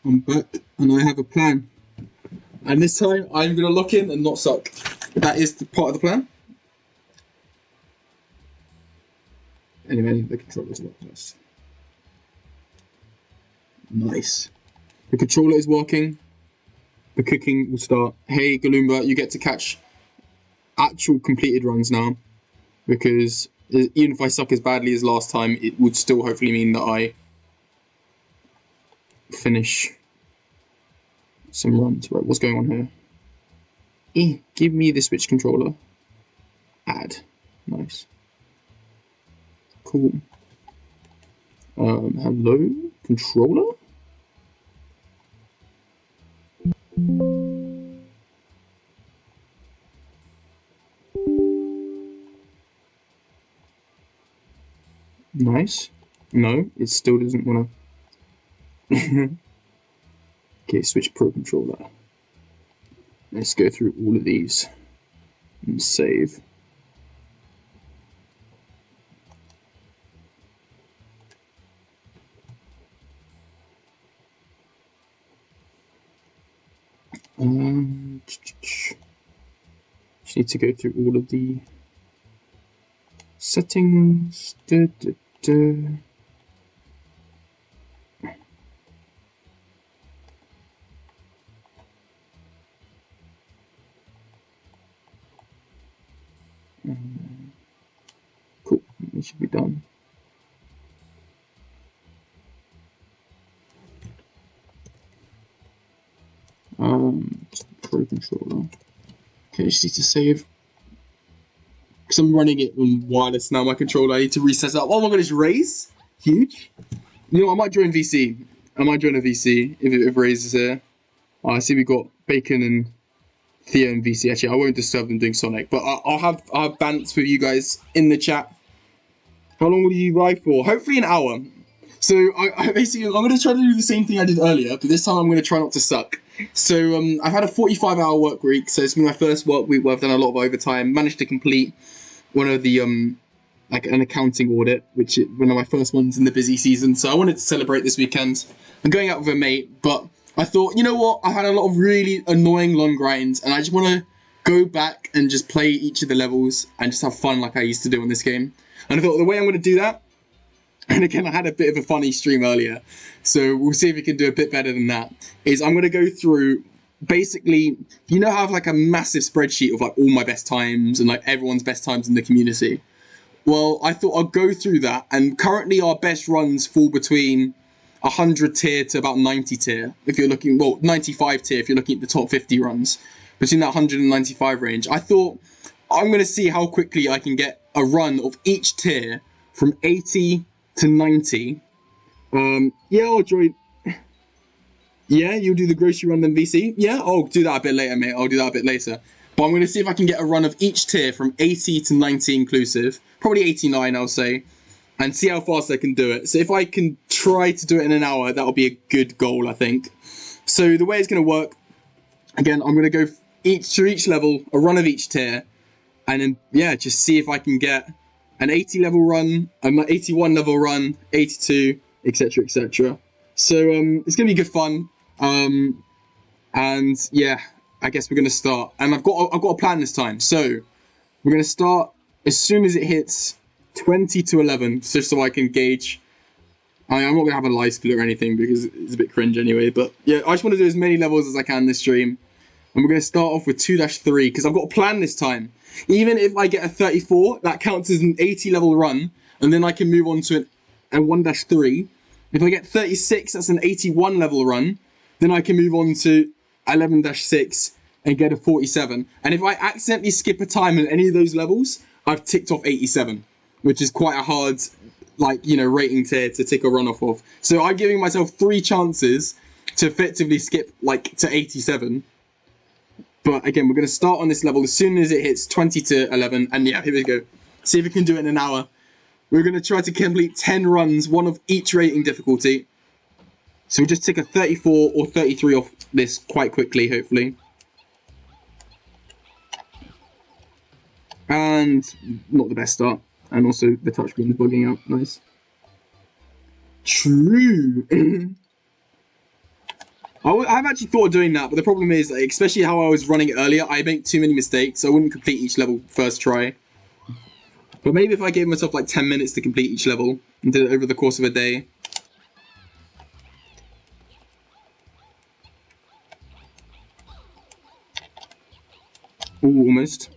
I'm back and I have a plan. And this time I'm going to lock in and not suck. That is the part of the plan. Anyway, the controller's locked us. Nice. The controller is working. The cooking will start. Hey, Galoomba, you get to catch actual completed runs now. Because even if I suck as badly as last time, it would still hopefully mean that I finish some runs. Right, what's going on here? Give me the Switch controller. Add. Nice. Cool. Hello, controller? Nice. No, it still doesn't want to. Okay, Switch Pro controller. Let's go through all of these and save. Just need to go through all of the settings. Cool, it should be done. Pro controller. Okay, just need to save. Because I'm running it on wireless now, my controller. I need to reset that. Oh my god, it's Raze? Huge. You know, I might join VC. I might join a VC if Raze is here. I see we got Bacon and Theo and VC. Actually, I won't disturb them doing Sonic, but I'll have bants with you guys in the chat. How long will you ride for? Hopefully an hour. So I basically, I'm going to try to do the same thing I did earlier, but this time I'm going to try not to suck. So I've had a 45-hour work week, so it's been my first work week where I've done a lot of overtime. Managed to complete one of the like an accounting audit, which is one of my first ones in the busy season. So I wanted to celebrate this weekend. I'm going out with a mate, but I thought, you know what? I had a lot of really annoying long grinds, and I just want to go back and just play each of the levels and just have fun like I used to do on this game. And I thought the way I'm going to do that, and again, I had a bit of a funny stream earlier, so we'll see if we can do a bit better than that, is I'm going to go through, basically, you know how I have like a massive spreadsheet of like all my best times and like everyone's best times in the community? Well, I thought I'd go through that, and currently our best runs fall between 100 tier to about 90 tier, if you're looking, well, 95 tier if you're looking at the top 50 runs, between that 100 and 95 range. I thought I'm going to see how quickly I can get a run of each tier from 80 to 90. Yeah, I'll join. Yeah, you'll do the grocery run then VC? Yeah, I'll do that a bit later, mate. I'll do that a bit later. But I'm going to see if I can get a run of each tier from 80 to 90 inclusive. Probably 89, I'll say. And see how fast I can do it. So if I can try to do it in an hour, that'll be a good goal, I think. So the way it's going to work, again, I'm going to go through each level, a run of each tier. And then, yeah, just see if I can get an 80 level run, an 81 level run, 82, etc, etc. So it's gonna be good fun. And yeah, I guess we're gonna start. And I've got a plan this time. So we're gonna start as soon as it hits 20 to 11, just so I can gauge. I'm not gonna have a live split or anything because it's a bit cringe anyway. But yeah, I just want to do as many levels as I can this stream. And we're going to start off with 2-3 because I've got a plan this time. Even if I get a 34, that counts as an 80 level run. And then I can move on to a 1-3. If I get 36, that's an 81 level run. Then I can move on to 11-6 and get a 47. And if I accidentally skip a time in any of those levels, I've ticked off 87. Which is quite a hard, like, you know, rating tier to tick a run off of. So I'm giving myself 3 chances to effectively skip, like, to 87. But again, we're going to start on this level as soon as it hits 20 to 11. And yeah, here we go. See if we can do it in an hour. We're going to try to complete 10 runs, one of each rating difficulty. So we'll just tick a 34 or 33 off this quite quickly, hopefully. And not the best start. And also the touchscreen is bugging out. Nice. True. I've actually thought of doing that, but the problem is, like, especially how I was running it earlier, I make too many mistakes, so I wouldn't complete each level first try. But maybe if I gave myself like 10 minutes to complete each level and did it over the course of a day. Ooh, almost.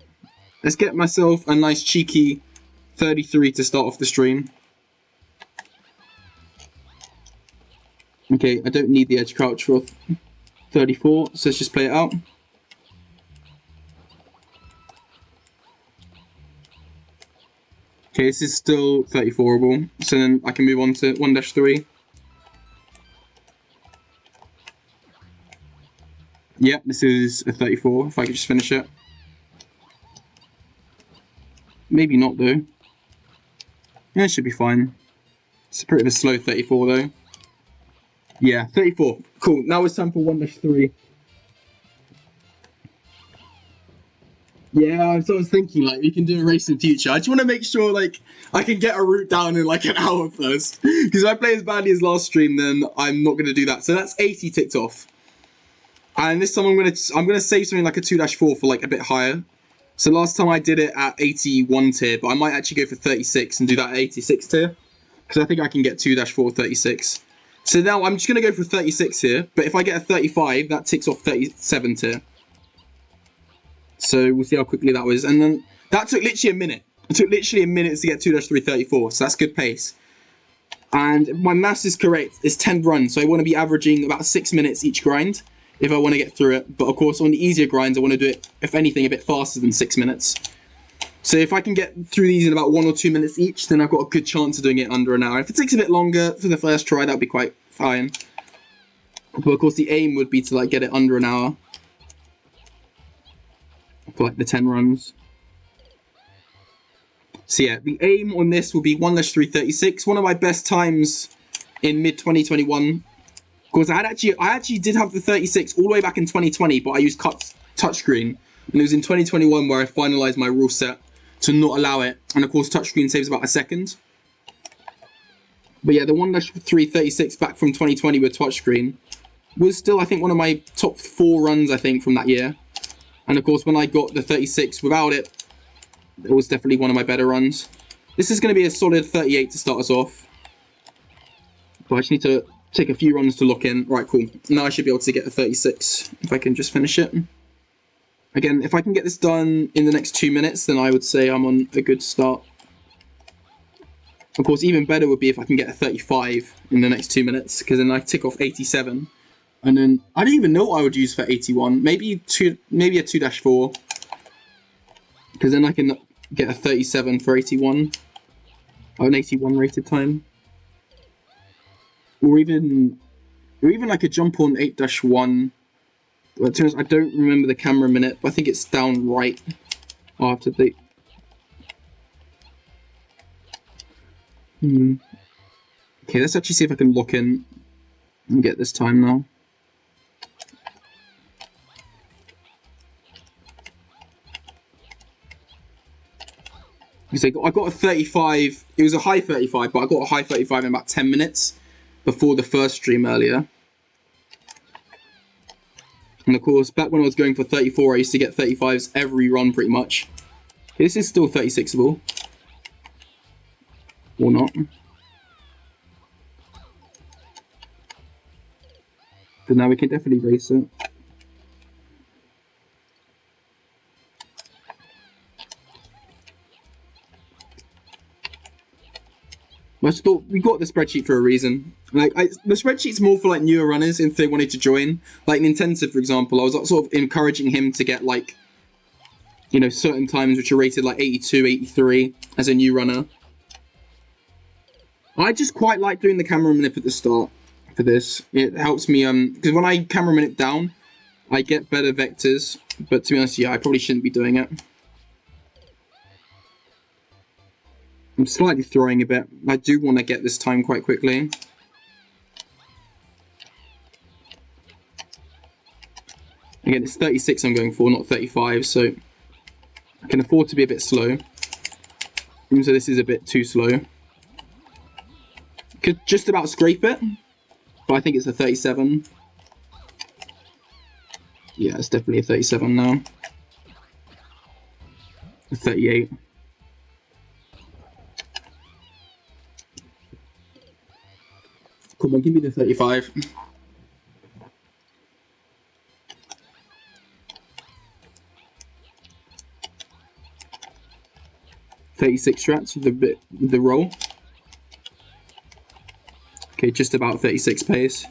Let's get myself a nice cheeky 33 to start off the stream. Okay, I don't need the edge crouch for 34, so let's just play it out. Okay, this is still 34able, so then I can move on to 1-3. Yep, this is a 34, if I could just finish it. Maybe not, though. Yeah, it should be fine. It's a pretty of a slow 34, though. Yeah, 34. Cool, now it's time for 1-3. Yeah, so I was thinking, like, we can do a race in future. I just want to make sure, like, I can get a route down in, like, an hour first. Because if I play as badly as last stream, then I'm not going to do that. So that's 80 ticked off. And this time I'm gonna save something like a 2-4 for, like, a bit higher. So last time I did it at 81 tier, but I might actually go for 36 and do that at 86 tier. Because I think I can get 2-4 36. So now I'm just going to go for 36 here, but if I get a 35, that ticks off 37 tier. So we'll see how quickly that was. And then that took literally a minute. It took literally a minute to get 2-3 34, so that's good pace. And if my maths is correct, it's 10 runs, so I want to be averaging about 6 minutes each grind if I want to get through it. But of course, on the easier grinds, I want to do it, if anything, a bit faster than 6 minutes. So if I can get through these in about 1 or 2 minutes each, then I've got a good chance of doing it under an hour. If it takes a bit longer for the first try, that would be quite fine. But of course, the aim would be to, like, get it under an hour for, like, the 10 runs. So yeah, the aim on this will be 1-3 36. One of my best times in mid-2021. Of course, I actually did have the 36 all the way back in 2020, but I used touchscreen. And it was in 2021 where I finalized my rule set to not allow it. And of course, touchscreen saves about a second. But yeah, the 1-3 36 back from 2020 with touchscreen was still, I think, one of my top 4 runs, I think, from that year. And of course, when I got the 36 without it, it was definitely one of my better runs. This is going to be a solid 38 to start us off. But I just need to take a few runs to lock in. Right, cool. Now I should be able to get a 36 if I can just finish it. Again, if I can get this done in the next 2 minutes, then I would say I'm on a good start. Of course, even better would be if I can get a 35 in the next 2 minutes, because then I tick off 87. And then, I don't even know what I would use for 81. Maybe a 2-4. Because then I can get a 37 for 81. Or an 81 rated time. Or even like a jump on 8-1. Well, to be honest, I don't remember the camera minute, but I think it's down right after the... Okay, let's actually see if I can lock in and get this time now. So I got a 35, it was a high 35, but I got a high 35 in about 10 minutes before the first stream earlier. And of course, back when I was going for 34, I used to get 35s every run pretty much. This is still 36able. Or not. But now we can definitely race it. I just thought we got the spreadsheet for a reason. Like, the spreadsheet's more for, like, newer runners if they wanted to join. Like, in Intensive, for example, I was sort of encouraging him to get, like, you know, certain times which are rated, like, 82, 83 as a new runner. I just quite like doing the camera manip at the start for this. It helps me, because when I camera manip down, I get better vectors. But to be honest, yeah, I probably shouldn't be doing it. I'm slightly throwing a bit. I do want to get this time quite quickly. Again, it's 36 I'm going for, not 35, so I can afford to be a bit slow. Even so, this is a bit too slow. Could just about scrape it, but I think it's a 37. Yeah, it's definitely a 37 now. A 38. Come on, give me the 35. 36 strats with the roll. Okay, just about 36 pace.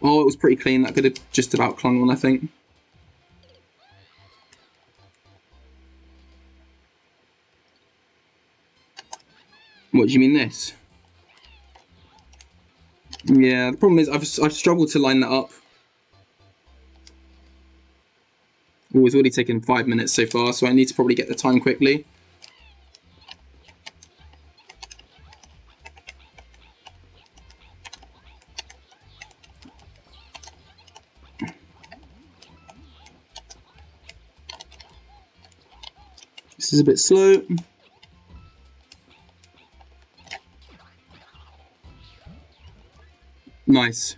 Oh, it was pretty clean. That could have just about clung on, I think. What do you mean this? Yeah, the problem is I've struggled to line that up. Oh, it's already taken 5 minutes so far, so I need to probably get the time quickly. This is a bit slow. Nice.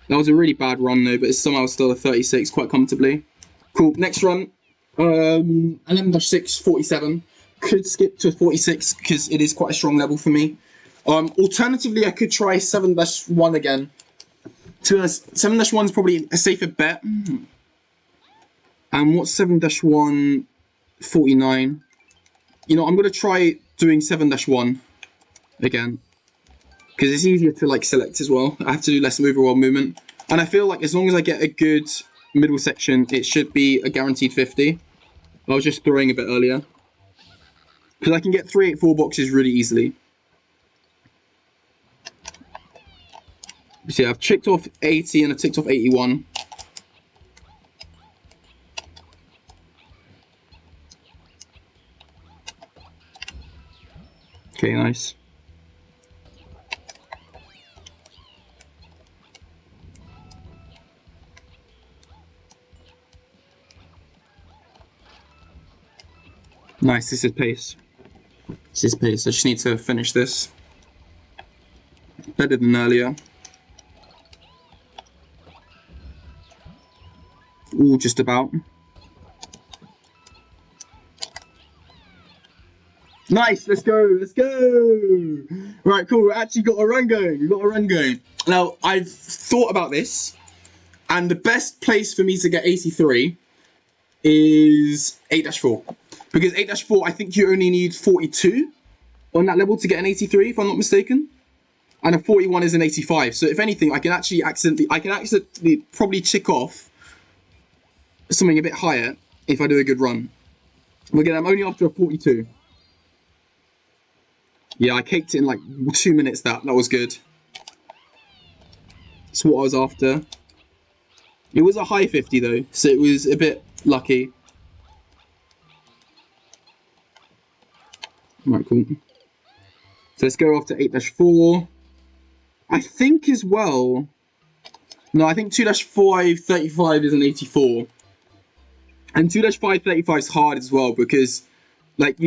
That was a really bad run though, but it's somehow still a 36 quite comfortably. Cool, next run. 11-6, 47. Could skip to 46 because it is quite a strong level for me. Alternatively, I could try 7-1 again. 7-1 is probably a safer bet. And what's 7-1? 49. You know, I'm going to try doing 7-1 again. Because it's easier to like select as well. I have to do less overworld movement. And I feel like as long as I get a good middle section, it should be a guaranteed 50. I was just throwing a bit earlier. Because I can get 384 boxes really easily. So yeah, I've ticked off 80 and I've ticked off 81. Okay, nice. Nice, this is pace. This is pace. I just need to finish this. Better than earlier. Ooh, just about. Nice, let's go, let's go! Right, cool, we actually got a run going, we got a run going. Now, I've thought about this, and the best place for me to get 83 is 8-4. Because 8-4, I think you only need 42 on that level to get an 83, if I'm not mistaken. And a 41 is an 85. So if anything, I can accidentally probably tick off something a bit higher if I do a good run. But again, I'm only after a 42. Yeah, I caked it in like 2 minutes. That was good. That's what I was after. It was a high 50 though, so it was a bit lucky. Right, cool. So let's go after 8-4. I think as well. No, I think 2-5 35 is an 84. And 2-5 35 is hard as well because, like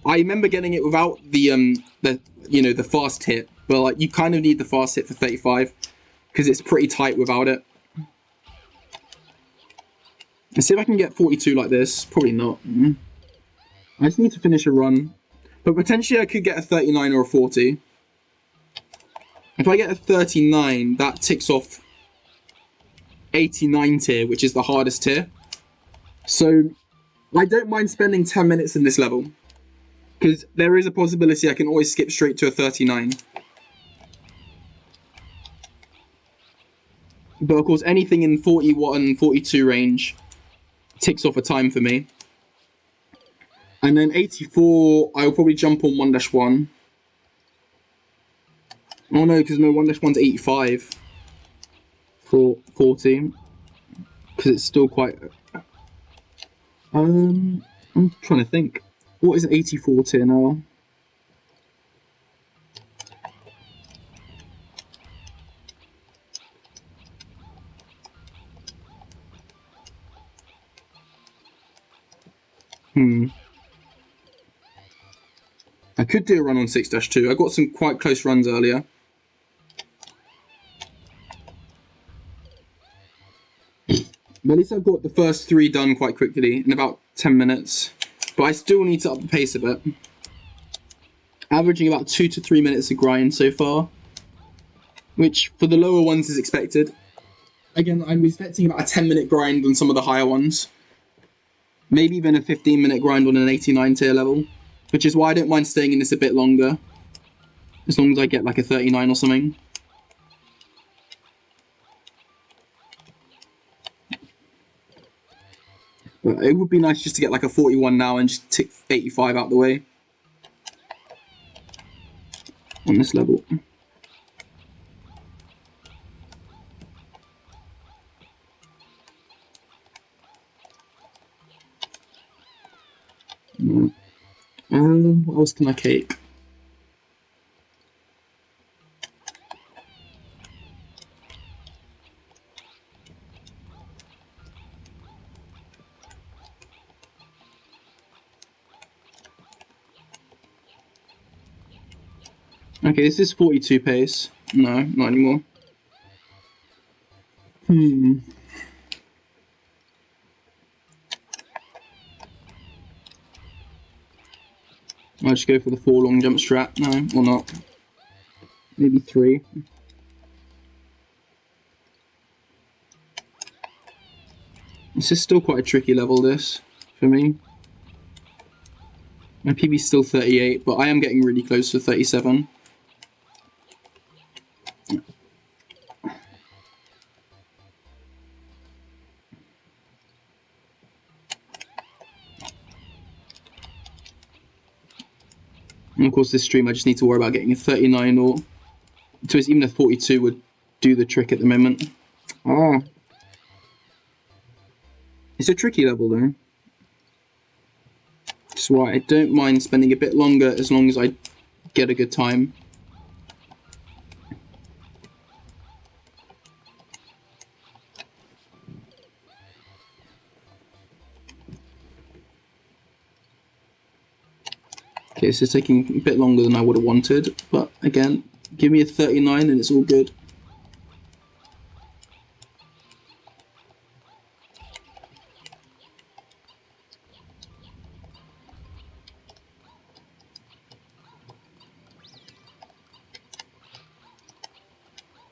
I remember getting it without the fast hit, but like you kind of need the fast hit for 35 because it's pretty tight without it. Let's see if I can get 42 like this. Probably not. I just need to finish a run, but potentially I could get a 39 or a 40. If I get a 39, that ticks off 89 tier, which is the hardest tier. So I don't mind spending 10 minutes in this level. Because there is a possibility I can always skip straight to a 39. But of course, anything in 41, 42 range ticks off a time for me. And then 84, I'll probably jump on 1-1. Oh no, because no, 1-1's 85 for 40. Because it's still quite... I'm trying to think. What is an 84 tier now? I could do a run on 6-2. I got some quite close runs earlier. But at least I've got the first 3 done quite quickly, in about 10 minutes. But I still need to up the pace a bit. Averaging about 2 to 3 minutes of grind so far, which for the lower ones is expected. Again, I'm expecting about a 10-minute grind on some of the higher ones. Maybe even a 15-minute grind on an 89 tier level, which is why I don't mind staying in this a bit longer, as long as I get like a 39 or something. But it would be nice just to get like a 41 now and just tick 85 out the way on this level. What else can I cake? Okay, this is 42 pace. No, not anymore. I'll just go for the 4 long jump strat. No, or not. Maybe 3. This is still quite a tricky level, this, for me. My PB's still 38, but I am getting really close to 37. And of course this stream I just need to worry about getting a 39 or so even a 42 would do the trick at the moment. It's a tricky level though. That's why I don't mind spending a bit longer as long as I get a good time. Okay, this is taking a bit longer than I would have wanted, but again, give me a 39 and it's all good.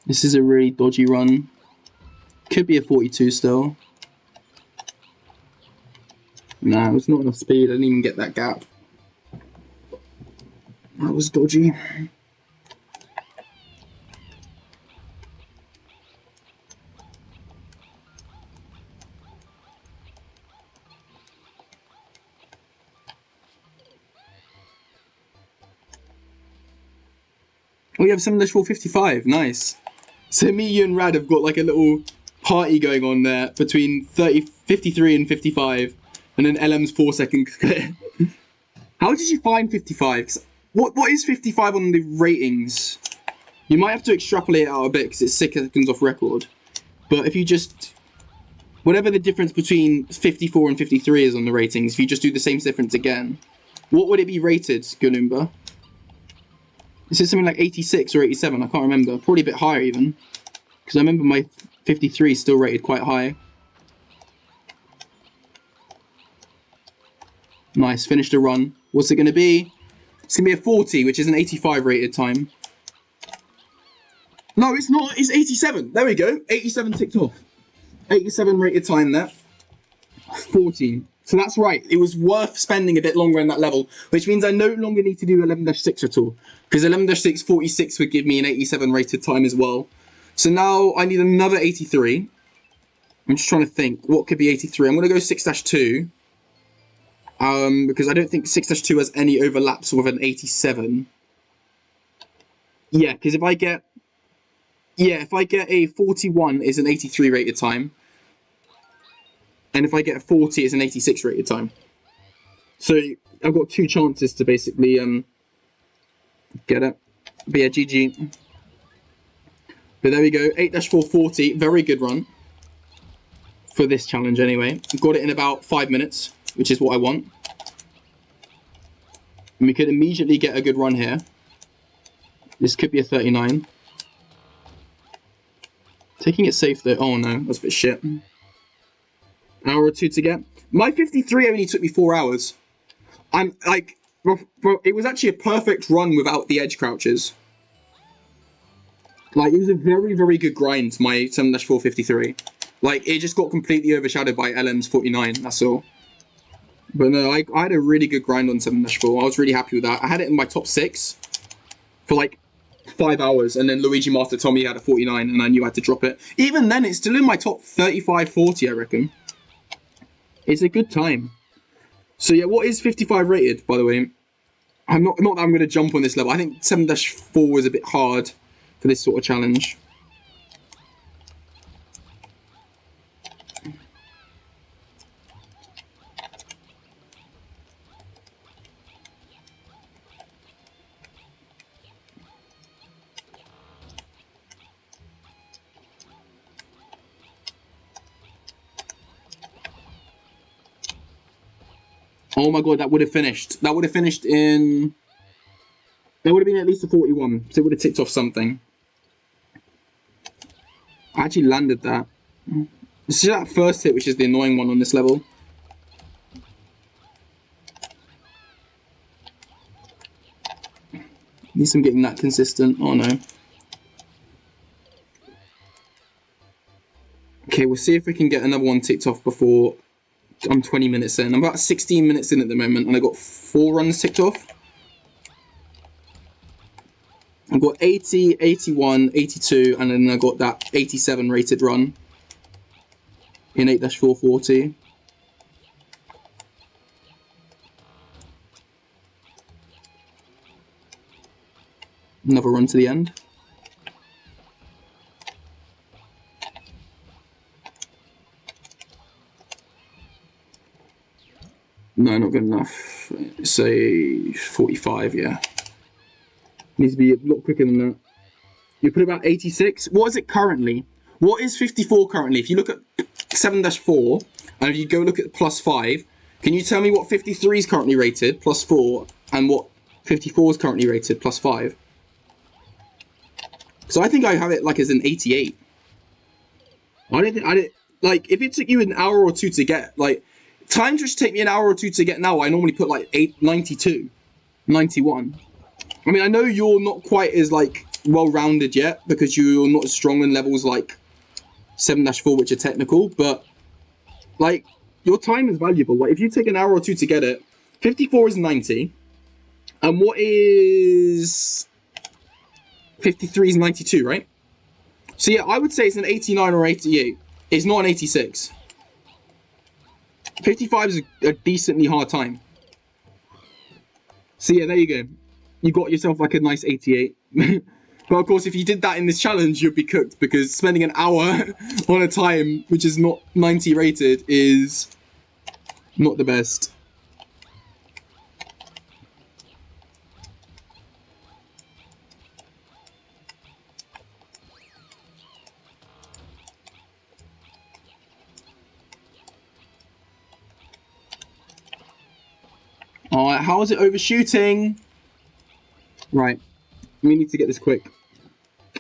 This is a really dodgy run. Could be a 42 still. Nah, it was not enough speed, I didn't even get that gap. That was dodgy. We have 7-455, nice. So me, you and Rad have got like a little party going on there between 53 and 55, and then LM's 4 second clear. How did you find 55? What is 55 on the ratings? You might have to extrapolate it out a bit because it's 6 seconds off record. But if you just... whatever the difference between 54 and 53 is on the ratings, if you just do the same difference again, what would it be rated, Galumba? Is it something like 86 or 87? I can't remember. Probably a bit higher even. Because I remember my 53 is still rated quite high. Nice, finished a run. What's it going to be? It's going to be a 40, which is an 85 rated time. No, it's not. It's 87. There we go. 87 ticked off. 87 rated time there. 40. So that's right. It was worth spending a bit longer in that level, which means I no longer need to do 11-6 at all. Because 11-6, 46 would give me an 87 rated time as well. So now I need another 83. I'm just trying to think. What could be 83? I'm going to go 6-2. Because I don't think 6-2 has any overlaps with an 87. Yeah, because if I get... yeah, if I get a 41, it's an 83 rated time. And if I get a 40, it's an 86 rated time. So I've got 2 chances to basically get it. But yeah, GG. But there we go, 8-440, very good run. For this challenge anyway. Got it in about 5 minutes, which is what I want. And we could immediately get a good run here. This could be a 39. Taking it safe though, oh no, that's a bit shit. Hour or two to get. My 53 only took me 4 hours. I'm like, it was actually a perfect run without the edge crouches. Like, it was a very, very good grind, my 7-453. Like, it just got completely overshadowed by LM's 49, that's all. But no, I had a really good grind on 7-4. I was really happy with that. I had it in my top 6 for like 5 hours, and then Luigi Master told me he had a 49, and I knew I had to drop it. Even then, it's still in my top 35, 40, I reckon. It's a good time. So yeah, what is 55 rated, by the way? I'm not that I'm going to jump on this level. I think 7-4 is a bit hard for this sort of challenge. Oh my god, that would have finished. That would have finished in... There would have been at least a 41, so it would have ticked off something. I actually landed that. This is that first hit, which is the annoying one on this level. At least I'm getting that consistent. Oh no. Okay, we'll see if we can get another one ticked off before I'm 20 minutes in. I'm about 16 minutes in at the moment, and I got 4 runs ticked off. I've got 80, 81, 82, and then I got that 87 rated run in 8-440. Another run to the end. No, not good enough. Say 45, yeah. Needs to be a lot quicker than that. You put about 86. What is it currently? What is 54 currently? If you look at 7-4, and if you go look at +5, can you tell me what 53 is currently rated, +4, and what 54 is currently rated, +5? So I think I have it like as an 88. I didn't, like, if it took you an hour or two to get, like, times which take me an hour or two to get now, I normally put like 92, 91. I mean, I know you're not quite as, like, well-rounded yet, because you're not as strong in levels like 7-4, which are technical, but, like, your time is valuable. Like, if you take an hour or two to get it, 54 is 90, and what is 53 is 92, right? So yeah, I would say it's an 89 or 88. It's not an 86. 55 is a decently hard time. So yeah, there you go. You got yourself like a nice 88. But of course, if you did that in this challenge, you'd be cooked, because spending an hour on a time which is not 90 rated is not the best. Alright, how is it overshooting? Right, we need to get this quick.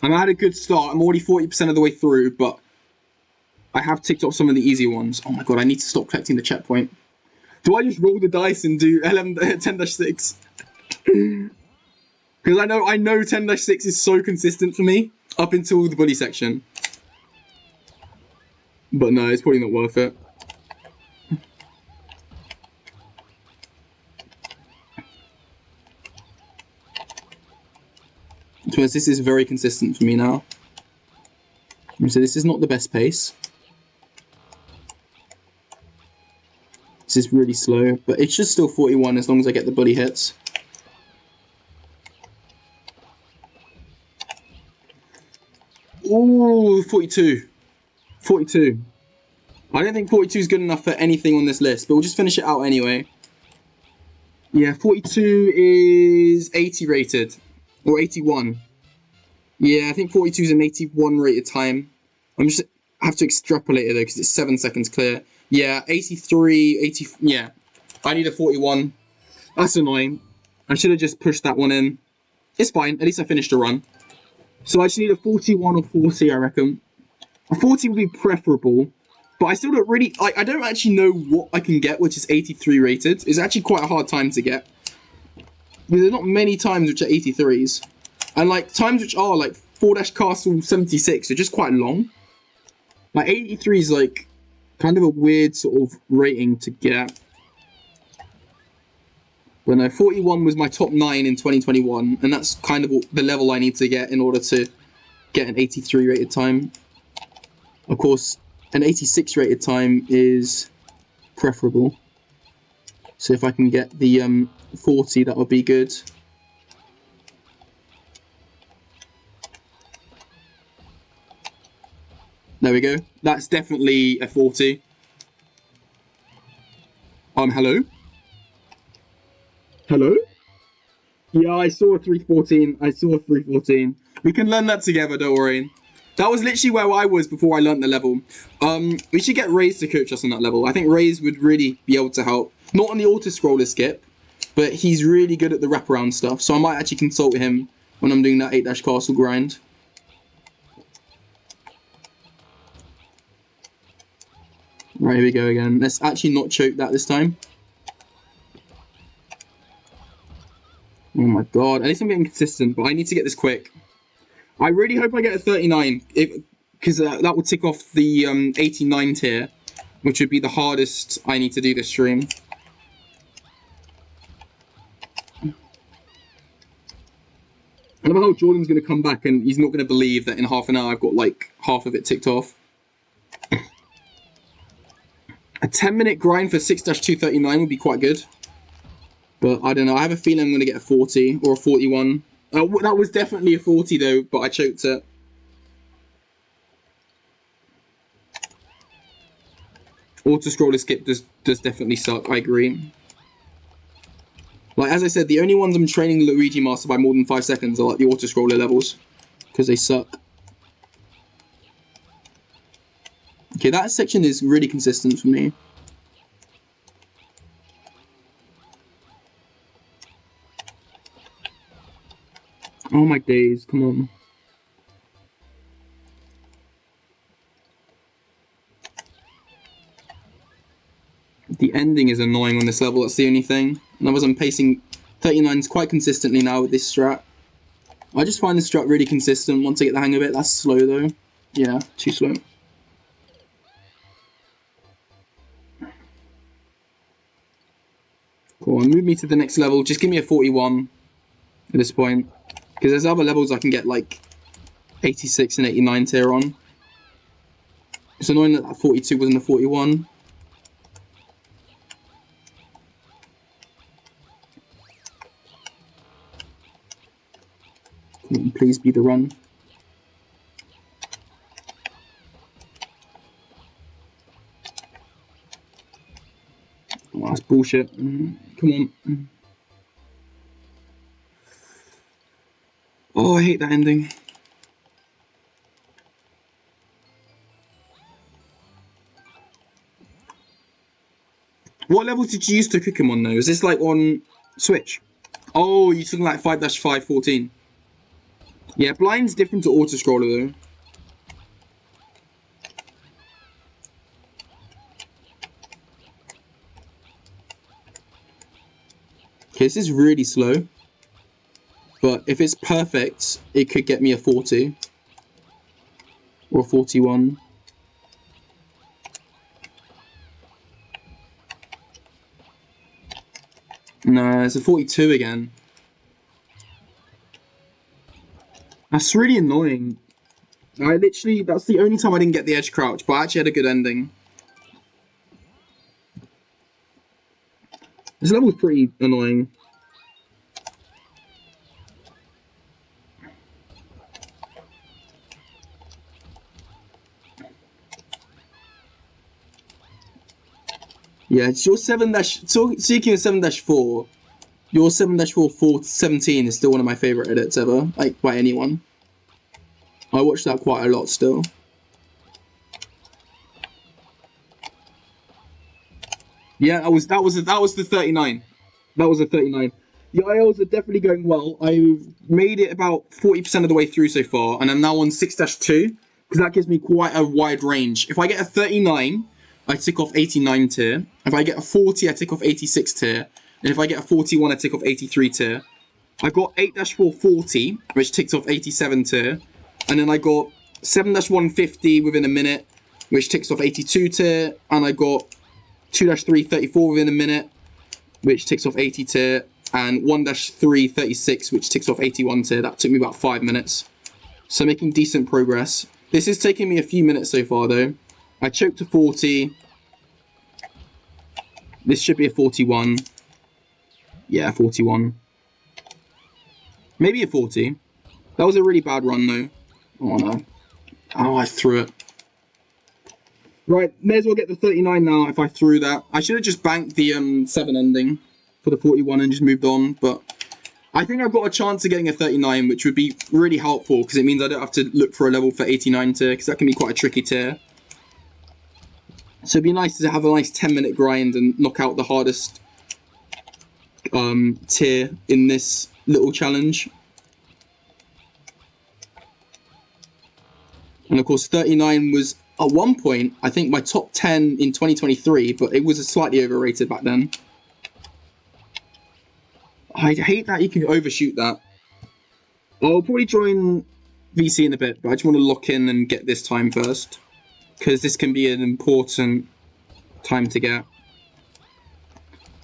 I had a good start. I'm already 40% of the way through, but I have ticked off some of the easy ones. Oh my god, I need to stop collecting the checkpoint. Do I just roll the dice and do 10-6? Because I know 10-6 is so consistent for me up until the bully section. But no, it's probably not worth it. Because this is very consistent for me now. So this is not the best pace. This is really slow, but it's just still 41 as long as I get the bully hits. Ooh, 42. 42. I don't think 42 is good enough for anything on this list, but we'll just finish it out anyway. Yeah, 42 is 80 rated. Or 81. Yeah, I think 42 is an 81 rated time. I have to extrapolate it though, because it's 7 seconds clear. Yeah, 83, 80, yeah. I need a 41. That's annoying. I should have just pushed that one in. It's fine, at least I finished a run. So I just need a 41 or 40, I reckon. A 40 would be preferable, But I still don't really, like, I don't actually know what I can get, which is 83 rated. It's actually quite a hard time to get. Because there's not many times which are 83s. And, like, times which are, like, 4-Castle 76 are just quite long. Like, 83 is, like, kind of a weird sort of rating to get. But no, 41 was my top 9 in 2021. And that's kind of the level I need to get in order to get an 83 rated time. Of course, an 86 rated time is preferable. So if I can get the 40, that would be good. There we go. That's definitely a 40. Hello? Hello? Yeah, I saw a 314. I saw a 314. We can learn that together, don't worry. That was literally where I was before I learned the level. We should get Raze to coach us on that level. I think Raze would really be able to help. Not on the auto-scroller skip, but he's really good at the wraparound stuff. So I might actually consult him when I'm doing that 8-Castle grind. Right, here we go again. Let's actually not choke that this time. Oh my god. At least I'm getting consistent, but I need to get this quick. I really hope I get a 39, because that would tick off the 89 tier, which would be the hardest I need to do this stream. I love how Jordan's going to come back and he's not going to believe that in half an hour I've got like half of it ticked off. A 10-minute grind for 6-239 would be quite good. But I don't know, I have a feeling I'm going to get a 40 or a 41. That was definitely a 40 though, but I choked it. Auto-scroller skip does definitely suck, I agree. Like, as I said, the only ones I'm training Luigi Master by more than 5 seconds are like the auto-scroller levels. Because they suck. Okay, that section is really consistent for me. Oh my days, come on. The ending is annoying on this level, that's the only thing. Otherwise I'm pacing 39s quite consistently now with this strat. I just find this strat really consistent once I get the hang of it. That's slow though. Yeah, too slow. Cool, move me to the next level. Just give me a 41 at this point. Because there's other levels I can get like 86 and 89 tier on. It's annoying that 42 wasn't a 41. Please be the run. Oh, that's bullshit. Come on. Oh, I hate that ending. What level did you use to cook him on though? Is this like on Switch? Oh, you're talking like 5-514. Yeah, blind's different to auto-scroller though. Okay, this is really slow. But if it's perfect, it could get me a 40. Or a 41. No, it's a 42 again. That's really annoying. That's the only time I didn't get the edge crouch, but I actually had a good ending. This level is pretty annoying. Yeah, it's your 7-, speaking of 7-4, your 7-4-417 is still one of my favourite edits ever, like, by anyone. I watch that quite a lot still. Yeah, that was the 39. That was a 39. The ILs are definitely going well. I've made it about 40% of the way through so far, and I'm now on 6-2, because that gives me quite a wide range. If I get a 39, I tick off 89 tier. If I get a 40, I tick off 86 tier. And if I get a 41, I tick off 83 tier. I got 8-440, which ticks off 87 tier. And then I got 7-150 within a minute, which ticks off 82 tier. And I got 2-334 within a minute, which ticks off 80 tier. And 1-336, which ticks off 81 tier. That took me about 5 minutes. So making decent progress. This is taking me a few minutes so far though. I choked to 40. This should be a 41. Yeah, 41. Maybe a 40. That was a really bad run though. Oh no. Oh, I threw it. Right, may as well get the 39 now if I threw that. I should have just banked the 7 ending for the 41 and just moved on, but I think I've got a chance of getting a 39, which would be really helpful because it means I don't have to look for a level for 89 tier, because that can be quite a tricky tier. So it'd be nice to have a nice 10-minute grind and knock out the hardest tier in this little challenge. And of course 39 was at one point I think my top 10 in 2023, but it was slightly overrated back then. I hate that you can overshoot that. I'll probably join VC in a bit, but I just want to lock in and get this time first, because this can be an important time to get.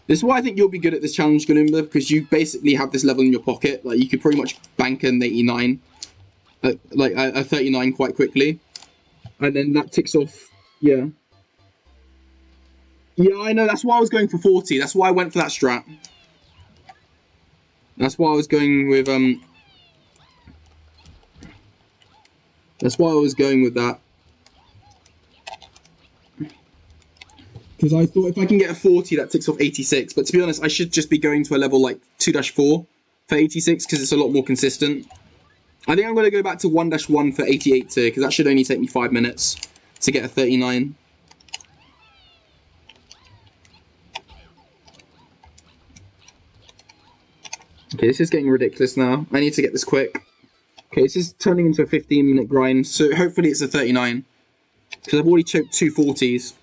This is why I think you'll be good at this challenge, Galumba, because you basically have this level in your pocket. Like, you could pretty much bank an 89, like a 39 quite quickly. And then that ticks off, yeah. Yeah, I know, that's why I was going for 40. That's why I went for that strat. That's why I was going with, that's why I was going with that. Because I thought if I can get a 40, that ticks off 86. But to be honest, I should just be going to a level like 2-4 for 86, because it's a lot more consistent. I think I'm going to go back to 1-1 for 88 tier, because that should only take me 5 minutes to get a 39. Okay, this is getting ridiculous now. I need to get this quick. Okay, this is turning into a 15-minute grind, so hopefully it's a 39. Because I've already choked 2 40s,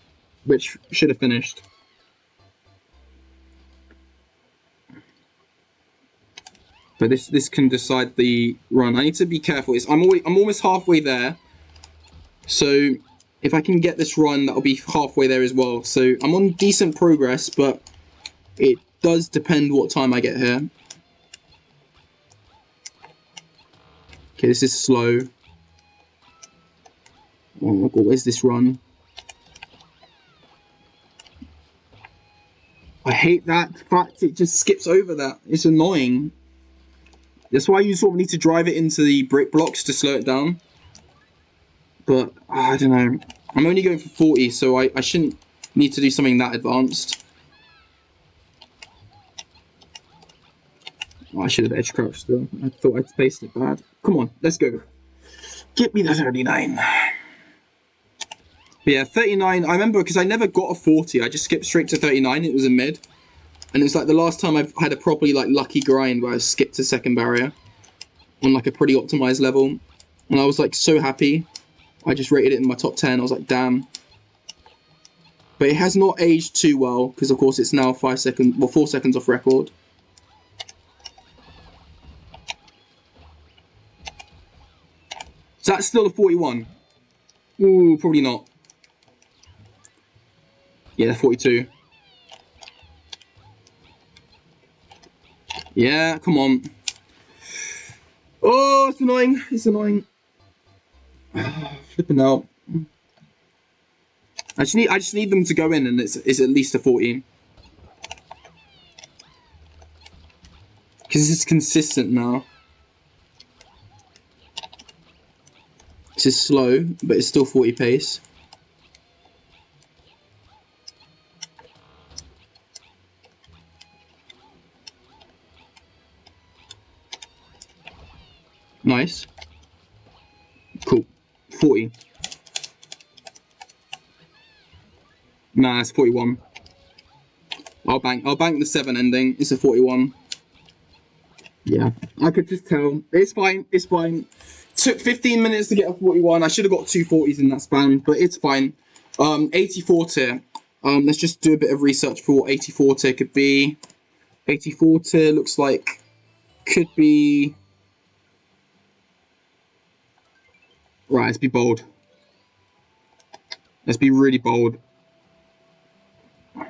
which should have finished. But this can decide the run. I need to be careful. I'm almost halfway there. So if I can get this run, that'll be halfway there as well. So I'm on decent progress, but it does depend what time I get here. Okay, this is slow. Oh my god, where's this run? I hate that fact it just skips over that. It's annoying. That's why you sort of need to drive it into the brick blocks to slow it down. But, I don't know. I'm only going for 40, so I shouldn't need to do something that advanced. Oh, I should have edge crouched still. I thought I'd spaced it bad. Come on, let's go. Get me the 39. But yeah, 39, I remember because I never got a 40. I just skipped straight to 39. It was a mid. And it was like the last time I've had a properly like lucky grind where I skipped a second barrier on like a pretty optimized level. And I was like so happy. I just rated it in my top 10. I was like, damn. But it has not aged too well because of course it's now 4 seconds off record. So that's still a 41. Ooh, probably not. Yeah, 42. Yeah, come on. Oh, it's annoying. It's annoying. Flipping out. I just need them to go in, and it's at least a 14. Because it's consistent now. This is slow, but it's still 40 pace. Nice. Cool. 40. Nah, it's 41. I'll bank the 7 ending. It's a 41. Yeah, I could just tell. It's fine. It's fine. Took 15 minutes to get a 41. I should have got 2 40s in that span, but it's fine. 84 tier. Let's just do a bit of research for what 84 tier could be. 84 tier looks like could be. Right, let's be bold. Let's be really bold. Of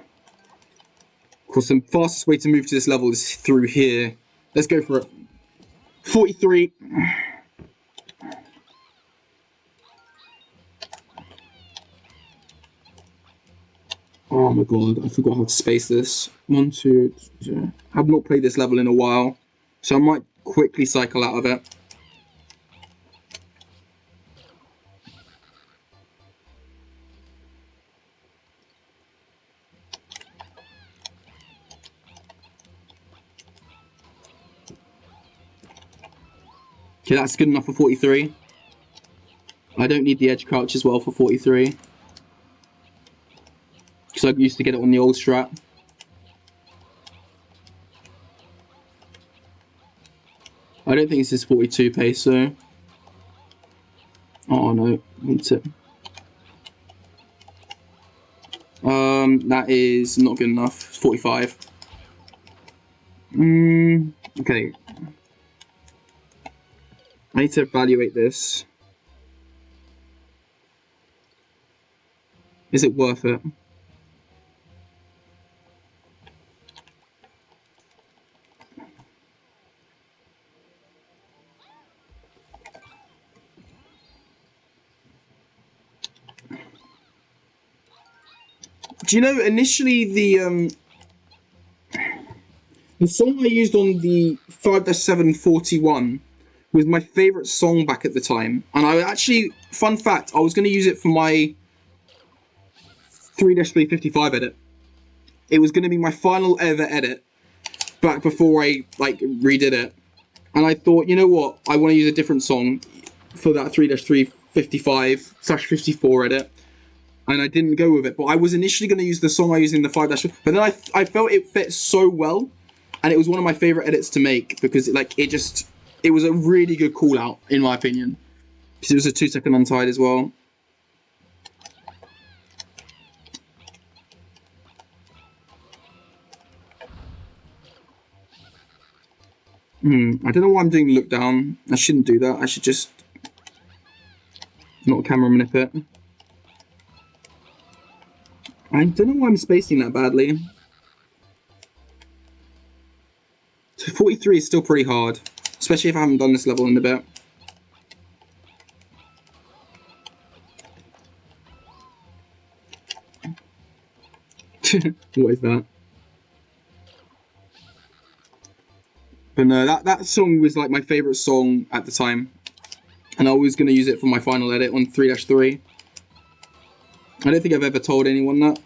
course, the fastest way to move to this level is through here. Let's go for it. 43. Oh my god, I forgot how to space this. 1, 2, 2. I have not played this level in a while, so I might quickly cycle out of it. Okay, that's good enough for 43. I don't need the edge crouch as well for 43. Because I used to get it on the old strat. I don't think this is 42 pace, so... Oh no, need to... that is not good enough. It's 45. Okay. I need to evaluate this. Is it worth it? Do you know, initially the song I used on the 5-741 was my favourite song back at the time. And I actually, fun fact, I was going to use it for my 3-355 edit. It was going to be my final ever edit back before I like redid it. And I thought, you know what, I want to use a different song for that 3-355/54 edit. And I didn't go with it, but I was initially going to use the song I used in the 5-, but then I felt it fit so well, and it was one of my favorite edits to make because it was a really good call out in my opinion, because it was a 2-second untied as well. I don't know why I'm doing look down. I shouldn't do that. I should just not camera manipulate. I don't know why I'm spacing that badly. So 43 is still pretty hard, especially if I haven't done this level in a bit. What is that? But no, that song was like my favourite song at the time, and I was going to use it for my final edit on 3-3. I don't think I've ever told anyone that.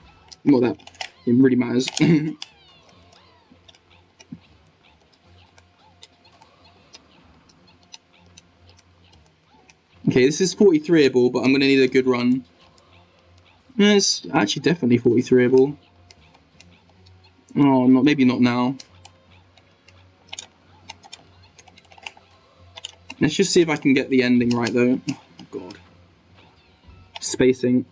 Not that it really matters. Okay, this is 43able, but I'm going to need a good run. Yeah, it's actually definitely 43able. Oh, maybe not now. Let's just see if I can get the ending right, though. Oh, my God. Spacing.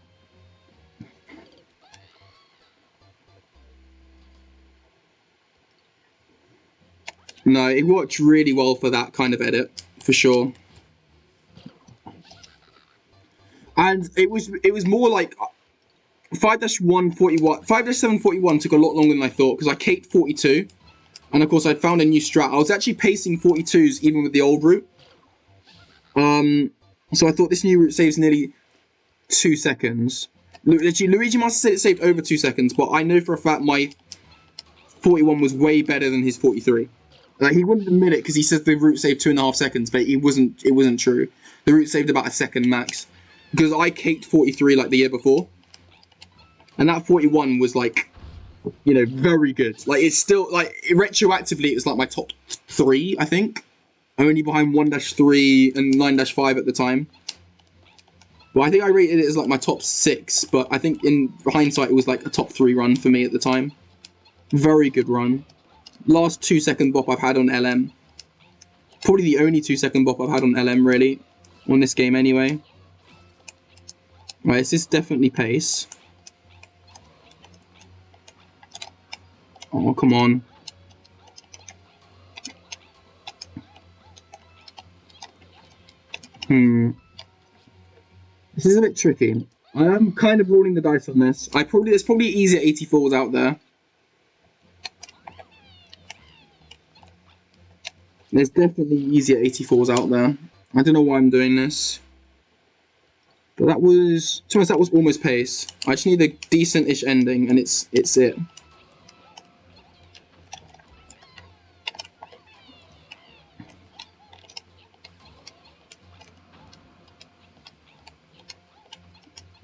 No, it worked really well for that kind of edit, for sure. And it was more like 5-741 took a lot longer than I thought because I caped 42, and of course I found a new strat. I was actually pacing 42s even with the old route. So I thought this new route saves nearly 2 seconds. Literally, Luigi must have said it saved over 2 seconds, but I know for a fact my 41 was way better than his 43. Like, he wouldn't admit it because he says the route saved 2.5 seconds, but it wasn't true. The route saved about a second max. Because I caked 43 like the year before. And that 41 was like, you know, very good. Like, it's still, like, retroactively, it was like my top 3, I think. Only behind 1-3 and 9-5 at the time. Well, I think I rated it as like my top 6, but I think in hindsight, it was like a top 3 run for me at the time. Very good run. Last 2-second bop I've had on LM. Probably the only 2-second bop I've had on LM, really. On this game, anyway. Right, this is definitely pace. Oh, come on. This is a bit tricky. I am kind of rolling the dice on this. There's probably easier 84s out there. There's definitely easier 84s out there. I don't know why I'm doing this. But that was... To be honest, that was almost pace. I just need a decent-ish ending, and it's it.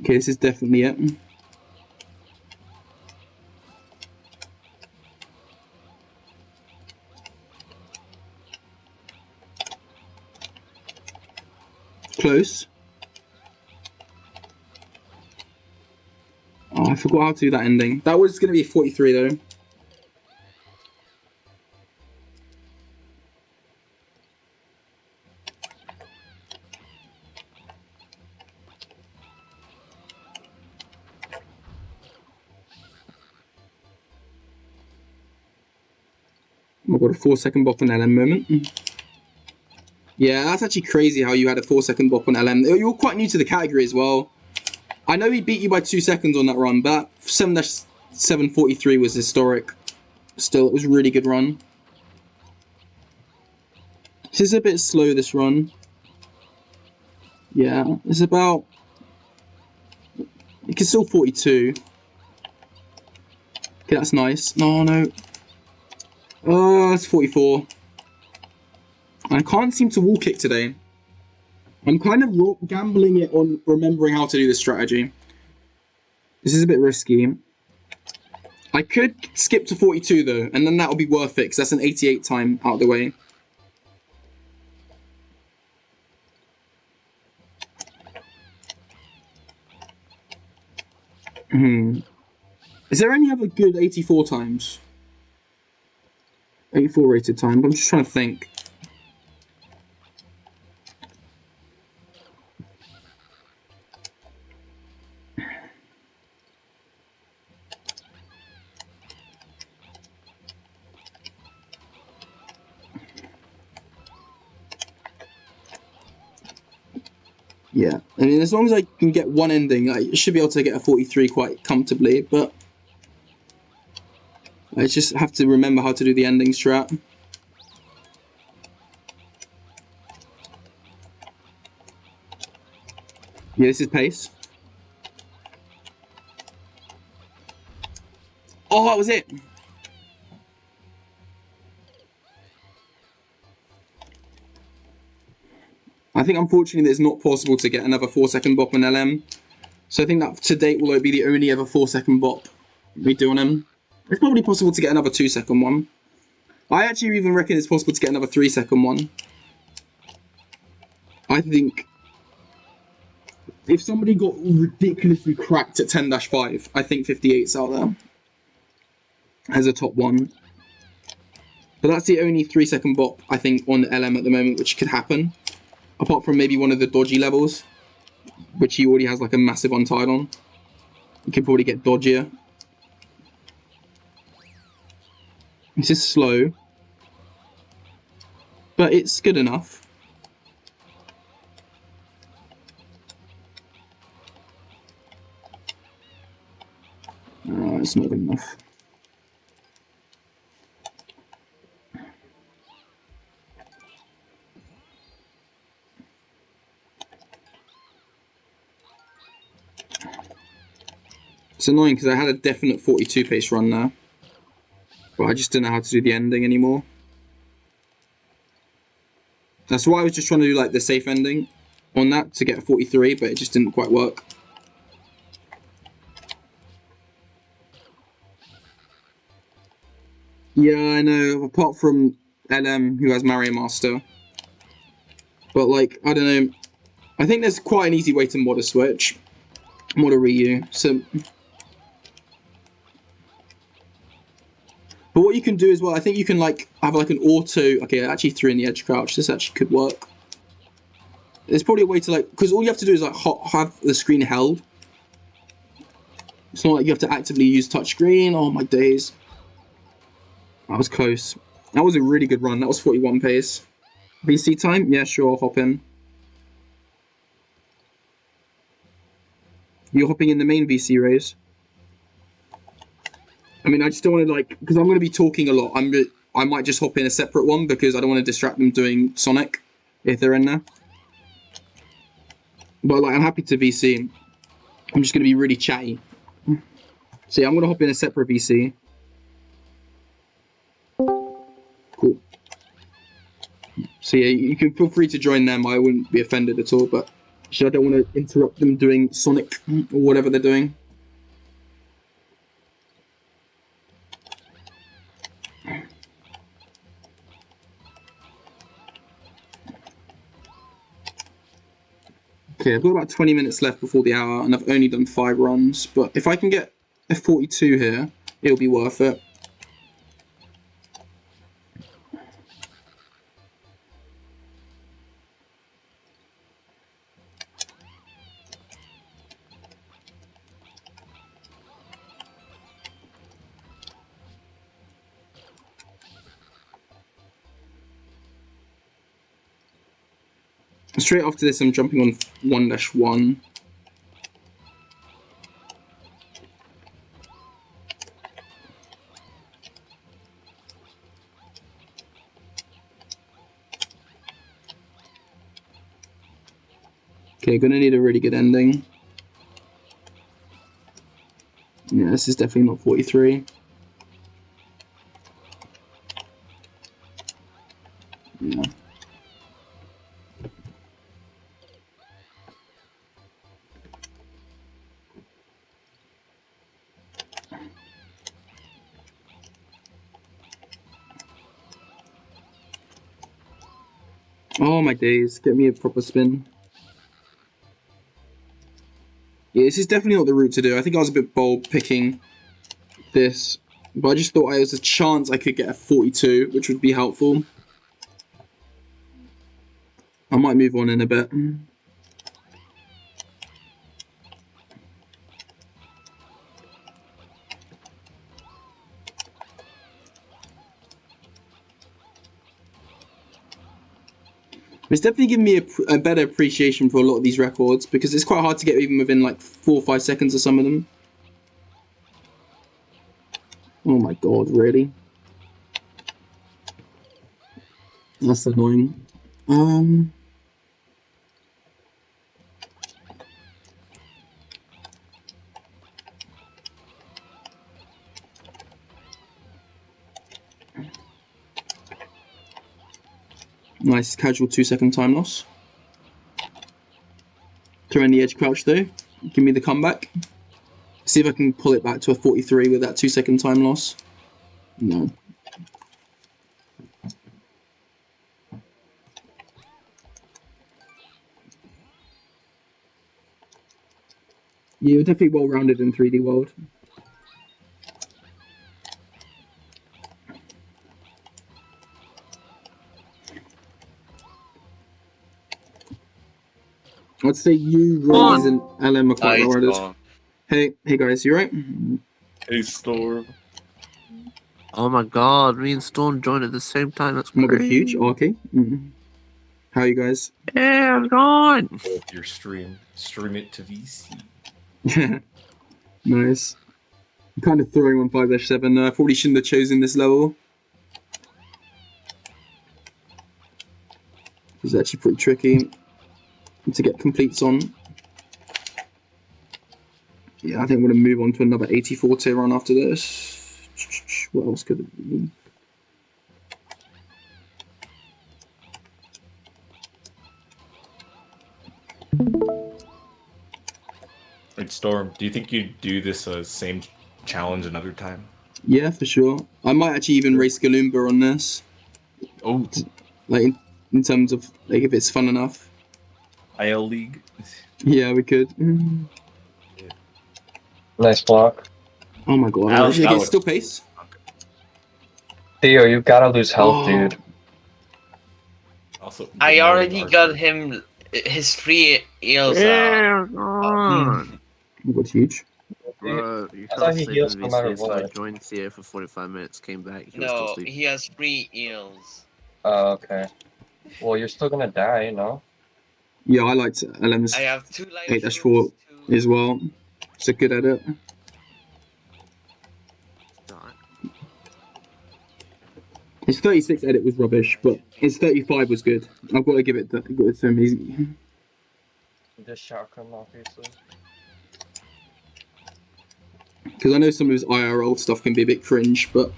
Okay, this is definitely it. Close. Oh, I forgot how to do that ending. That was going to be 43 though. I've got a 4-second bop on LM moment. Yeah, that's actually crazy how you had a 4-second bop on LM. You're quite new to the category as well. I know he beat you by 2 seconds on that run, but 7-743 was historic. Still, it was a really good run. This is a bit slow, this run. Yeah, it's about... It can still 42. Okay, that's nice. No. Oh, that's 44. I can't seem to wall kick today. I'm kind of gambling it on remembering how to do this strategy. This is a bit risky. I could skip to 42 though, and then that would be worth it, because that's an 88 time out of the way. Is there any other good 84 times? 84 rated time, but I'm just trying to think. Yeah, I mean, as long as I can get one ending, I should be able to get a 43 quite comfortably, but I just have to remember how to do the ending strat. Yeah, this is pace. Oh, that was it! I think unfortunately it's not possible to get another 4-second bop on LM. So I think that to date will be the only ever 4-second bop we do on him. It's probably possible to get another 2-second one. I actually even reckon it's possible to get another 3-second one. I think if somebody got ridiculously cracked at 10-5, I think 58's out there as a top one. But that's the only 3-second bop I think on LM at the moment which could happen. Apart from maybe one of the dodgy levels, which he already has like a massive untied on. You could probably get dodgier. This is slow, but it's good enough. No, it's not good enough. It's annoying because I had a definite 42 pace run there, but I just didn't know how to do the ending anymore. That's why I was just trying to do like the safe ending on that to get a 43, but it just didn't quite work. Yeah, I know, apart from LM who has Mario Master. But like, I don't know, I think there's quite an easy way to mod a Switch. Mod a Ryu, so... But what you can do as well, I think you can like have like an auto... Okay, I actually threw in the edge crouch. This actually could work. There's probably a way to like... Because all you have to do is like have the screen held. It's not like you have to actively use touchscreen. Oh my days. That was close. That was a really good run. That was 41 pace. VC time? Yeah, sure, I'll hop in. You're hopping in the main VC race? I mean, I just don't want to, like, because I'm going to be talking a lot. I might just hop in a separate one because I don't want to distract them doing Sonic if they're in there. But, like, I'm happy to VC. I'm just going to be really chatty. So, yeah, I'm going to hop in a separate VC. Cool. So, yeah, you can feel free to join them. I wouldn't be offended at all, but I don't want to interrupt them doing Sonic or whatever they're doing. Okay, I've got about 20 minutes left before the hour, and I've only done 5 runs. But if I can get a 42 here, it'll be worth it. Straight after this, I'm jumping on 1-1. Okay, gonna need a really good ending. Yeah, this is definitely not 43. Yeah. Oh my days, get me a proper spin. Yeah, this is definitely not the route to do. I think I was a bit bold picking this, but I just thought there was a chance I could get a 42, which would be helpful. I might move on in a bit. It's definitely given me a better appreciation for a lot of these records because it's quite hard to get even within like 4 or 5 seconds of some of them. Oh my god, really? That's annoying. Nice casual 2-second time loss. Throw in the edge crouch though. Give me the comeback. See if I can pull it back to a 43 with that 2-second time loss. No. Yeah, you're definitely well-rounded in 3D World. I'd say you, Rose, and LM are quite well-rounded. Hey guys, you right? Hey, Storm. Oh my god, me and Storm joined at the same time. That's I'm gonna go great. huge. Oh, okay. How are you guys? Yeah, I'm gone. Your stream it to VC. Yeah. Nice. I'm kind of throwing on 5-7. I probably shouldn't have chosen this level. It's actually pretty tricky to get completes on. Yeah, I think I'm going to move on to another 84 tier run after this. What else could it be? Wait, Storm, do you think you'd do this same challenge another time? Yeah, for sure. I might actually even race Galumba on this. Oh, like in terms of like if it's fun enough. IL League? Yeah, we could. Nice block. Oh my god, That actually, okay, looks- still pace. Theo, you gotta lose health, Oh. dude. Also, I good already morning, got Arthur. him his 3 eels Yeah, I'm gone. Oh, got huge. Bro, you I fell thought he asleep heals in no matter VC, so I what. joined CA for 45 minutes, came back, he was still No, asleep. he has 3 eels. Oh, okay. Well, you're still gonna die, no? Yeah, I liked I LM's have 2 life 8-4 shrooms, 2... as well. It's a good edit. Alright. His 36 edit was rubbish, but his 35 was good. I've got to give it to him. Just shotgun, obviously. Because I know some of his IRL stuff can be a bit cringe, but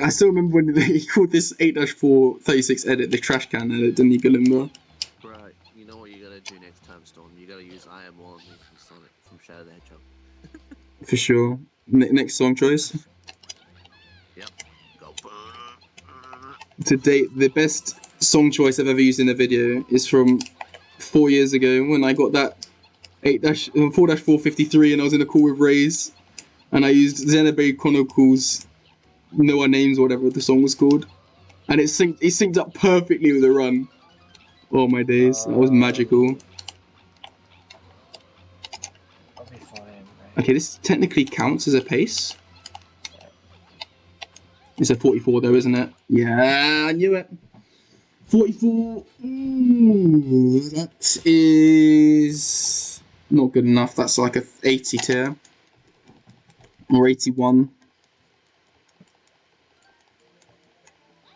I still remember when he called this 8-4 36 edit the trash can edit, didn't he, Galimba? Right, you know what you gotta do next time, Storm? You gotta use I Am Lonely from Sonic, from Shadow the Hedgehog. For sure. Next song choice. Yep. Go. To date, the best song choice I've ever used in a video is from 4 years ago when I got that 4-453 and I was in a call with Raze and I used Xenoblade Chronicles Know Our Names or whatever the song was called, and it synced up perfectly with the run. Oh my days, that was magical. I'll be fine, right? Okay, this technically counts as a pace. It's a 44 though, isn't it? Yeah, I knew it. 44. Ooh, that is not good enough. That's like a 80 tier. Or 81.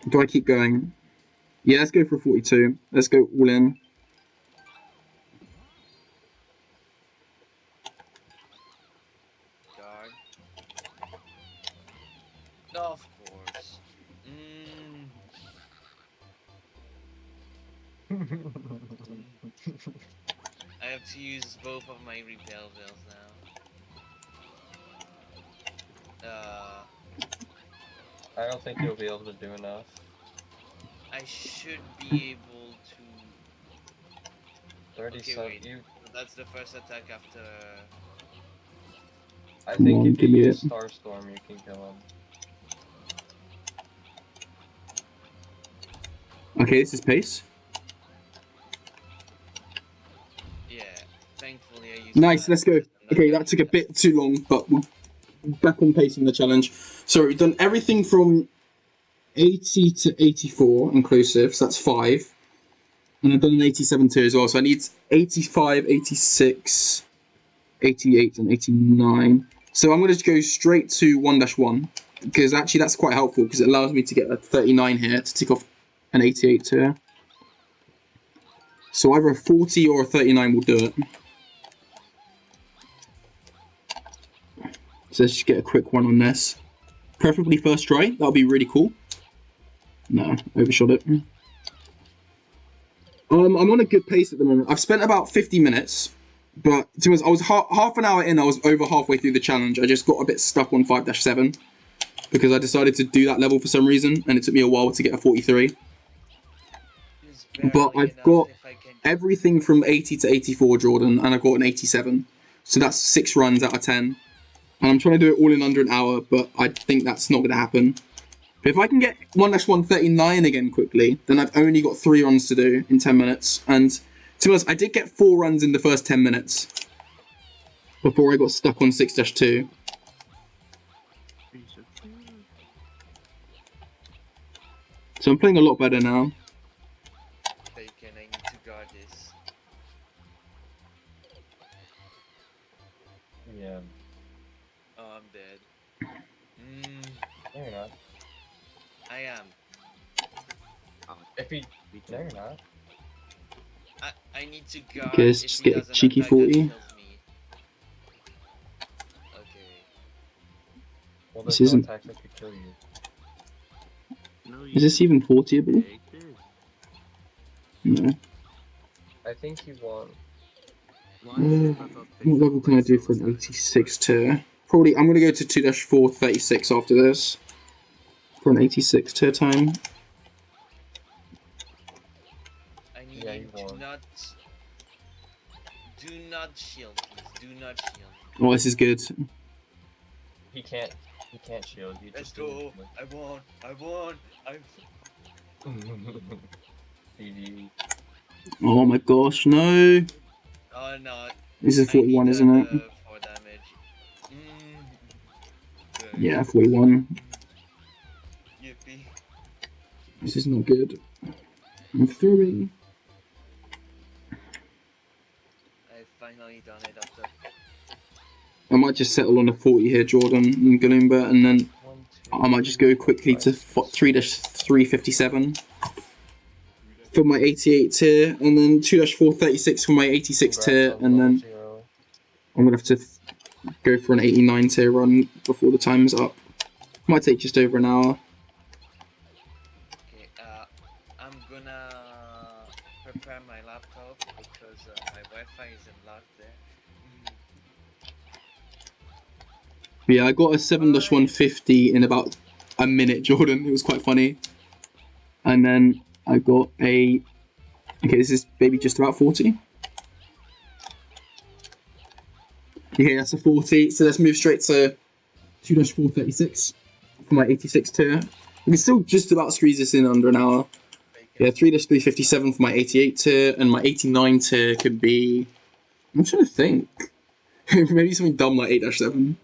Do I keep going? Yeah, let's go for 42. Let's go all in. Guard. Of course. I have to use both of my repel bills now. I don't think you'll be able to do enough. I should be able to... 37. wait. That's the first attack after... I Come think on, if you give me use it. Starstorm, you can kill him. Okay, this is pace. Yeah, thankfully I used... Nice, let's go. Okay, that took a bit too long, but we're back on pace in the challenge. So we've done everything from 80 to 84 inclusive, so that's 5. And I've done an 87 too as well, so I need 85, 86, 88, and 89. So I'm going to go straight to 1-1, because actually that's quite helpful, because it allows me to get a 39 here to tick off an 88 tier. So either a 40 or a 39 will do it. So let's just get a quick one on this. Preferably first try, that would be really cool. No, overshot it. I'm on a good pace at the moment. I've spent about 50 minutes, but I was half an hour in, I was over halfway through the challenge. I just got a bit stuck on 5-7 because I decided to do that level for some reason, and it took me a while to get a 43. But I've got everything from 80 to 84, Jordan, and I've got an 87. So that's 6 runs out of 10. And I'm trying to do it all in under an hour, but I think that's not going to happen. But if I can get 1-1 39 again quickly, then I've only got 3 runs to do in 10 minutes. And to be honest, I did get 4 runs in the first 10 minutes before I got stuck on 6-2. So I'm playing a lot better now. Taken, I need to guard this. Yeah. Oh, I'm dead. No, you're not. I am. If he... No, you're not. I need to guard. Okay, let's just get a cheeky 40. Okay. Well, This there's no isn't- attack that could kill you. No, Is this even 40able? No. I think you won. What level can I do for an 86 tier? Probably, I'm going to go to 2-4 36 after this. For an 86 tier time. I need Yeah, you you to won. not... Do not shield, please. Do not shield. Oh, this is good. He can't shield. You Let's just do go. I won. GG. Oh my gosh, no. Oh no. This is I 41, need isn't it? 4 damage. Yeah, 41. Yippee. This is not good. I'm throwing. I finally done it after. I might just settle on a 40 here, Jordan and Galoomba, and then 1, 2, I might just go quickly to 3-357 for my 88 tier, and then 2-436 for my 86 tier, and then I'm gonna have to go for an 89 tier run before the time's up. Might take just over an hour. Okay, I'm gonna prepare my laptop because my Wi-Fi isn't locked there. But yeah, I got a 7-150 in about a minute, Jordan. It was quite funny. And then I got a... Okay, this is maybe just about 40. Okay, that's a 40. So let's move straight to 2-436 for my 86 tier. We can still just about squeeze this in under an hour. Yeah, 3-357 for my 88 tier, and my 89 tier could be... I'm trying to think. Maybe something dumb like 8-7.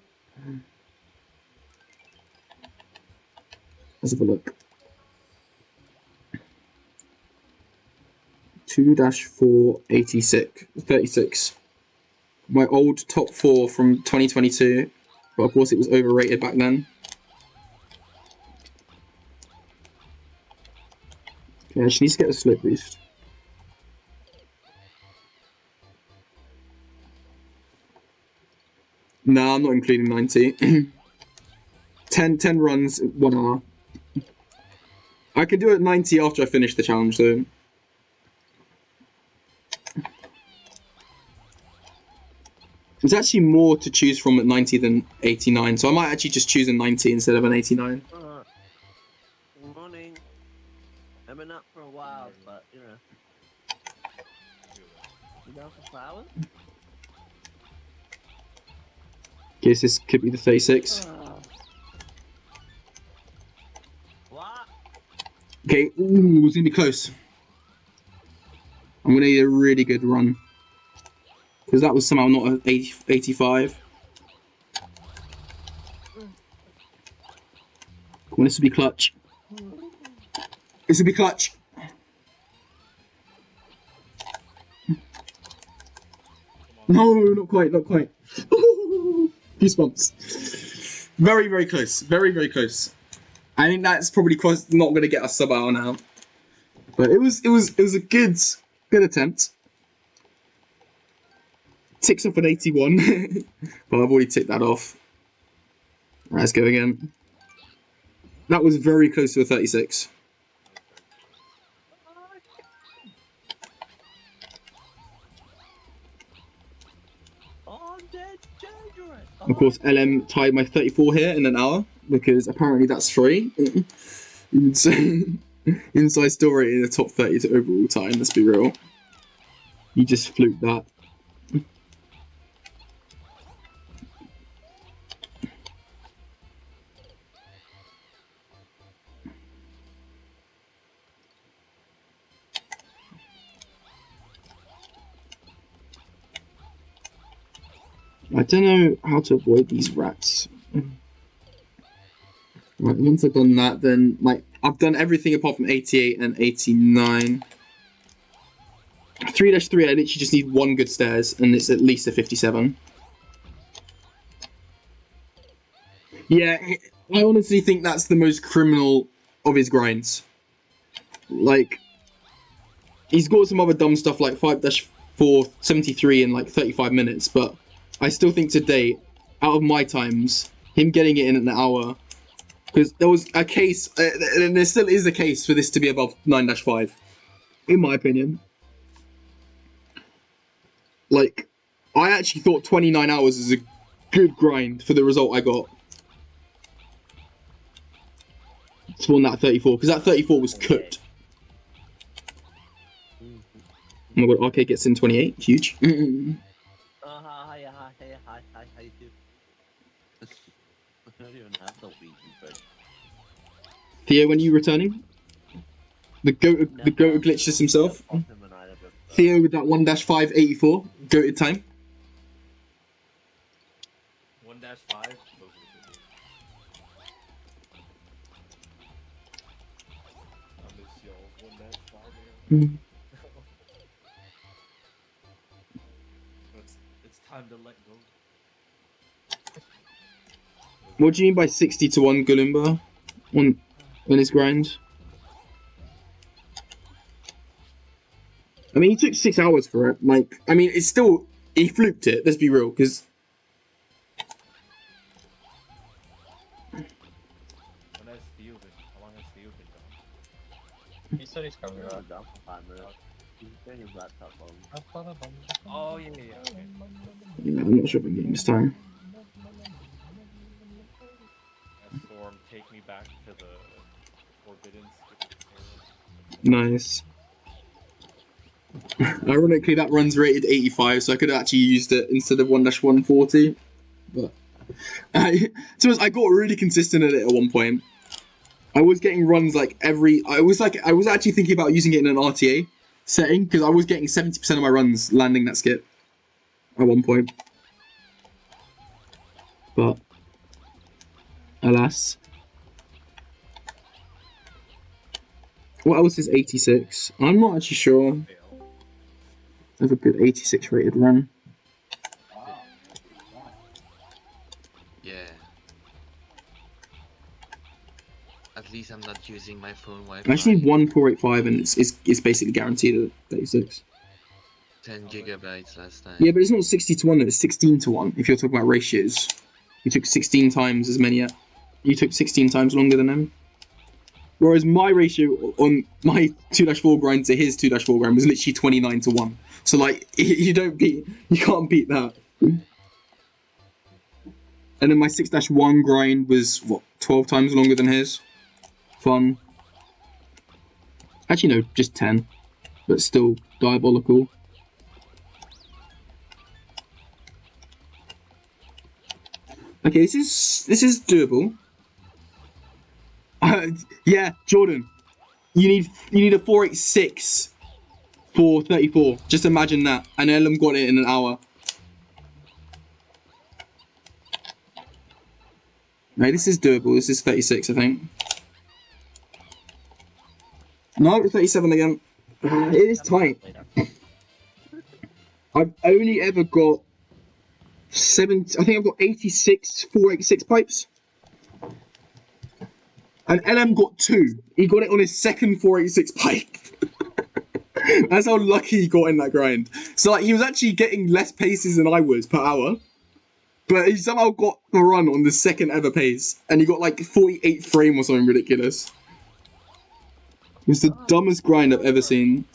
Let's have a look. 2-486. My old top 4 from 2022, but of course it was overrated back then. Okay, I just need to get a slope boost. Nah, I'm not including 90. 10 runs, 1 hour. I can do it 90 after I finish the challenge though. There's actually more to choose from at 90 than 89, so I might actually just choose a 90 instead of an 89. Good morning. I've been up for a while, but you know. You down for flowers? Guess this could be the 36. What? Okay, ooh, it's gonna be close. I'm gonna need a really good run. Because that was somehow not an 85. Come on, this will be clutch. This will be clutch. No, not quite, not quite. Goosebumps. Very, very close. Very, very close. I think that's probably not going to get us sub hour now. But it was a good attempt. Ticks off an 81. Well, I've already ticked that off. Right, let's go again. That was very close to a 36. Of course, LM tied my 34 here in an hour, because apparently that's free. Inside still rated in the top 30 to overall time, let's be real. You just fluked that. I don't know how to avoid these rats. Right, once I've done that, then I've done everything apart from 88 and 89. 3-3, I literally just need one good stairs, and it's at least a 57. Yeah, I honestly think that's the most criminal of his grinds. Like, he's got some other dumb stuff like 5-4, 73 in like 35 minutes, but I still think to date, out of my times, him getting it in an hour, because there was a case, and there still is a case for this to be above 9-5, in my opinion. Like, I actually thought 29 hours is a good grind for the result I got. Spawn that 34, because that 34 was cooked. Oh my god, RK gets in 28, huge. Hi, how you do? I don't even have the weed, but... Theo, when are you returning? The goat glitches himself. Theo with that 1-5 84, goated time. 1-5. Those are the good days. I miss y'all's 1-5 era. Mm. It's time to let go. What do you mean by 60 to 1 Galumba on his grind? I mean, he took 6 hours for it. Like, I mean, it's still, he fluked it. Let's be real, because When has Theo been? How long has Theo been gone? He said he's coming You're back. down for 5 minutes. He's getting his laptop on. Oh yeah. Okay. yeah, I'm not sure if I'm getting this time. Storm, take me back to the Forbidden era. Nice. Ironically, that run's rated 85, so I could have actually used it instead of 1-140. But I got really consistent at it at one point. I was getting runs like I was actually thinking about using it in an RTA setting because I was getting 70% of my runs landing that skip at one point. But alas. What else is 86? I'm not actually sure. I have a good 86 rated run. Yeah. At least I'm not using my phone Wi-Fi. I just need 1485 and it's basically guaranteed at 36. 10 gigabytes last time. Yeah, but it's not 60 to 1, it's 16 to 1 if you're talking about ratios. You took 16 times as many. You took 16 times longer than him. Whereas my ratio on my 2-4 grind to his 2-4 grind was literally 29 to 1. So like you can't beat that. And then my 6-1 grind was what, 12 times longer than his. Fun. Actually no, just 10. But still diabolical. Okay, this is doable. Yeah, Jordan, you need a 486 for 34. Just imagine that. And Elam got it in an hour. No, this is doable. This is 36, I think. No, 37 again. It is tight. I've only ever got 70. I think I've got 86 486 pipes. And LM got 2. He got it on his second 486 pipe. That's how lucky he got in that grind. So like he was actually getting less paces than I was per hour. But he somehow got the run on the second ever pace. And he got like 48 frame or something ridiculous. It was the dumbest grind I've ever seen.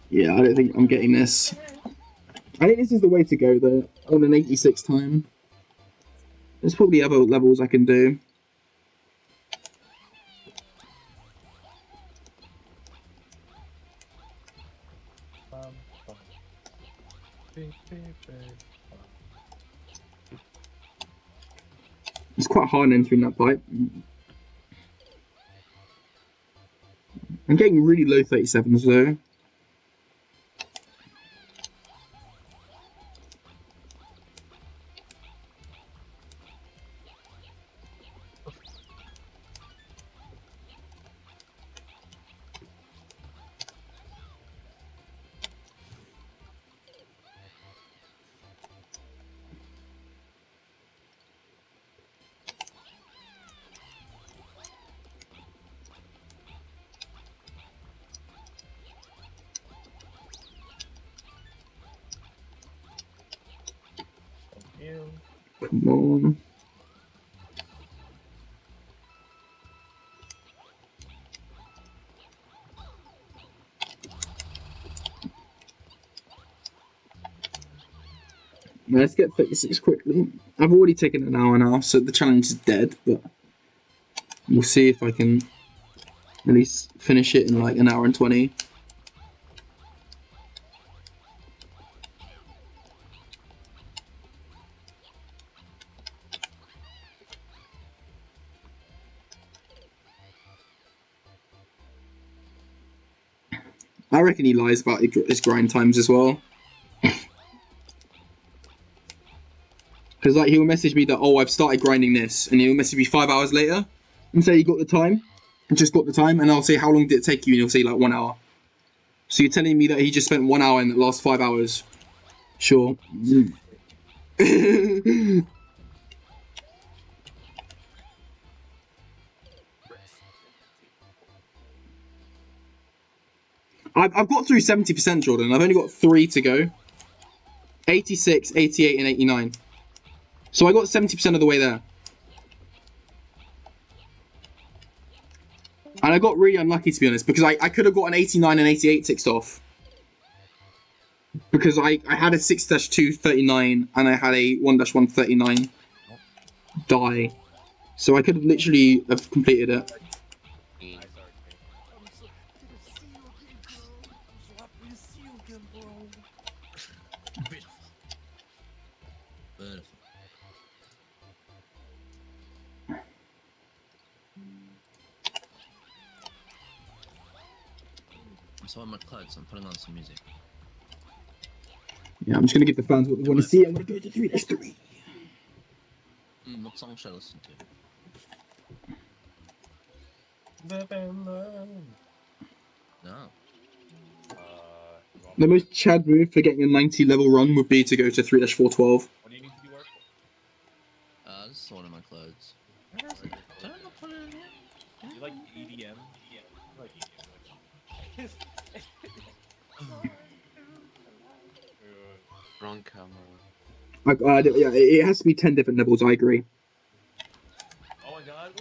Yeah, I don't think I'm getting this. I think this is the way to go though, on an 86 time. There's probably other levels I can do. It's quite hard entering that pipe. I'm getting really low 37s though. Come on. Let's get 36 quickly. I've already taken an hour now, so the challenge is dead, but we'll see if I can at least finish it in like an hour and 20. I reckon he lies about his grind times as well. Because like he'll message me that, oh, I've started grinding this, and he'll message me 5 hours later and say you got the time, and just got the time, and I'll say how long did it take you, and he'll say like 1 hour. So you're telling me that he just spent 1 hour in the last 5 hours? Sure. I've got through 70%, Jordan. I've only got 3 to go. 86, 88, and 89. So I got 70% of the way there. And I got really unlucky, to be honest, because I could have got an 89 and 88 ticked off. Because I had a 6-2 39 and I had a 1-1 39 die. So I could have literally have completed it. So on my clothes, I'm putting on some music. Yeah, I'm just gonna give the fans what they want to see. I'm gonna go to 3-3. What song should I listen to? No. The most Chad move for getting a 90 level run would be to go to 3-412. What do you need to do work for? This is one of my clothes. Where is it? Did I not put it in here? You like EDM? Yeah. I like EDM. Wrong camera. Yeah, it has to be 10 different levels, I agree. Oh my god.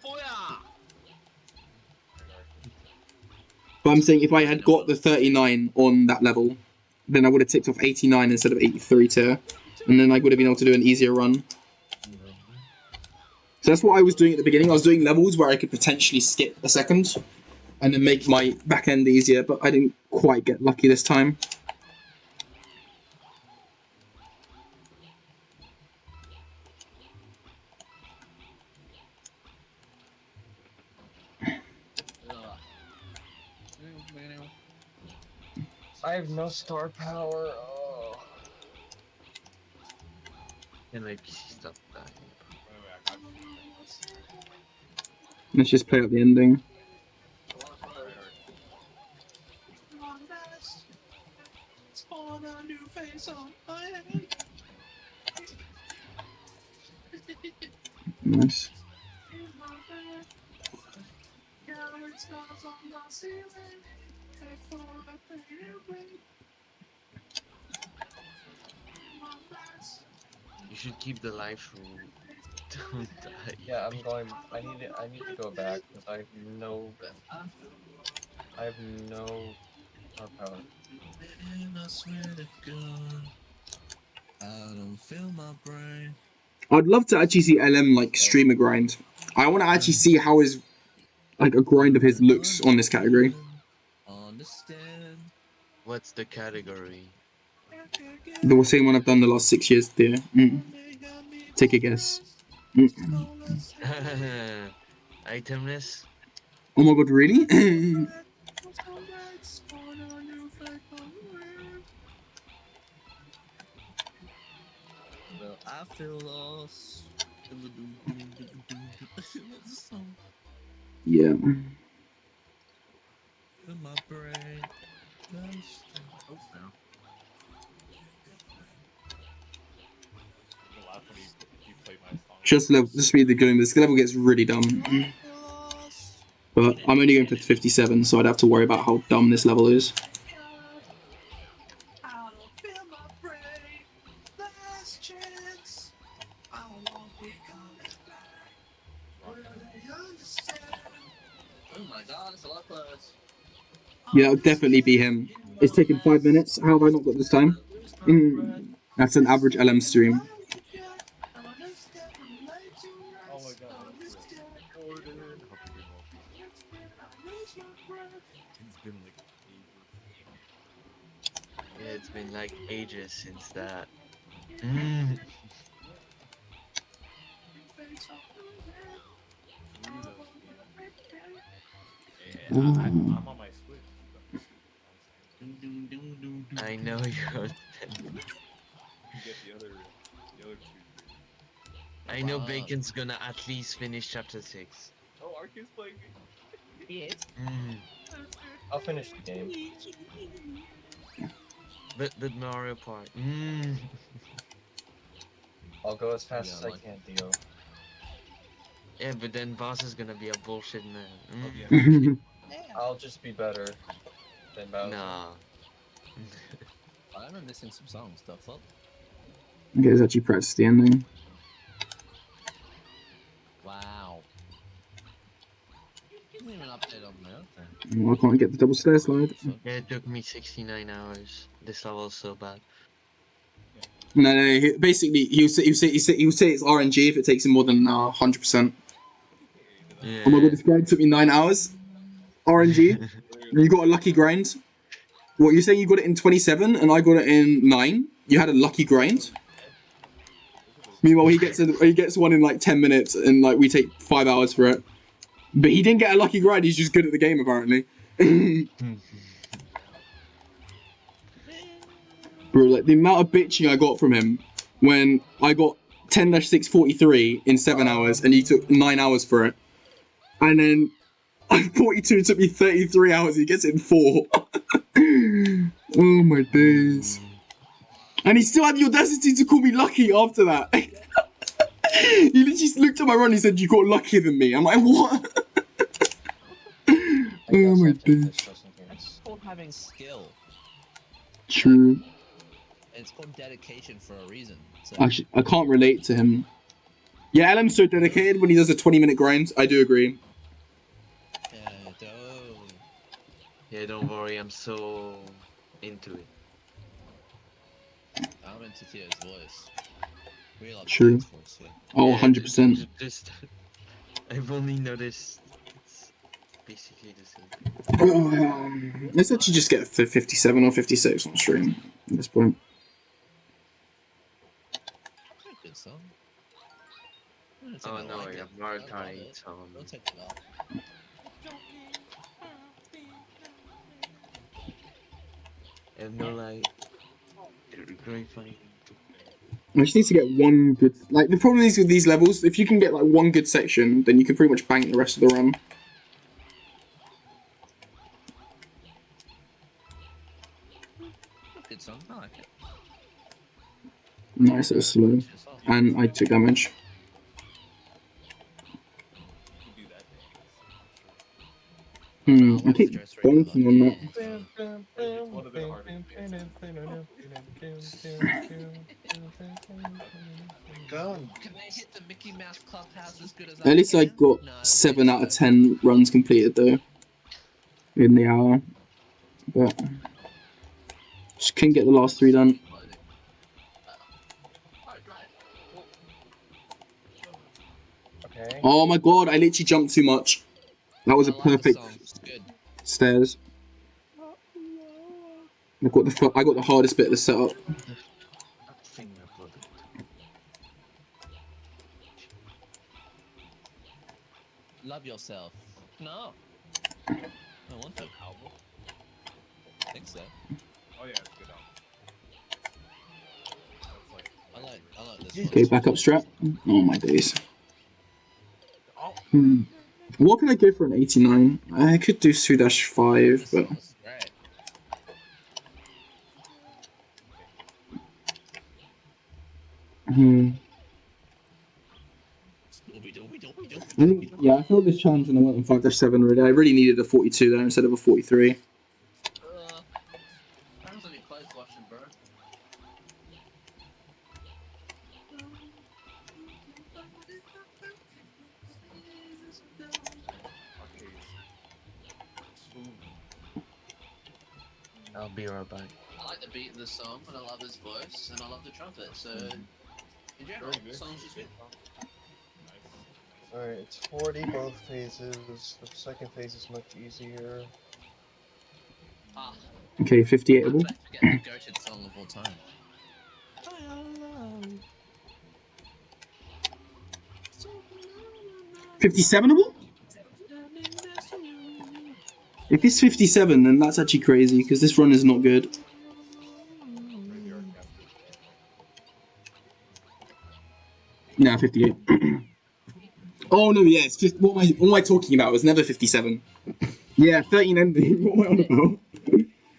Oh yeah! But I'm saying if I had got the 39 on that level, then I would have ticked off 89 instead of 83 tier. And then I would have been able to do an easier run. So that's what I was doing at the beginning. I was doing levels where I could potentially skip a second and then make my back end easier, but I didn't quite get lucky this time. I have no star power. Oh. And my PC stopped dying. Wait, I got you. Let's just play out the ending. Nice. You should keep the life rule. Don't die. Yeah, I'm going. I need to go back because I have no star power. And I swear to God, I don't feel my brain. I'd love to actually see LM like stream a grind. I want to actually see how his like a grind of his looks on this category. Understand. What's the category? The same one I've done the last 6 years there. Take a guess. Itemless? Oh my god, really? Well, I feel lost. What's the song? Yeah. In my brain. Oh, no. The last one you played my song. Just be the going. This level gets really dumb. But I'm only going to 57, so I'd have to worry about how dumb this level is. Oh my god, it's a lot close. Yeah, it'll definitely be him. It's taken 5 minutes. How have I not got this time? That's an average LM stream. Oh my god. It's been like ages. Yeah, it's been like ages since that. Yeah, I'm on my Switch. I know you're. You get the other. The other two. I know Wow. Bacon's gonna at least finish chapter 6. Oh, Arcane's playing me. Yes. Mm. I'll finish the game. But Mario Party. Mm. I'll go as fast as Yeah, I like- can, Theo. Yeah, but then Boss is gonna be a bullshit man. Oh, Mm. yeah. I'll just be better than Bowser. Nah. I remember listening to some songs. The fuck? Okay, it's actually practiced the ending. Wow. Give me an update on my own. Oh, I can't get the double stair slide. Yeah, it took me 69 hours. This level is so bad. No, basically, he'll say it's RNG if it takes him more than 100%. Yeah. Oh my god, this grind took me 9 hours. RNG. And you got a lucky grind. What, you're saying you got it in 27 and I got it in 9? You had a lucky grind? Meanwhile, he gets one in like 10 minutes and like we take 5 hours for it. But he didn't get a lucky grind, he's just good at the game apparently. Bro, like the amount of bitching I got from him when I got 10-643 in 7 hours and he took 9 hours for it. And then 42 took me 33 hours, he gets it in 4. Oh my days. And he still had the audacity to call me lucky after that. He literally looked at my run and he said, "You got luckier than me." I'm like, what? Oh my days. That's called having skill. True. It's called dedication for a reason. So, Actually, I can't relate to him. Yeah, Alan's so dedicated when he does a 20-minute grind. I do agree. yeah, dope. Yeah, don't worry, I'm so into it. I'm into Theo's voice. We love True. Theo's voice here. Oh, Yeah, 100%. Just, I've only noticed it's basically the same. Let's actually just get 57 or 56 on stream at this point. Good song. Oh no, yeah, Mario Kart song. Don't take it off. I have no like great funny. I just need to get one good... Like, the problem is with these levels, if you can get, like, one good section, then you can pretty much bank the rest of the run. Good song. I like it. Nice, it was slow. Good song. And I took damage. You can do that. I keep bonking on that. It's one of the hardest Gone. Can they hit the Mickey Mouse Clubhouse as good as At least I can? got No, 7 out of 10 runs completed, though. In the hour. But... just couldn't get the last 3 done. Okay. Oh my god, I literally jumped too much. That was a I like the perfect song. It's good. stairs. I got the hardest bit of the setup. Love yourself. No. I want that album. I think so. Oh yeah, it's a good album. That's like I like this one. Okay, backup strap. Oh my days. oh, What can I go for an 89? I could do 2-5, This but... song is great. Yeah, I felt this challenge when I went on 5-7 really. I really needed a 42 there instead of a 43. That was only close watching, bro. arcades. Smooth. I'll be right back. I like the beat of the song, and I love his voice, and I love the trumpet. So, in general, Very good. the song's just good. Nice. Alright, it's 40 both phases. The second phase is much easier. Ah, Okay, 58able. I forget the goated song of all time. 57able? If it's 57, then that's actually crazy, because this run is not good. Maybe arcade. Nah, 58. Oh no, yeah, it's just what am I talking about? It was never 57. Yeah, 13 endings. What am I on about?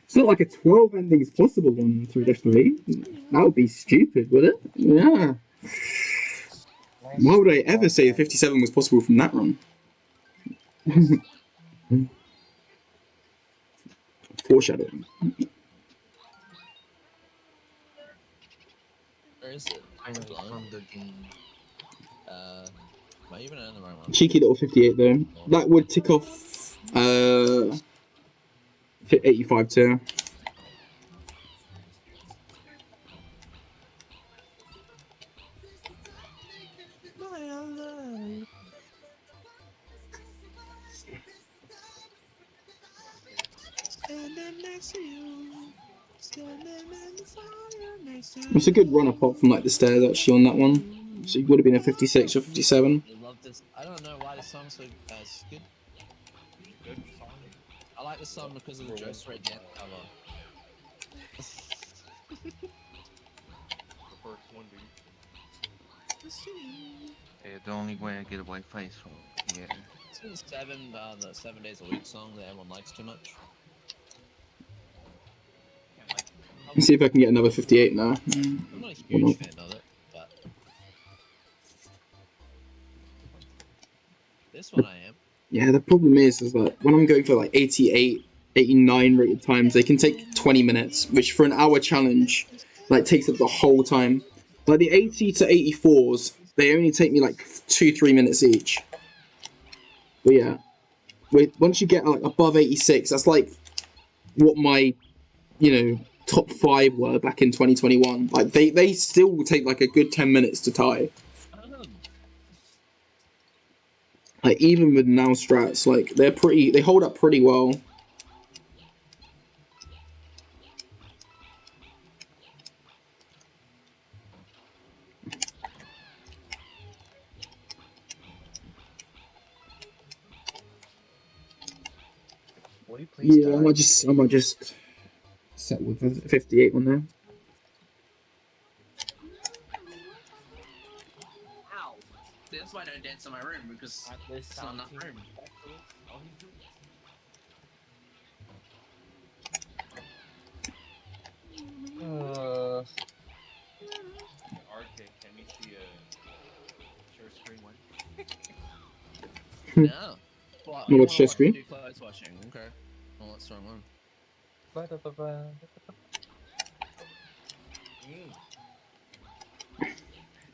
It's not like a 12 endings possible on 3-3. That would be stupid, would it? Yeah. Why would I ever say 57 was possible from that run? Foreshadowing. Where is it? Finally Hold on. found the game. Am I even in the wrong one? Cheeky little 58 though. That would tick off 85 too. It's a good run apart from like the stairs actually on that one. So it would have been a 56 or 57. I love this. I don't know why this song's so good. Good song. I like this song because of the Joe Straight Dance cover. The first one, dude. Yeah, the only way I get a Wi-Fi is from yeah. It's the 7 days a week song that everyone likes too much. Let's see if I can get another 58 now. I'm not a huge fan of it, but this one I am. Yeah, the problem is that when I'm going for like 88, 89 rated times, they can take 20 minutes, which for an hour challenge, like takes up the whole time. Like the 80 to 84s, they only take me like 2-3 minutes each. But yeah, once you get like above 86, that's like what my, top 5 were back in 2021. Like they still will take like a good 10 minutes to tie. Like even with now strats, like they hold up pretty well. Will you please Yeah, die? I might just set with 58 on there. Ow! That's why I don't dance in my room, because it's not enough room. RK, can we see a share screen one? No. Well, You watch share screen? Do clothes washing. Okay. Well, that's the wrong one.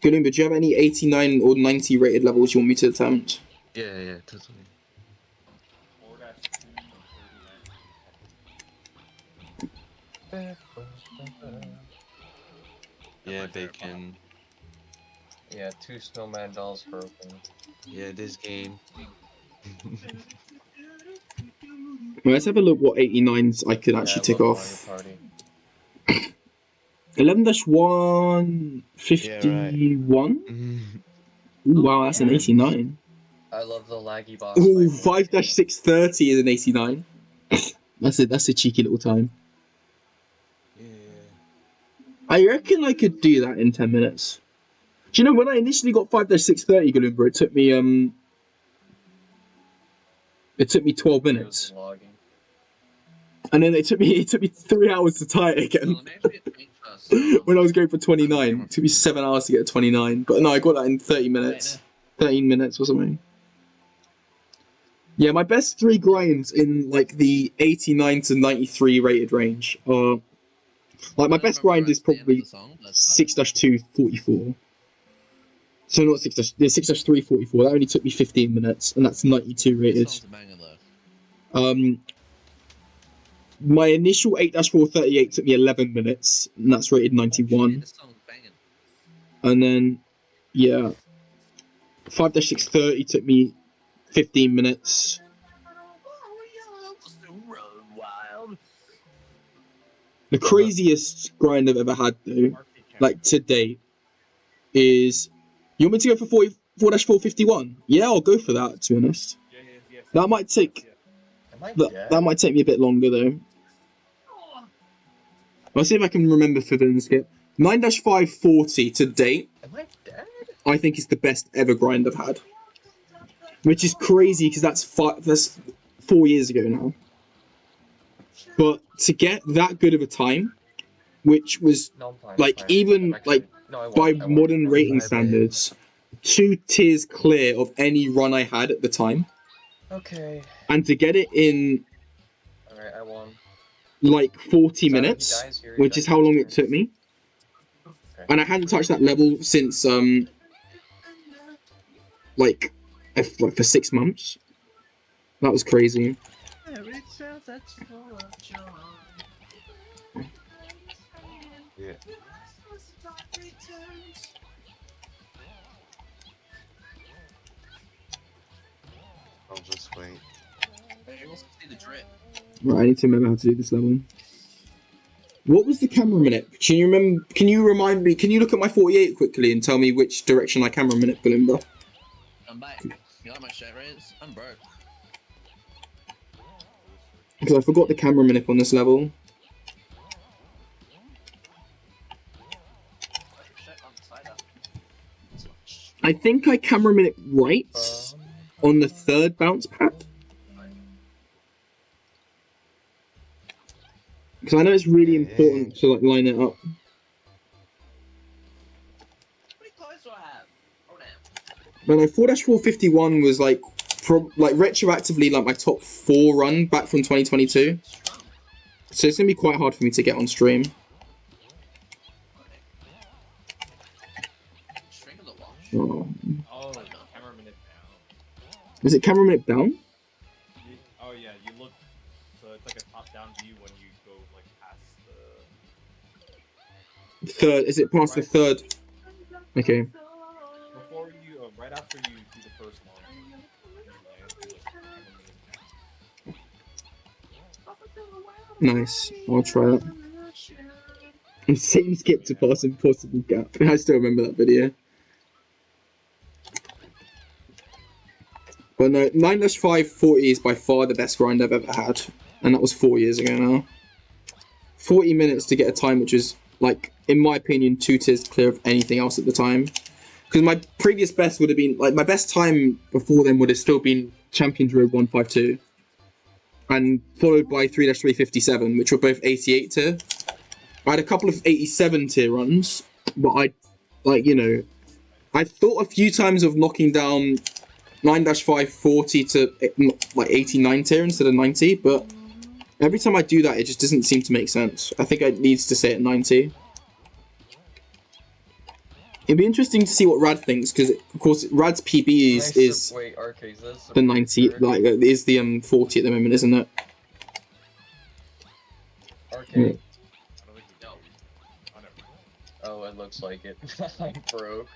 Good, but do you have any 89 or 90 rated levels you want me to attempt? Yeah, totally. Or that's 239. Yeah, bacon. Yeah, 2 snowman dolls broken. Yeah, this game. Well, let's have a look what 89s I could actually tick off. 11-1, 51? Ooh, wow, that's an 89. I love the laggy boss. Ooh, 5-630 is an 89. That's a cheeky little time. Yeah. I reckon I could do that in 10 minutes. Do you know when I initially got 5-630 Galumba, it took me 12 minutes. And then it took me 3 hours to tie it again. Well, maybe it paint first. When I was going for 29, it took me 7 hours to get 29. But no, I got that in 30 minutes. 13 minutes or something. Yeah, my best 3 grinds in like the 89 to 93 rated range are like my best grind is probably 6-244. So not 6-344. That only took me 15 minutes, and that's 92 rated. My initial 8-438 took me 11 minutes, and that's rated 91. And then, yeah, 5-630 took me 15 minutes. The craziest grind I've ever had, though, like to date, is... You want me to go for 4-451? Yeah, I'll go for that, to be honest. That might take... That might take me a bit longer, though. I'll see if I can remember for the skip. 9-540 to date. Am I dead? I think it's the best ever grind I've had. Which is crazy because that's 4 years ago now. But to get that good of a time, which was No, I'm fine. like I'm fine. even I'm actually- like no, I won, by I won. modern rating Bye, babe. standards, 2 tiers clear of any run I had at the time, Okay. and to get it in Alright, I won. like 40 So he minutes, dies here, he which dies is how this long turn. it took me, Okay. and I hadn't touched that level since like for 6 months. That was crazy. Yeah. I'll just wait. Hey, wants to see the drip. Right, I need to remember how to do this level. What was the camera minute? Can you remember? Can you remind me? Can you look at my 48 quickly and tell me which direction I camera minute Galimba? I'm back. You like my shirt, Reyes? I'm broke. Because I forgot the camera minute on this level. I think I camera minute right on the 3rd bounce pad. Because I know it's really important to like line it up. How many clothes do I have? Oh damn. But no, 4-451 was like retroactively like my top 4 run back from 2022. So it's gonna be quite hard for me to get on stream. String of the watch. Oh. Oh, camera minute down. Is it camera minute down? Oh yeah, you look. So it's like a top-down view when you go like past the. 3rd? Is it past the 3rd? Okay. Before you, right after you do the first one. Nice. I'll try that. Same skip to pass impossible gap. I still remember that video. But no, 9-540 is by far the best grind I've ever had. And that was 4 years ago now. 40 minutes to get a time which was, like, in my opinion, 2 tiers clear of anything else at the time. Because my previous best would have been, like, my best time before then would have still been Champions Road 152. And followed by 3-357, which were both 88 tier. I had a couple of 87 tier runs, but I thought a few times of knocking down 9-540 to like 89 tier instead of 90, but every time I do that, it just doesn't seem to make sense. I think it needs to stay at 90. It'd be interesting to see what Rad thinks, because of course Rad's PB is Wait, RK, is this the 90, like is the 40 at the moment, isn't it? RK. Yeah. Oh, it looks like it. I'm broke.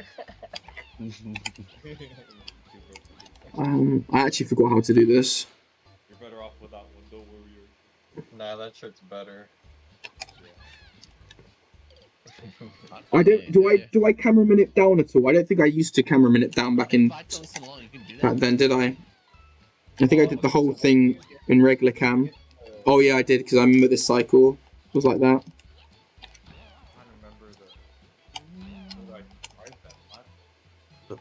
I actually forgot how to do this. You're better off without Window Warrior. Nah, that shirt's better. I don't. Do I camera minute down at all? I don't think I used to camera minute down back then, did I? I think I did the whole thing in regular cam. Oh yeah, I did, because I remember this cycle was like that.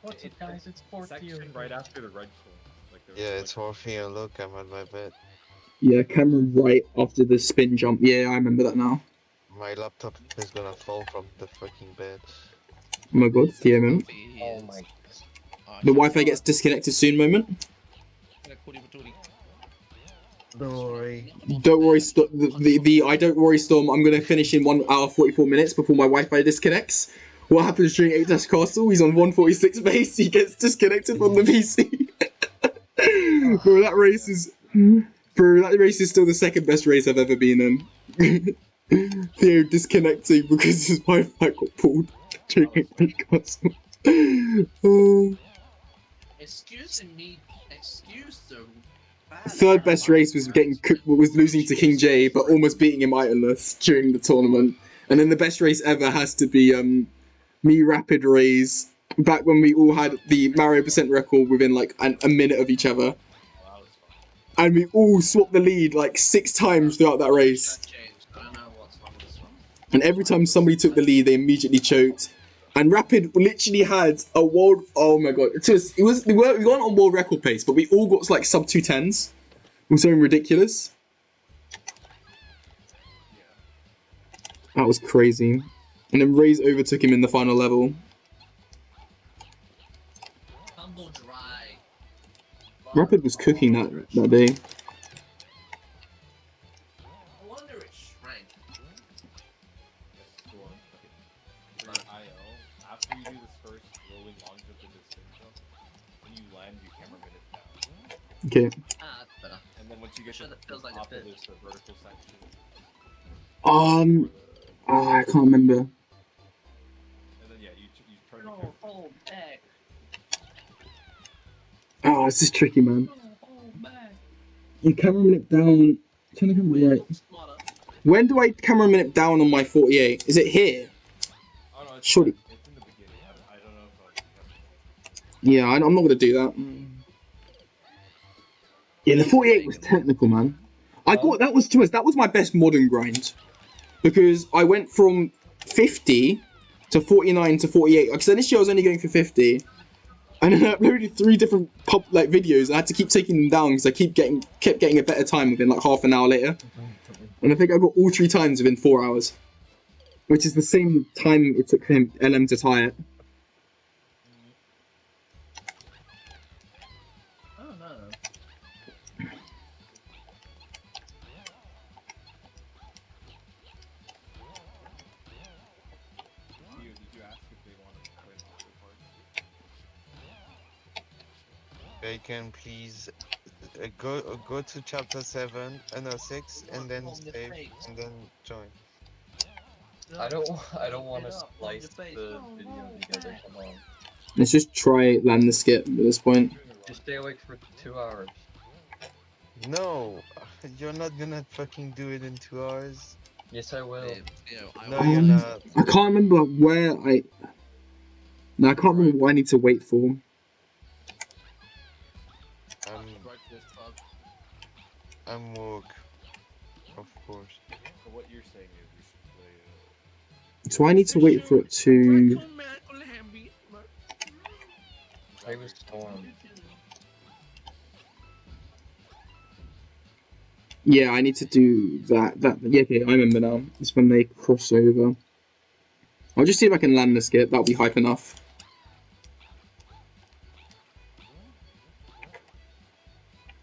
What's it, guys? It's 4 tier. Section right after the red one. Like Yeah, it's morphine. Look, I'm on my bed. Yeah, camera right after the spin jump. Yeah, I remember that now. My laptop is gonna fall from the freaking bed. Oh my god, yeah, man. Oh my. The Wi-Fi gets disconnected soon moment. Don't worry. Don't worry, the I don't worry storm. I'm gonna finish in 1 hour 44 minutes before my Wi-Fi disconnects. What happens during 8 Castle? He's on 146 base. He gets disconnected from the PC. Bro, that race is still the 2nd best race I've ever been in. Theo disconnecting because his Wi-Fi got pulled during 8 Castle. Excuse me. Excuse the. 3rd best race was losing to King J, but almost beating him Itemless during the tournament. And then the best race ever has to be me Rapid Rays, back when we all had the Mario % record within like a minute of each other. And we all swapped the lead like 6 times throughout that race. And every time somebody took the lead, they immediately choked. And Rapid literally had a world. Oh my god! We weren't on world record pace, but we all got like sub 210s. It was something ridiculous. That was crazy. And then Raze overtook him in the final level. Humble dry. Rapid was cooking that day. I wonder it shrank. After you do this first rolling long jump into spin jump, when you land, you camera minute down. Okay. Ah, that's better. And then once you get to Sure, the that feels like top it of this, fits. the vertical section. I can't remember. And then yeah, you turn the camera. Hold back. Oh, this is tricky, man. Hold back. And camera minute down. Trying to remember right. Smarter. When do I camera minute down on my 48? Is it here? Oh no, it's Surely. It's in the beginning. I don't know if Yeah, I'm not gonna do that. Yeah, the 48 was technical, man. I thought that was too much. That was my best modern grind because I went from 50 to 49 to 48. Because initially I was only going for 50, and then I uploaded 3 different videos. I had to keep taking them down because I kept getting a better time within like half an hour later. And I think I got all 3 times within 4 hours, which is the same time it took him LM to tie it. I don't know. did you ask if they wanted to play Mario Kart? They can please go to chapter 7 and no 6 and then save and then join. I don't want to splice the video together. Come on. Let's just try land the skip at this point. Just stay awake for 2 hours. No, you're not gonna fucking do it in 2 hours. Yes, I will. No, you're not. I can't remember where I. No, I can't remember what I need to wait for. I'm woke, of course. So what you're saying is we should play. So I need to wait for it to. I was Storm. Yeah, I need to do that. Yeah, okay, I remember now. It's when they cross over. I'll just see if I can land the skip. That'll be hype enough.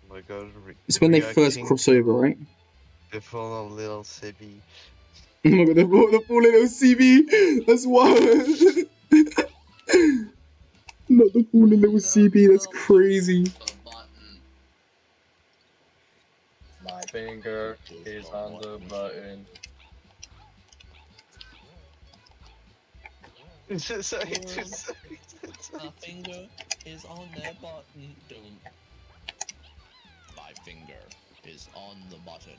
Oh my god. It's when they first cross over, right? The full of little Sibby. Oh my god, the full little CB! That's wild! Not the full little CB, that's crazy. My finger is on the button. Sorry. My finger is on that button. My finger is on the button.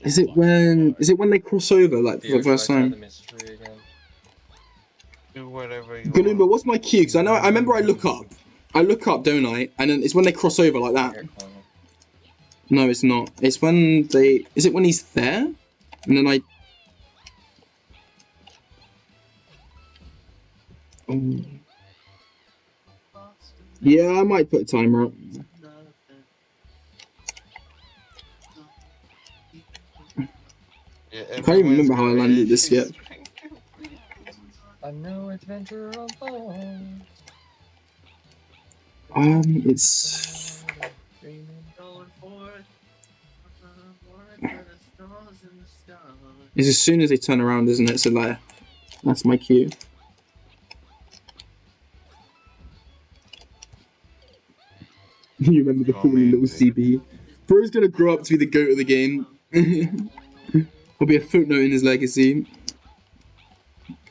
Is it when they cross over, like, for the first Try the time? mystery again. Do whatever you Galumba, want. what's my cue? Because I remember I look up, don't I? And then it's when they cross over like that. Here, Connor. No, it's not. It's when they. Is it when he's there? And then I. Oh. Yeah, I might put a timer up. Yeah, I can't even remember how I landed this yet. A new adventure alone. It's. Dreaming. Going forth. Where the stars in the sky. It's as soon as they turn around, isn't it? So like, that's my cue. You remember the Oh, poorly man, little dude. CB? Bro's gonna grow up to be the GOAT of the game. Will be a footnote in his legacy.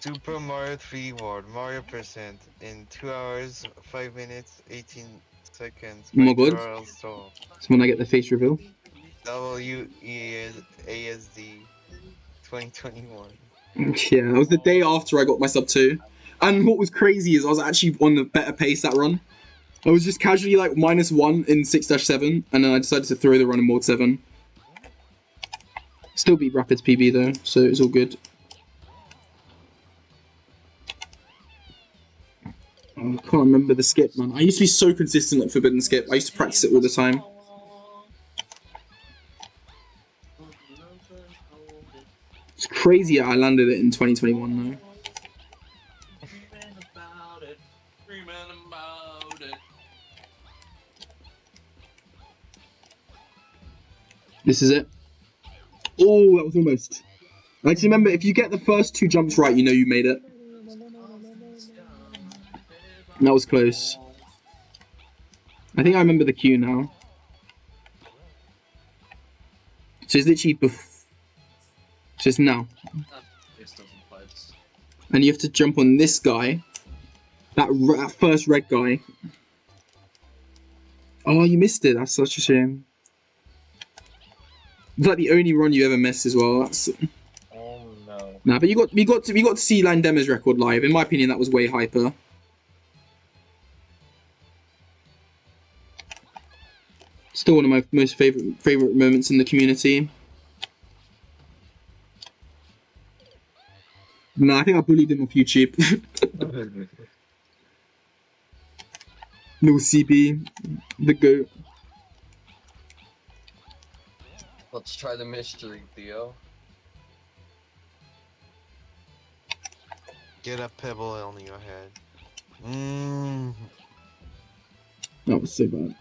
Super Mario 3 World, Mario Percent, in 2 hours, 5 minutes, 18 seconds. Oh my by god. Charles Storm. It's when I get the face reveal. WEASD 2021. Yeah, that was the day after I got my sub 2. And what was crazy is I was actually on a better pace that run. I was just casually like -1 in 6-7, and then I decided to throw the run in Mod 7. Still beat Rapids PB though, so it's all good. Oh, I can't remember the skip, man. I used to be so consistent at Forbidden Skip. I used to practice it all the time. It's crazy that I landed it in 2021 though. This is it. Oh, that was almost. I just remember, if you get the first 2 jumps right, you know you made it. That was close. I think I remember the cue now. So it's literally so it's now. And you have to jump on this guy. That first red guy. Oh, you missed it. That's such a shame. It's like the only run you ever missed as well. That's... Oh no. Nah, but we got to see Landema's record live. In my opinion, that was way hyper. Still one of my most favorite moments in the community. Nah, I think I bullied him off YouTube. No CB, the GOAT. Let's try the mystery, Theo. Get a pebble on your head. Mmm. That was so bad.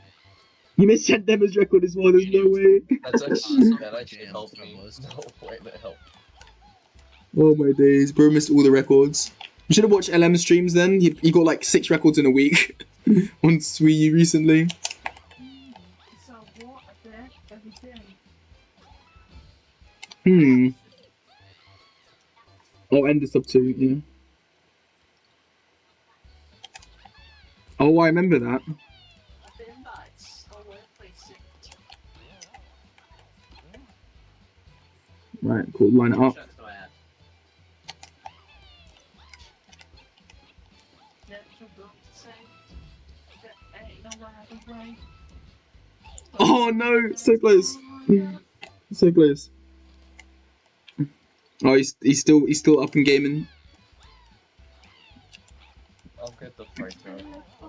You missed Chad Demon's record as well, there's no way. That actually helped me. No way to help. Oh my days, bro missed all the records. You should have watched LM streams then. He got like 6 records in a week on Wii U recently. Oh, end the sub 2, yeah. Oh, I remember that. Right, cool, line it up. Oh no, so close. So close. Oh, he's still up and gaming. I'll get the fight there.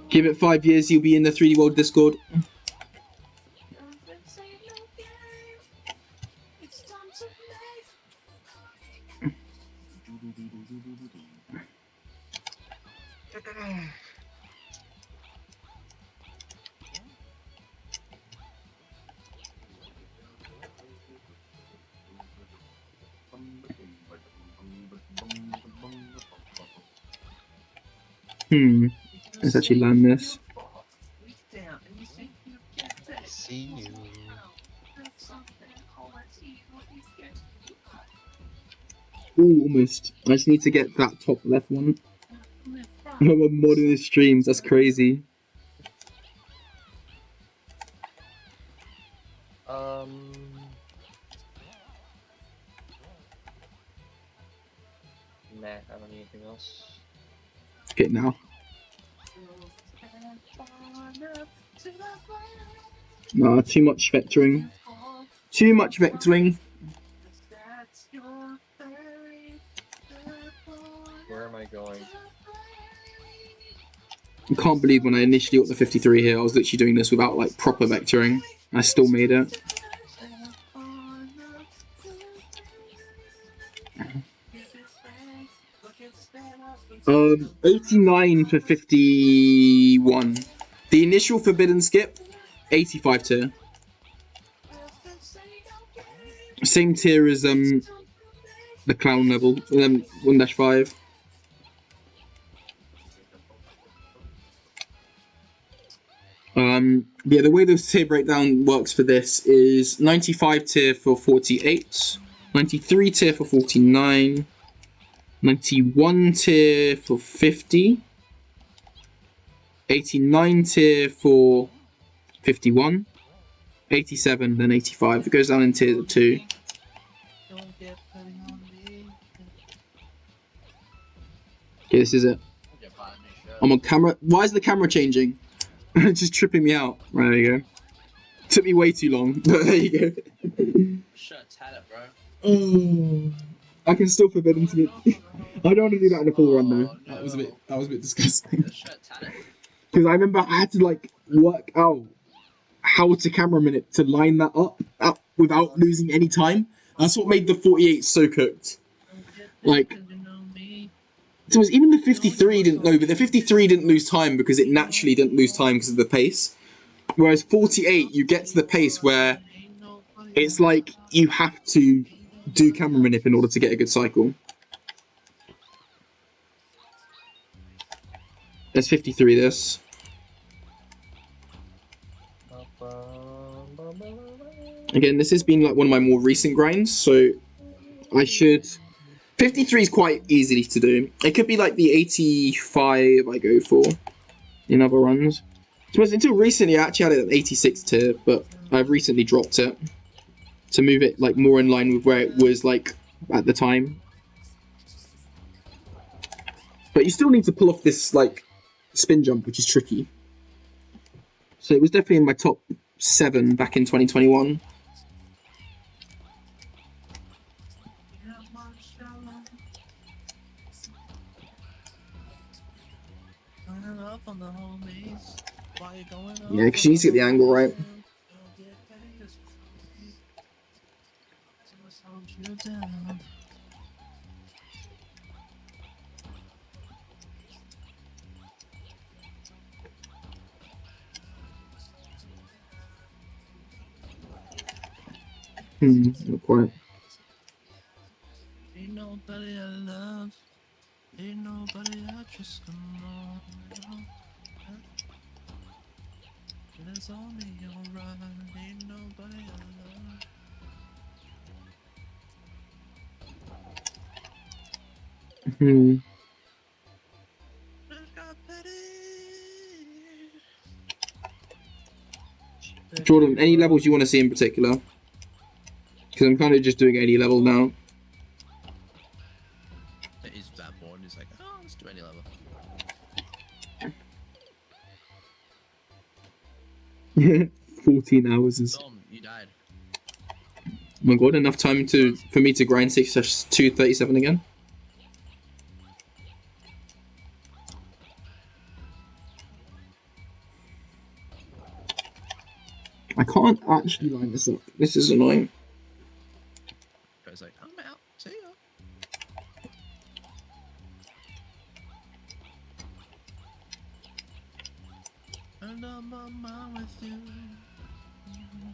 Give it 5 years, you'll be in the 3D World Discord. Let's actually land this. See you. Ooh, almost. I just need to get that top left one. I'm modding his streams, that's crazy. Nah, I don't need anything else. Okay, now. Nah, too much vectoring. Too much vectoring. Where am I going? I can't believe when I initially got the 53 here, I was literally doing this without like proper vectoring. I still made it. 89 for 51. The initial Forbidden Skip, 85 tier. Same tier as the clown level, 1-5. Yeah, the way the tier breakdown works for this is 95 tier for 48, 93 tier for 49, 91 tier for 50, 89 tier for 51, 87, then 85. It goes down in tiers of 2. Okay, this is it. I'm on camera. Why is the camera changing? It's just tripping me out. Right, there you go. Took me way too long, but there you go. Shut it, bro. I can still forbid him to get. I don't want to do that in a full run though. Oh, That was a bit. no. That was a bit disgusting. The shirt talent. Because I remember I had to like work out how to camera minute to line that up without losing any time. That's what made the 48 so cooked. Like, so it was even the 53 didn't know, but the 53 didn't lose time because it naturally didn't lose time because of the pace. Whereas 48, you get to the pace where it's like you have to do camera minute in order to get a good cycle. There's 53 this. Again, this has been like one of my more recent grinds, so I should... 53 is quite easy to do. It could be like the 85 I go for in other runs. So until recently I actually had it at 86 tier, but I've recently dropped it to move it like more in line with where it was like at the time. But you still need to pull off this like spin jump, which is tricky. So it was definitely in my top 7 back in 2021. Yeah, because you need to get the angle right. Not quite. Ain't nobody I love. Ain't nobody I trust. Come on. It's only alright. Ain't nobody I love. Jordan, any levels you want to see in particular? Because I'm kind of just doing any level now. It is that boring. It's like, oh, let's do any level. 14 hours is... Tom, you died. Oh my god, enough time for me to grind 6/237 again. I can't actually line this up. This is annoying. I was like, I'm out. See ya. And I'm on my with you.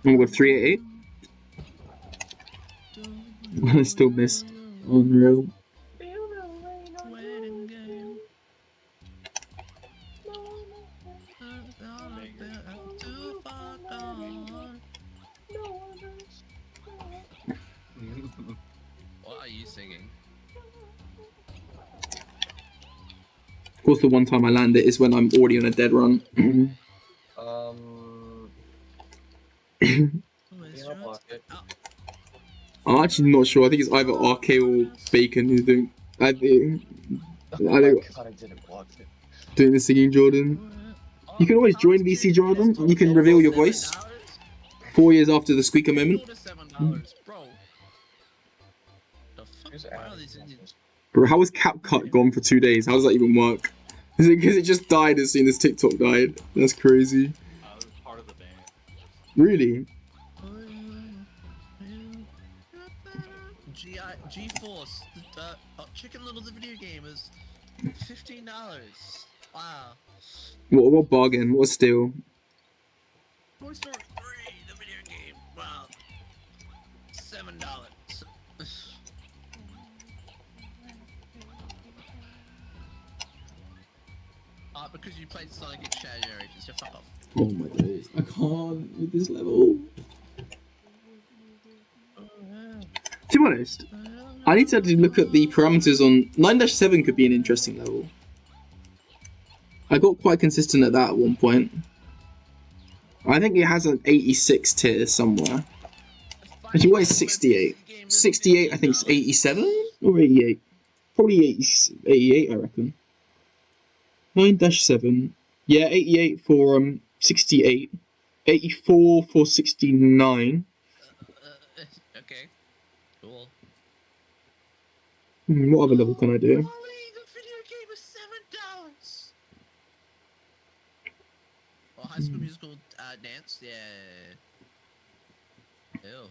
I'm going 388. I still missed. Unreal. Waiting game. Too far gone. What are you singing? Of course, the one time I land it is when I'm already on a dead run. I'm actually not sure. I think it's either RK or Bacon who's doing. I don't. God, I didn't block it. Doing the singing, Jordan. You can always join VC, Jordan. You can reveal your voice. 4 years after the squeaker moment. $7, bro. The fuck? Why are these Indians? Bro, how was CapCut gone for 2 days? How does that even work? Is it because it just died as soon as TikTok died? That's crazy. It was part of the band. Really? GeForce, Chicken Little the video game is $15. Wow. What bargain? What steal? Toy Story 3, the video game. Wow. $7. Because you played Sonic and Shadow Generations, so fuck off. Oh my days. I can't with this level. To be honest, I need to look at the parameters on 9-7 could be an interesting level. I got quite consistent at that at one point. I think it has an 86 tier somewhere. Actually, what is 68? 68, I think it's 87 or 88? Probably 88, I reckon. 9-7. Yeah, 88 for 68. 84 for 69. Okay. Cool. What other level can I do? Holy, the video game is $7. Oh, High School Musical dance, yeah. Ew.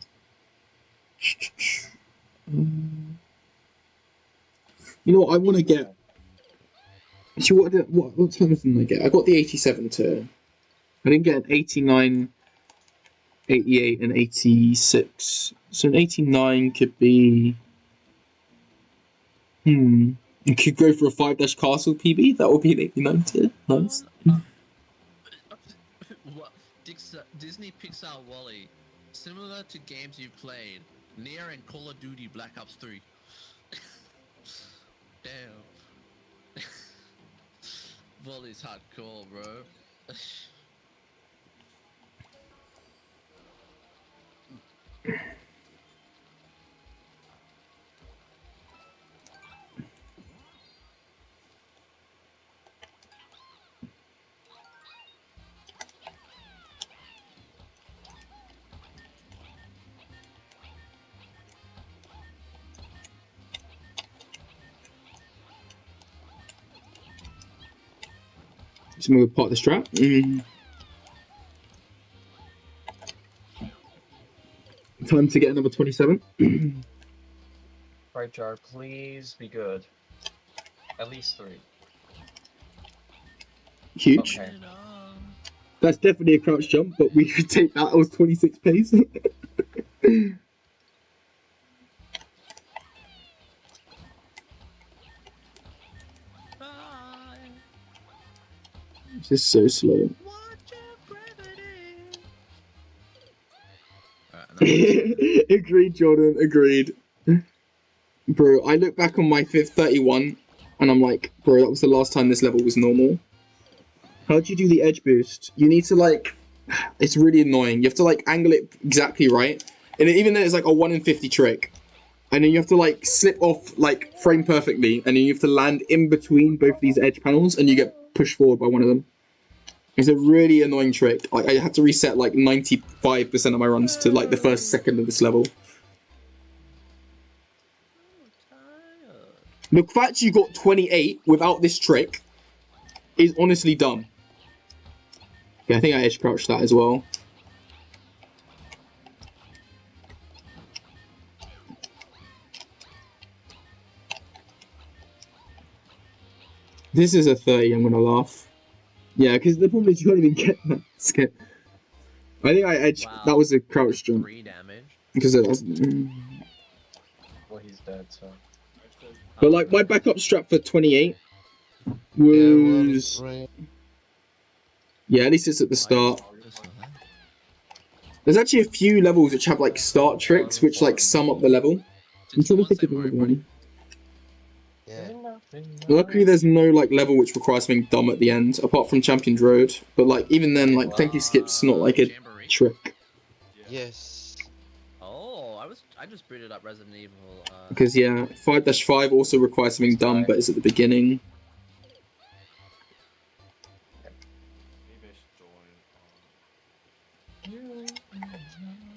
You know what? I want to get. Actually, what times did I get? I got the 87 tier. I didn't get an 89, 88, and 86. So an 89 could be. You could go for a 5 Castle PB. That would be an 89 tier. Nice. What? Disney Pixar Wally. Similar to games you've played. Nier and Call of Duty Black Ops 3. Damn. Wally's hardcore, bro. So we'll part the strap. Time to get another 27. Right, Jar, please be good. At least 3. Huge. Okay. That's definitely a crouch jump, but we could take that as 26 pace. It's just so slow. Agreed, Jordan. Agreed. Bro, I look back on my 31 and I'm like, bro, that was the last time this level was normal. How do you do the edge boost? You need to like, it's really annoying. You have to like angle it exactly right. And even then it's like a 1 in 50 trick. And then you have to like slip off like frame perfectly. And then you have to land in between both these edge panels and you get pushed forward by one of them. It's a really annoying trick. Like I had to reset like 95% of my runs to like the first second of this level. The fact you got 28 without this trick is honestly dumb. Yeah, I think I edge crouched that as well. This is a 30, I'm gonna laugh. Yeah, because the problem is you can't even get that skip. I think I edged. Wow. That was a crouch jump. 3 damage. Because it was. Well, he's dead, so. But like my backup strap for 28 was. Yeah, at least it's at the start. There's actually a few levels which have like start tricks which like sum up the level. I'm trying to think of another one. Yeah. Luckily, there's no like level which requires something dumb at the end, apart from Champion's Road. But like even then, like thank you skip's not like a trick. Yes. Oh, I just booted up Resident Evil. Because yeah, 5-5 also requires something dumb, but it's at the beginning.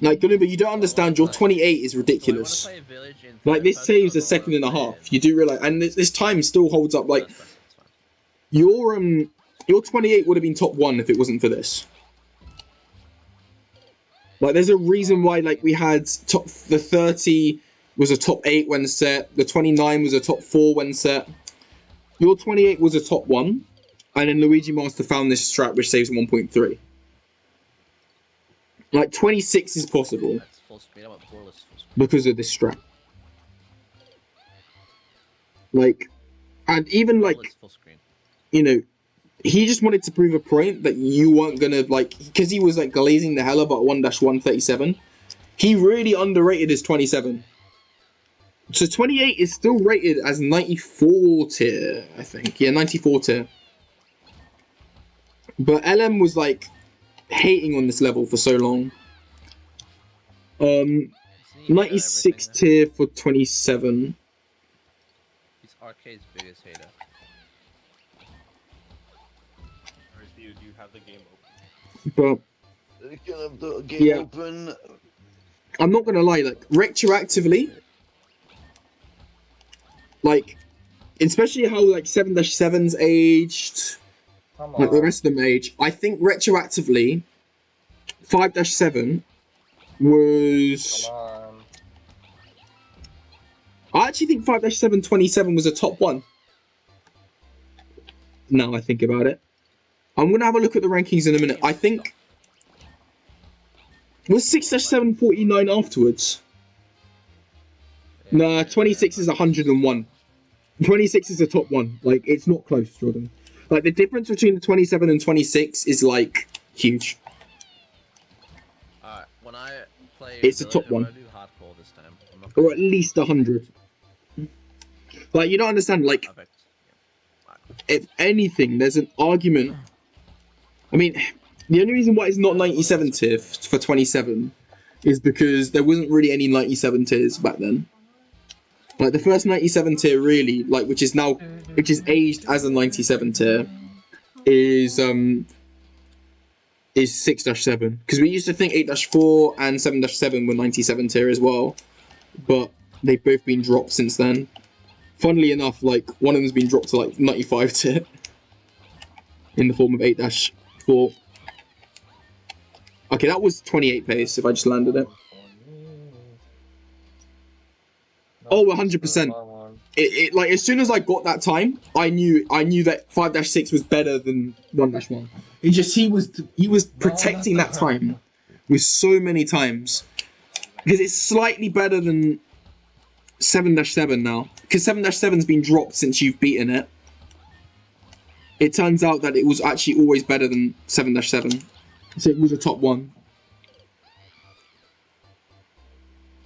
Like, but you don't understand. Your 28 is ridiculous. Like this saves a second and a half. You do realize, and this time still holds up. Like your 28 would have been top 1 if it wasn't for this. Like, there's a reason why like we had the 30 was a top 8 when set. The 29 was a top 4 when set. Your 28 was a top 1, and then Luigi Master found this strat which saves 1.3. Like 26 is possible because of this strat. Like, and even like, you know, he just wanted to prove a point that you weren't gonna like, because he was like glazing the hell about 1-137. He really underrated his 27. So 28 is still rated as 94 tier, I think. Yeah, 94 tier. But LM was like hating on this level for so long. 96 tier for 27. He's Arcade's biggest hater. Do you have the game open? But You can have the game open. I'm not gonna lie, like retroactively, like, especially how like 7-7's aged, Come like the on. rest of them age. I think retroactively, 5-7 was. Come on. I actually think 5-7-27 was a top one. Now I think about it. I'm gonna have a look at the rankings in a minute. I think was 6-7-49 afterwards. Nah, 26 is 101. 26 is the top one. Like, it's not close, Jordan. Like, the difference between the 27 and 26 is like huge. Alright, when I play It's the Village, top I'm one. gonna do hardcore this time. I'm not Or gonna at least 100. Like, you don't understand, like, Perfect. if anything, there's an argument. I mean, the only reason why it's not 97 tier for 27 is because there wasn't really any 97 tiers back then. Like, the first 97 tier really, like, which is aged as a 97 tier, is 6-7. Because we used to think 8-4 and 7-7 were 97 tier as well, but they've both been dropped since then. Funnily enough, like, one of them's been dropped to like 95 tier in the form of 8-4. Okay, that was 28 pace if I just landed it. Oh, 100%. It like, as soon as I got that time, I knew that 5-6 was better than 1-1. It just he was protecting that time with so many times, because it's slightly better than 7-7 now, because 7-7's been dropped since you've beaten it. It turns out that it was actually always better than 7-7, so it was a top one.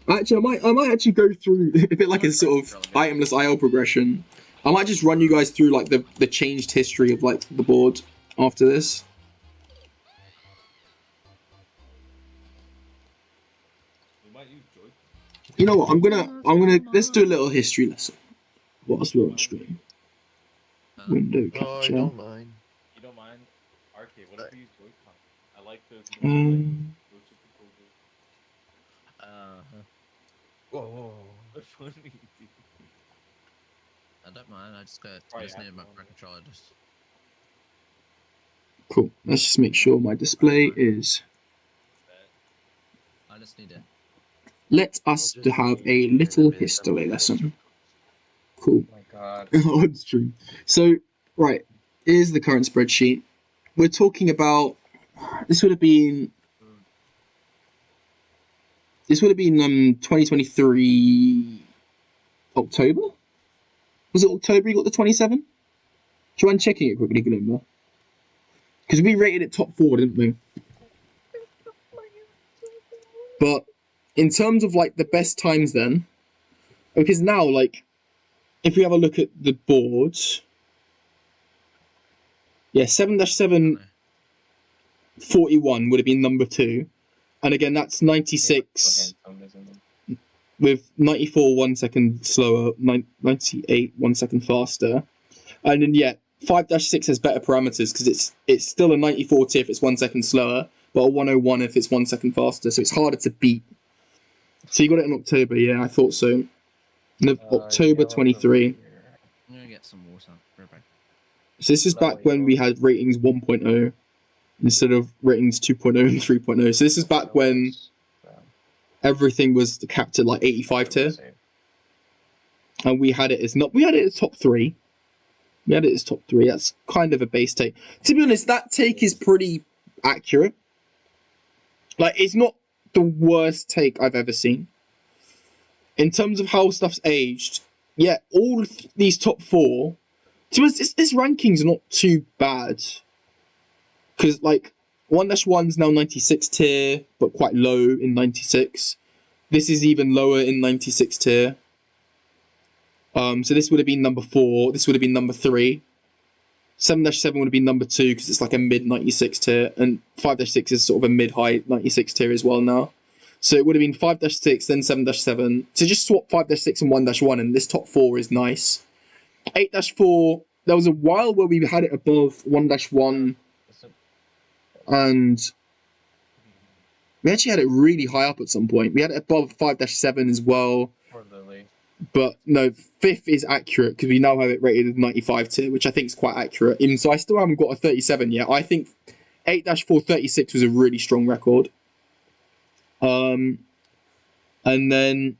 Actually, I might actually go through a bit like a sort of itemless IL progression. I might just run you guys through like the changed history of like the board after this. We might use Joy-Con. You know what? I'm gonna let's do a little history lesson whilst we're on stream. Window Oh, I capture. don't mind. You don't mind? Arcade, what if we use Joy-Con? I like those. Those super cool. Whoa. They're funny, dude. I don't mind, I just need my pro controller just... Cool. Let's just make sure my display is. I just need it. Let us to have a little history lesson. Cool. Oh my god. On stream. So, right, here's the current spreadsheet. We're talking about. This would have been 2023 October? Was it October you got the 27? Do you mind checking it quickly, Glimmer? Because we rated it top 4, didn't we? But in terms of like the best times then, because now like if we have a look at the boards, yeah, 7-7 41 would have been number 2. And again, that's 96 with 94 1 second slower, 98 1 second faster. And then, yeah, 5-6 has better parameters because it's still a 94 tier if it's 1 second slower, but a 101 if it's 1 second faster. So it's harder to beat. So you got it in October, yeah, I thought so. October 23. I'm gonna get some water. Right back. So this is back when we had ratings 1.0 instead of ratings 2.0 and 3.0. So this is back when everything was capped at like 85 tier. And we had it as top 3. We had it as top 3. That's kind of a base take. To be honest, that take is pretty accurate. Like, it's not the worst take I've ever seen. In terms of how stuff's aged, yeah, all these top 4, to be honest, this ranking's not too bad. Because, like, 1-1's now 96 tier, but quite low in 96. This is even lower in 96 tier. So this would have been number 4. This would have been number 3. 7-7 would have been number 2 because it's like a mid 96 tier, and 5-6 is sort of a mid-high 96 tier as well now. So it would have been 5-6, then 7-7. So just swap 5-6 and 1-1, and this top 4 is nice. 8-4, there was a while where we had it above 1-1, and we actually had it really high up at some point. We had it above 5-7 as well. Poor Lily. But no, 5th is accurate because we now have it rated as 95 tier, which I think is quite accurate. Even so, I still haven't got a 37 yet. I think 8-436 was a really strong record. And then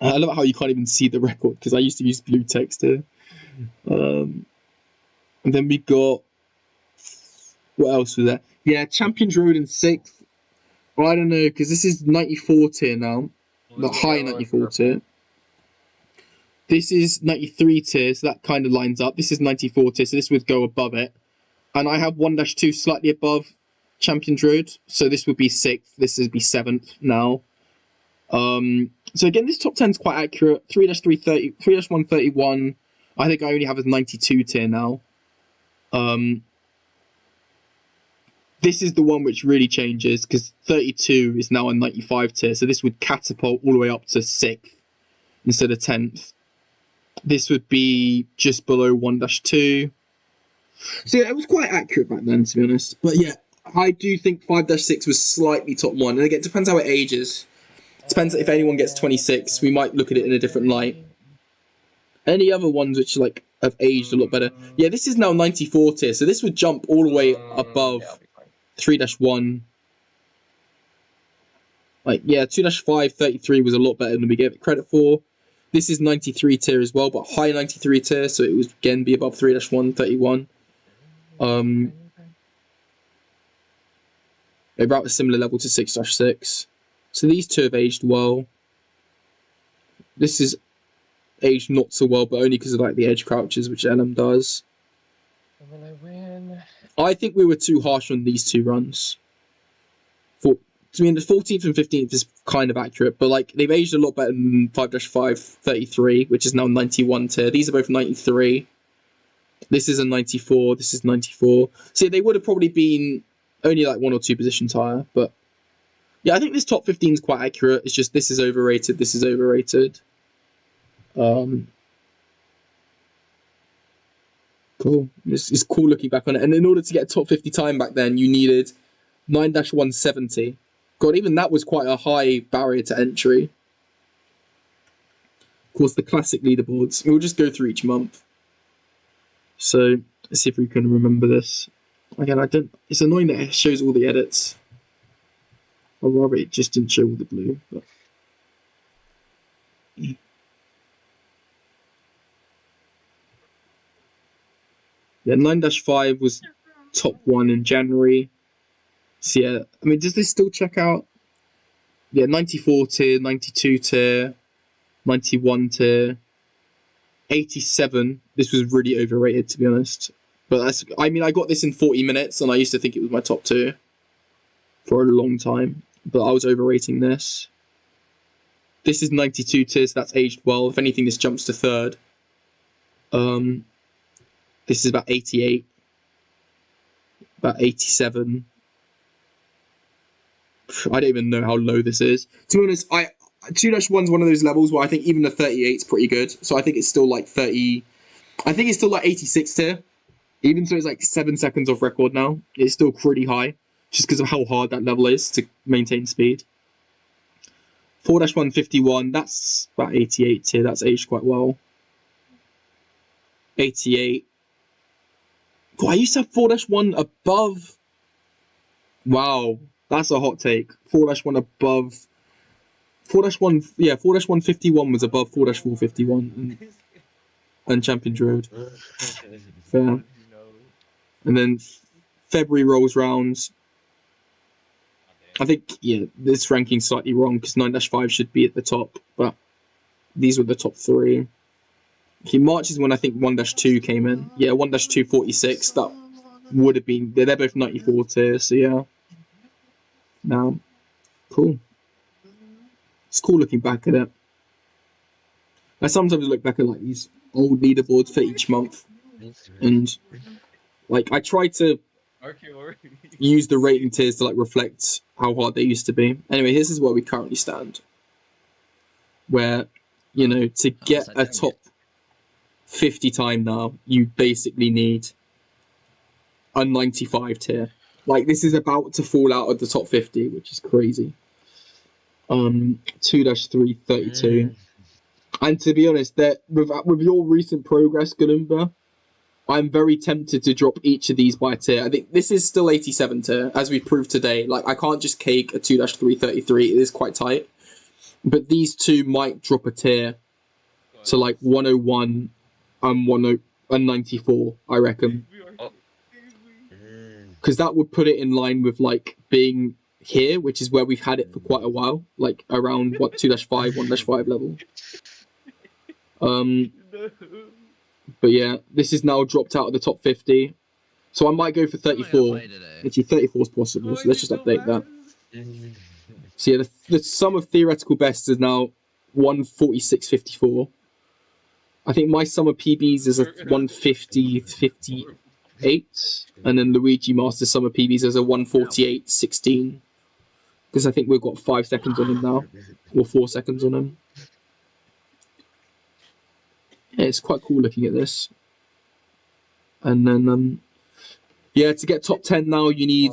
I love how you can't even see the record because I used to use blue text here. And then we got, what else was there? Yeah, Champions Road in 6th. Well, I don't know because this is 94 tier now, the high 94 tier. This is 93 tier, so that kind of lines up. This is 94 tier, so this would go above it. And I have 1-2 slightly above Champions Road, so this would be 6th. This would be 7th now. So again, this top 10 is quite accurate. 3-330, 3-131. I think I only have as 92 tier now. This is the one which really changes because 32 is now a 95 tier, so this would catapult all the way up to 6th instead of 10th. This would be just below 1-2. So yeah, it was quite accurate back then, to be honest. But yeah, I do think 5-6 was slightly top 1. And again, it depends how it ages. It depends if anyone gets 26. We might look at it in a different light. Any other ones which like have aged a lot better? Yeah, this is now 94 tier. So this would jump all the way above 3-1. Like, yeah, 2-5, 33 was a lot better than we gave it credit for. This is 93 tier as well, but high 93 tier, so it would again be above 3-1, 31. They're about a similar level to 6-6. So these two have aged well. This is aged not so well, but only because of like the edge crouches, which LM does. And then I win. I think we were too harsh on these two runs. I mean, the 14th and 15th is kind of accurate, but like they've aged a lot better than 5-5 33, which is now 91 tier. These are both 93. This is a 94. This is 94. So they would have probably been only like 1 or 2 positions higher, but yeah, I think this top 15 is quite accurate. It's just this is overrated. This is overrated. Cool. It's cool looking back on it. And in order to get a top 50 time back then, you needed 9-170. God, even that was quite a high barrier to entry. Of course, the classic leaderboards. We'll just go through each month. So, let's see if we can remember this. Again, it's annoying that it shows all the edits. I'd rather it just didn't show all the blue, but... Yeah, 9-5 was top 1 in January. So yeah, I mean, does this still check out? Yeah, 94 tier, 92 tier, 91 tier, 87. This was really overrated, to be honest. But that's, I mean, I got this in 40 minutes, and I used to think it was my top 2 for a long time. But I was overrating this. This is 92 tier, so that's aged well. If anything, this jumps to 3rd. This is about 88, about 87. I don't even know how low this is. To be honest, 2-1 is one of those levels where I think even the 38 is pretty good. So I think it's still like 30. I think it's still like 86 tier. Even so, it's like 7 seconds off record now. It's still pretty high, just because of how hard that level is to maintain speed. 4-151, that's about 88 tier. That's aged quite well. 88. God, I used to have 4-1 above. Wow. That's a hot take. 4-1 above. 4-1, yeah, 4-151 was above 4-451 and Champions Road. Fair. And then February rolls round. I think, yeah, this ranking's slightly wrong because 9-5 should be at the top, but these were the top 3. Okay, March is when I think 1-2 came in. Yeah, 1-246. That would have been. They're both 94 tier, so yeah. Now, cool. It's cool looking back at it. I sometimes look back at like these old leaderboards for each month, and like I try to use the rating tiers to like reflect how hard they used to be. Anyway, this is where we currently stand. Where, you know, to get a top 50 time now, you basically need a 95 tier. Like, this is about to fall out of the top 50, which is crazy. 2-332. And to be honest, that with your recent progress, Galumba, I'm very tempted to drop each of these by a tier. I think this is still 87 tier, as we proved today. Like, I can't just cake a 2-333. It is quite tight. But these two might drop a tier to like 101 and 94, I reckon. Because that would put it in line with like being here, which is where we've had it for quite a while, like around 2-5, 1-5 level. But yeah, this is now dropped out of the top 50. So I might go for 34. Actually, 34 is possible, so let's just update that. So yeah, the sum of theoretical bests is now 146.54. I think my sum of PBs is a 150.58. And then Luigi Master's sum of PBs is a 148.16. Because I think we've got 5 seconds on him now. Or 4 seconds on him. Yeah, it's quite cool looking at this. And then, yeah, to get top 10 now, you need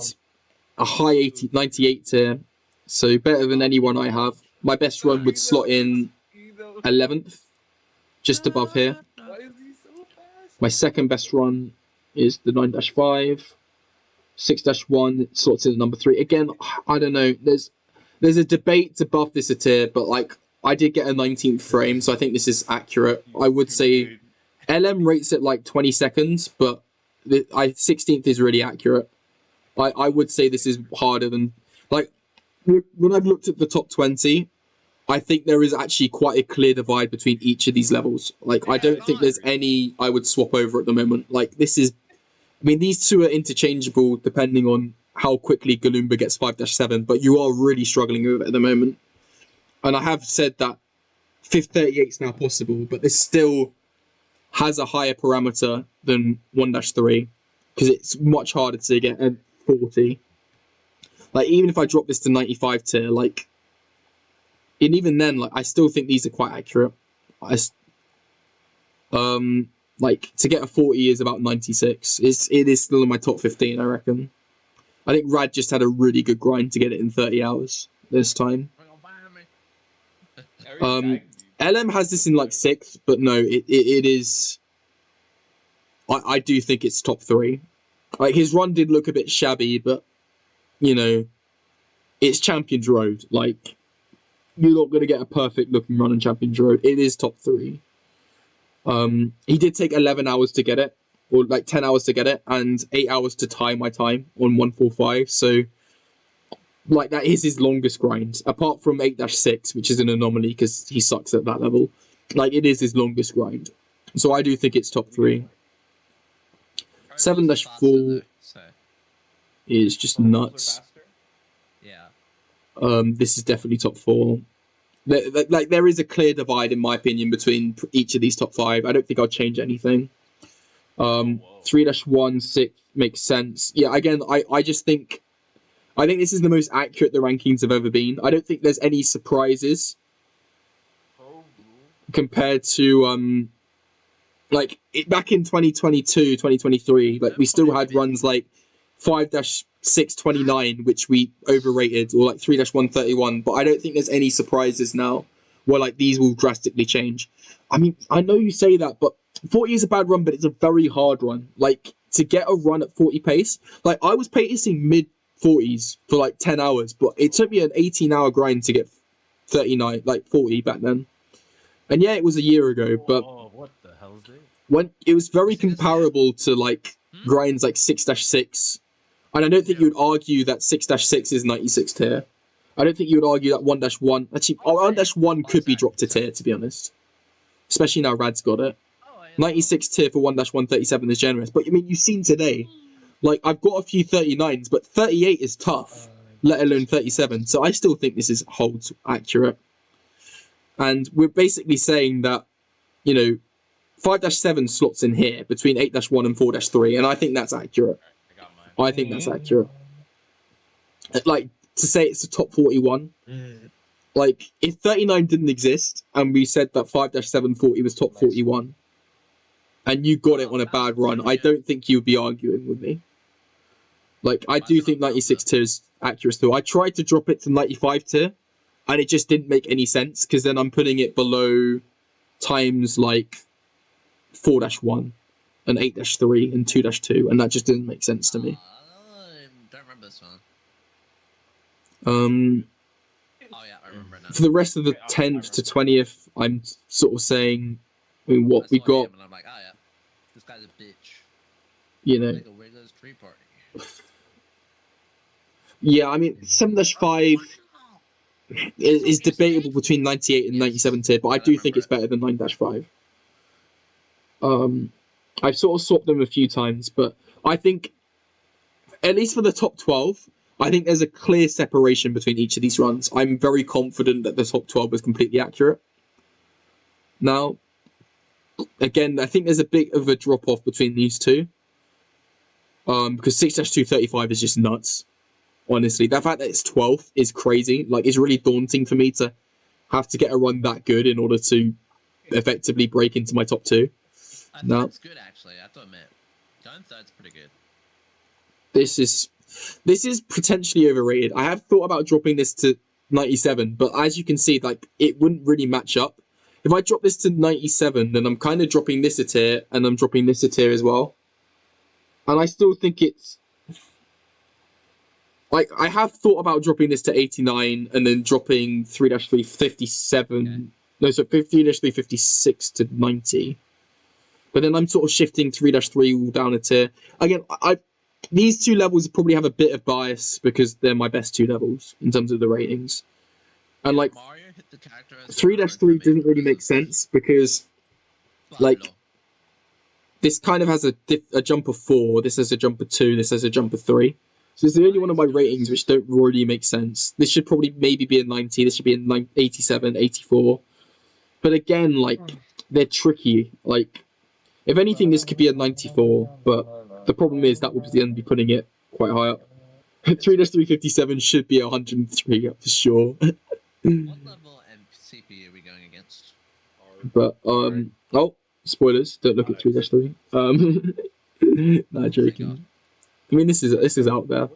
a high 98 tier. So better than anyone I have. My best run would slot in 11th, just above here. My second best run is the 9-5. 6-1 slots in at number 3. Again, I don't know. There's a debate to buff this a tier, but like I did get a 19th frame, so I think this is accurate. I would say LM rates it like 20 seconds, but 16th is really accurate. I would say this is harder than like when I've looked at the top 20. I think there is actually quite a clear divide between each of these levels. Like I don't think there's any I would swap over at the moment. Like this is. I mean, these two are interchangeable depending on how quickly Galumba gets 5-7, but you are really struggling with it at the moment. And I have said that 538 is now possible, but this still has a higher parameter than 1-3 because it's much harder to get at 40. Like, even if I drop this to 95 tier, like, and even then, like, I still think these are quite accurate. Like, to get a 40 is about 96. It is still in my top 15, I reckon. I think Rad just had a really good grind to get it in 30 hours this time. LM has this in like 6th, but no, it is... I do think it's top 3. Like, his run did look a bit shabby, but, you know, it's Champions Road. Like, you're not going to get a perfect looking run on Champions Road. It is top 3. He did take 11 hours to get it, or like 10 hours to get it, and 8 hours to tie my time on 145. So, like, that is his longest grind, apart from 8-6, which is an anomaly because he sucks at that level. Like, it is his longest grind. So I do think it's top 3. 7-4 is just nuts. Yeah. This is definitely top 4. Like, there is a clear divide, in my opinion, between each of these top 5. I don't think I'll change anything. 3-1, 6 makes sense. Yeah, again, I just think... I think this is the most accurate the rankings have ever been. I don't think there's any surprises compared to... like, back in 2022, 2023, like, we still had runs like 5-629, which we overrated, or like 3-131, but I don't think there's any surprises now where like these will drastically change. I mean, I know you say that, but 40 is a bad run, but it's a very hard run. Like, to get a run at 40 pace, like, I was pacing mid 40s for like 10 hours, but it took me an 18-hour grind to get 39, like 40 back then. And yeah, it was a year ago, but what the hell is it? When it was very comparable to like grinds like 6-6, and I don't think you would argue that 6-6 is 96 tier. I don't think you would argue that 1-1 actually 1-1 could be dropped to tier, to be honest, especially now Rad's got it. 96 tier for 1-137 is generous, but I mean, you've seen today, like, I've got a few 39s, but 38 is tough, let alone 37. So I still think this holds accurate, and we're basically saying that, you know, 5-7 slots in here between 8-1 and 4-3, and I think that's accurate. I think that's accurate. Like, to say it's a top 41, like, if 39 didn't exist and we said that 5-740 was top 41, and you got it on a bad run, I don't think you would be arguing with me. Like, I do think 96 tier is accurate still. I tried to drop it to 95 tier, and it just didn't make any sense, because then I'm putting it below times like 4-1 and 8-3 and 2-2, and that just didn't make sense to me. I don't remember this one. Oh yeah, I remember it now. For the rest of the 10th to 20th, I'm sort of saying, I mean, what we got. And I'm like, oh yeah, this guy's a bitch. You know. Like a Wiggles tree party. Yeah, I mean, 7-5 is debatable between 98 and 97 tier, but I do think it's better than 9-5. I've sort of swapped them a few times, but I think, at least for the top 12, I think there's a clear separation between each of these runs. I'm very confident that the top 12 is completely accurate. Now, again, I think there's a bit of a drop-off between these two. Because 6-235 is just nuts. Honestly, the fact that it's 12th is crazy. Like, it's really daunting for me to have to get a run that good in order to effectively break into my top 2. I thought it's good, actually. I have to admit. Going third's pretty good. This is potentially overrated. I have thought about dropping this to 97, but as you can see, like, it wouldn't really match up. If I drop this to 97, then I'm kind of dropping this a tier, and I'm dropping this a tier as well. And I still think it's... Like, I have thought about dropping this to 89, and then dropping 3-357... Okay. No, so 3-356 to 90. But then I'm sort of shifting 3-3 all down a tier. Again, these two levels probably have a bit of bias because they're my best two levels in terms of the ratings. And like, 3-3 doesn't really make sense because, like, this kind of has a jump of 4, this has a jump of 2, this has a jump of 3. So it's the only one of my ratings which don't really make sense. This should probably maybe be a 90, this should be a 87, 84. But again, like, they're tricky. Like, if anything, this could be a 94, but the problem is that would then be putting it quite high up. 3-357 should be 103 for sure. What level CPU are we going against? But, oh, spoilers, don't look at 3-3. Nah, joking. I mean, this is out there.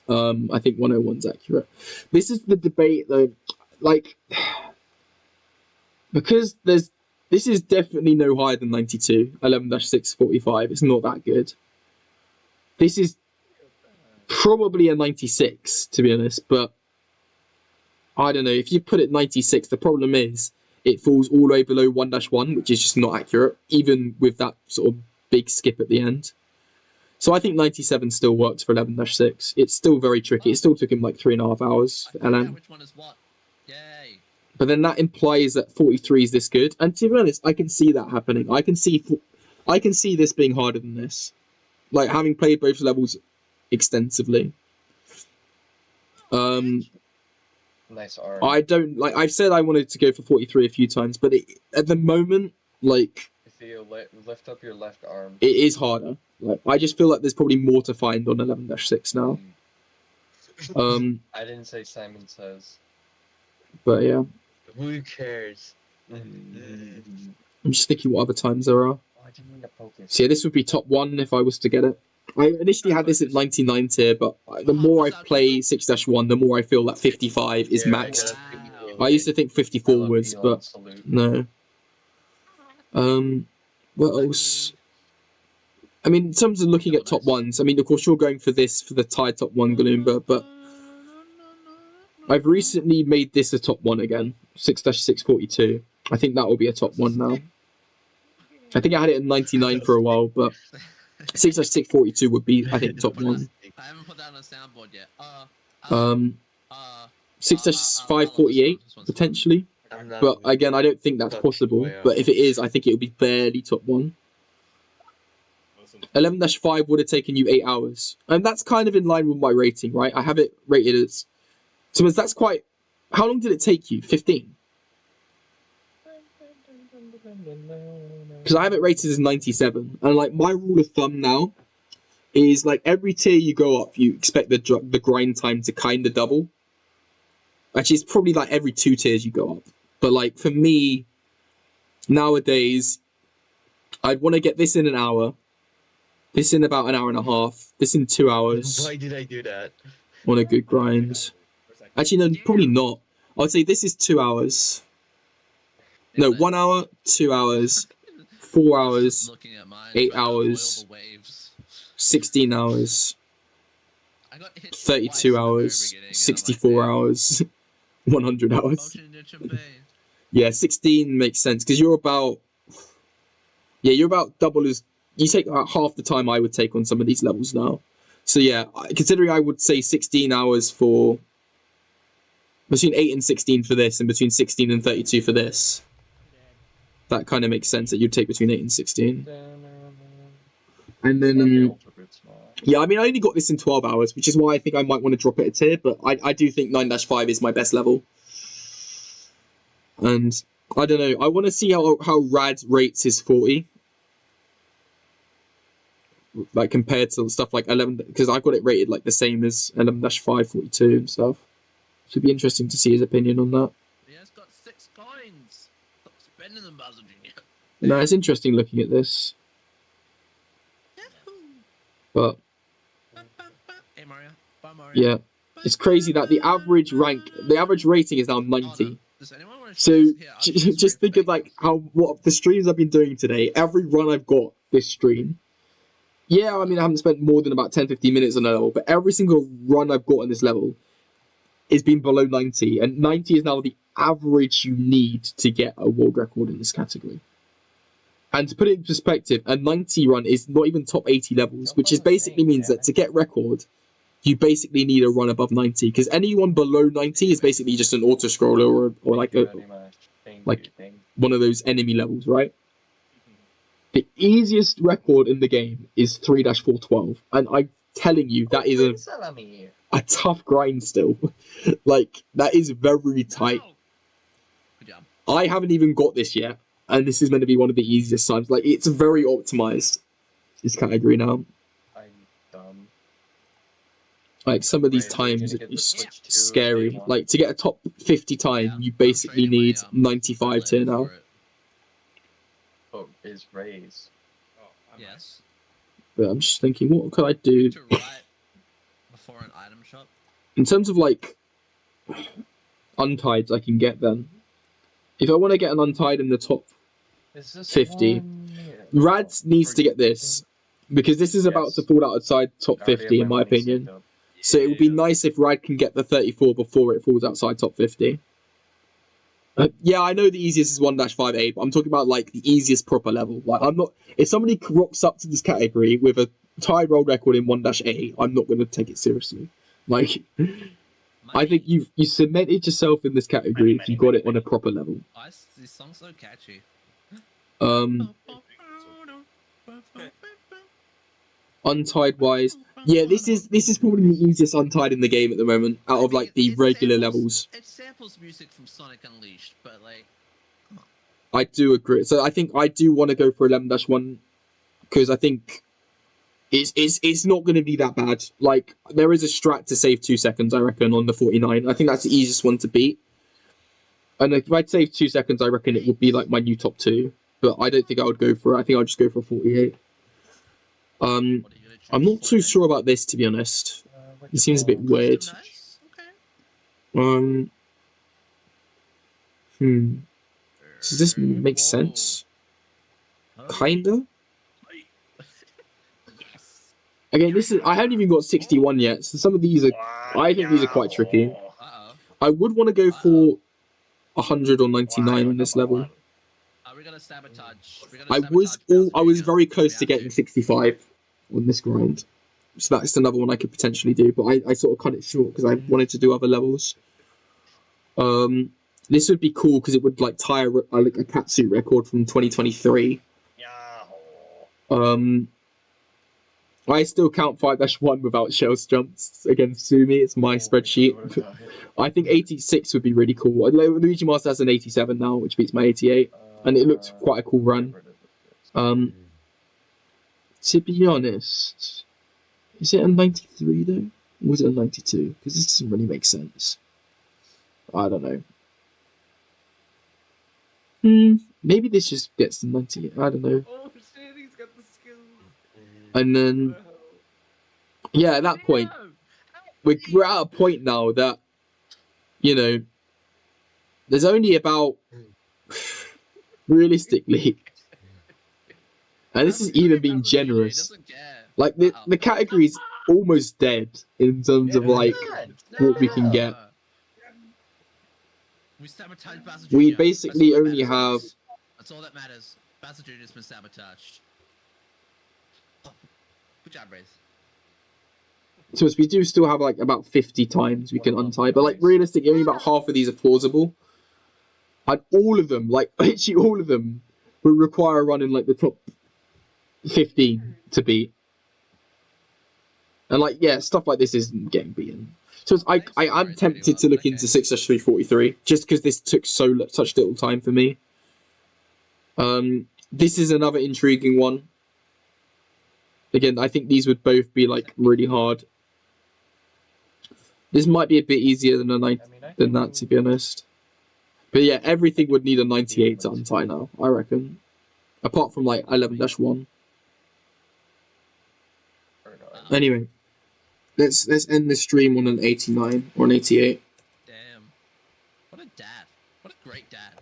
I think 101's accurate. This is the debate, though. Like, because this is definitely no higher than 92, 11-645. It's not that good. This is probably a 96, to be honest, but I don't know. If you put it 96, the problem is it falls all the way below 1-1, which is just not accurate, even with that sort of big skip at the end. So I think 97 still works for 11-6. It's still very tricky. It still took him like 3.5 hours for LM. Which one is what? Yay. But then that implies that 43 is this good. And to be honest, I can see that happening. I can see this being harder than this. Like, having played both levels extensively. Nice arm. I don't, like, I've said I wanted to go for 43 a few times, but at the moment, like... If you lift up your left arm. It is harder. Like, I just feel like there's probably more to find on 11-6 now. I didn't say Simon Says. But yeah. Who cares? I'm just thinking what other times there are. Oh, I didn't mean to focus. So yeah, this would be top 1 if I was to get it. I initially had this at 99 tier, but the more I play 6-1, the more I feel that 55 is maxed. I used to think 54 was, but no. What else? I mean, in terms of looking at top 1s, I mean, of course, you're going for this for the tied top 1 Gloomba, but I've recently made this a top 1 again, 6-642. I think that will be a top 1 now. I think I had it at 99 for a while, but 6-642 would be, I think, top 1. I haven't put that on a soundboard yet. 6-548, potentially. But again, I don't think that's possible. But if it is, I think it would be barely top 1. 11-5 would have taken you 8 hours. And that's kind of in line with my rating, right? I have it rated as... So that's quite... How long did it take you? 15? Because I have it rated as 97. And like, my rule of thumb now is like every tier you go up, you expect the grind time to kind of double. Actually, it's probably like every 2 tiers you go up. But like, for me, nowadays, I'd want to get this in an hour. This in about an hour and a half. This in 2 hours. Why did I do that? On a good grind. Actually, no, probably not. I'd say this is 2 hours. No, then- 1 hour, 2 hours, 4 I was just hours, looking at mine, 8 trying to avoid all hours, the waves. 16 hours, I got hit 32 twice in the very hours, beginning, and I'm like, 64 "Damn, hours, 100 hours. Motion Ninja Bay." Yeah, 16 makes sense because you're about double as you take about half the time I would take on some of these levels now. So yeah, considering I would say 16 hours for between 8 and 16 for this, and between 16 and 32 for this. That kind of makes sense that you'd take between 8 and 16. And then yeah, I mean, I only got this in 12 hours, which is why I think I might want to drop it a tier, but I do think 9-5 is my best level. And I don't know, I want to see how Rad rates his 40. Like, compared to stuff like 11, because I've got it rated like the same as 11-5, 42 and stuff. Should be interesting to see his opinion on that. He has got 6 coins. Stop spending them, Bowser Jr. No, it's interesting looking at this. But Hey Mario. Bye Mario. yeah, it's crazy that the average rating is now 90. Does anyone want to So Here, I'll do this just brief think of like what the streams I've been doing today. Every run I've got this stream. Yeah, I mean I haven't spent more than about 10-15 minutes on a level, but every single run I've got on this level has been below 90, and 90 is now the average you need to get a world record in this category. And to put it in perspective, a 90 run is not even top 80 levels, which is basically means that to get record, you basically need a run above 90, because anyone below 90 is basically just an auto scroller or like one of those enemy levels, right? The easiest record in the game is 3-412, and I'm telling you that is a tough grind still. Like, that is very tight. Good job. I haven't even got this yet, and this is meant to be one of the easiest times. Like, it's very optimized, this category now. I'm dumb. Like, some of these times are just scary. Like, to get a top 50 time, you basically need 95 tier now. Oh, is raise. Oh, I'm Yes. But I'm just thinking, what could I do? To write before an item shop. In terms of, like, untieds I can get then. If I want to get an untied in the top Is this 50, Rad needs to get this, because this is about to fall outside top 50 in my opinion. So it would be nice if Rad can get the 34 before it falls outside top 50. Yeah, I know the easiest is 1-5A, but I'm talking about like the easiest proper level. Like, I'm not. If somebody rocks up to this category with a tied world record in 1-A, I'm not going to take it seriously. Like, I think you cemented yourself in this category if you got it on a proper level. This song's so catchy. Untied wise, yeah, this is probably the easiest untied in the game at the moment out of like the regular levels. It samples music from Sonic Unleashed, but like, I do agree. So I think I do want to go for 11-1 because I think it's not going to be that bad. Like, there is a strat to save 2 seconds, I reckon, on the 49. I think that's the easiest one to beat. And if I'd save 2 seconds, I reckon it would be like my new top 2. But I don't think I would go for it. I think I'll just go for 48. I'm not too sure about this, to be honest. It seems a bit weird. nice. Okay. Does this make sense? Kinda? Yes. Again, I haven't even got 61 yet, so some of these are, I think these are quite tricky. Uh-oh. I would want to go for 100 or 99 on this level. Are we gonna sabotage? I was very close to getting 65 on this grind, so that's another one I could potentially do. But I sort of cut it short because I wanted to do other levels. This would be cool because it would like tie like a catsuit record from 2023. I still count 5-1 without shells jumps against Sumi. It's my spreadsheet. I think 86 would be really cool. Luigi Master has an 87 now, which beats my 88, and it looks quite a cool run. To be honest, is it a 93 though? Or was it a 92? Because this doesn't really make sense. I don't know. Maybe this just gets to 90. I don't know. Oh shit, he's got the skills. And then, yeah, at that point, we're at a point now that, you know, there's only about realistically, and this is Look at even being Battle GG, generous. doesn't care. Like the category's almost dead in terms of like what we can get. We sabotaged Bowser Jr. We That's all basically that only matters, have. guys. That's all that matters. Bowser Jr.'s been sabotaged. Oh, good job, Raze. So we do still have like about 50 times we can untie, but like realistically, only about half of these are plausible. And all of them, like literally all of them, would require a run in like the top 15 to beat. And like, yeah, stuff like this isn't getting beaten. So I'm tempted to look into 6-343 just because this took such little time for me. This is another intriguing one. Again, I think these would both be like really hard. This might be a bit easier than than that, to be honest. But yeah, everything would need a 98 to untie now, I reckon. Apart from like 11-1. Anyway, let's end the stream on an 89 or an 88. Damn. What a dad. What a great dad.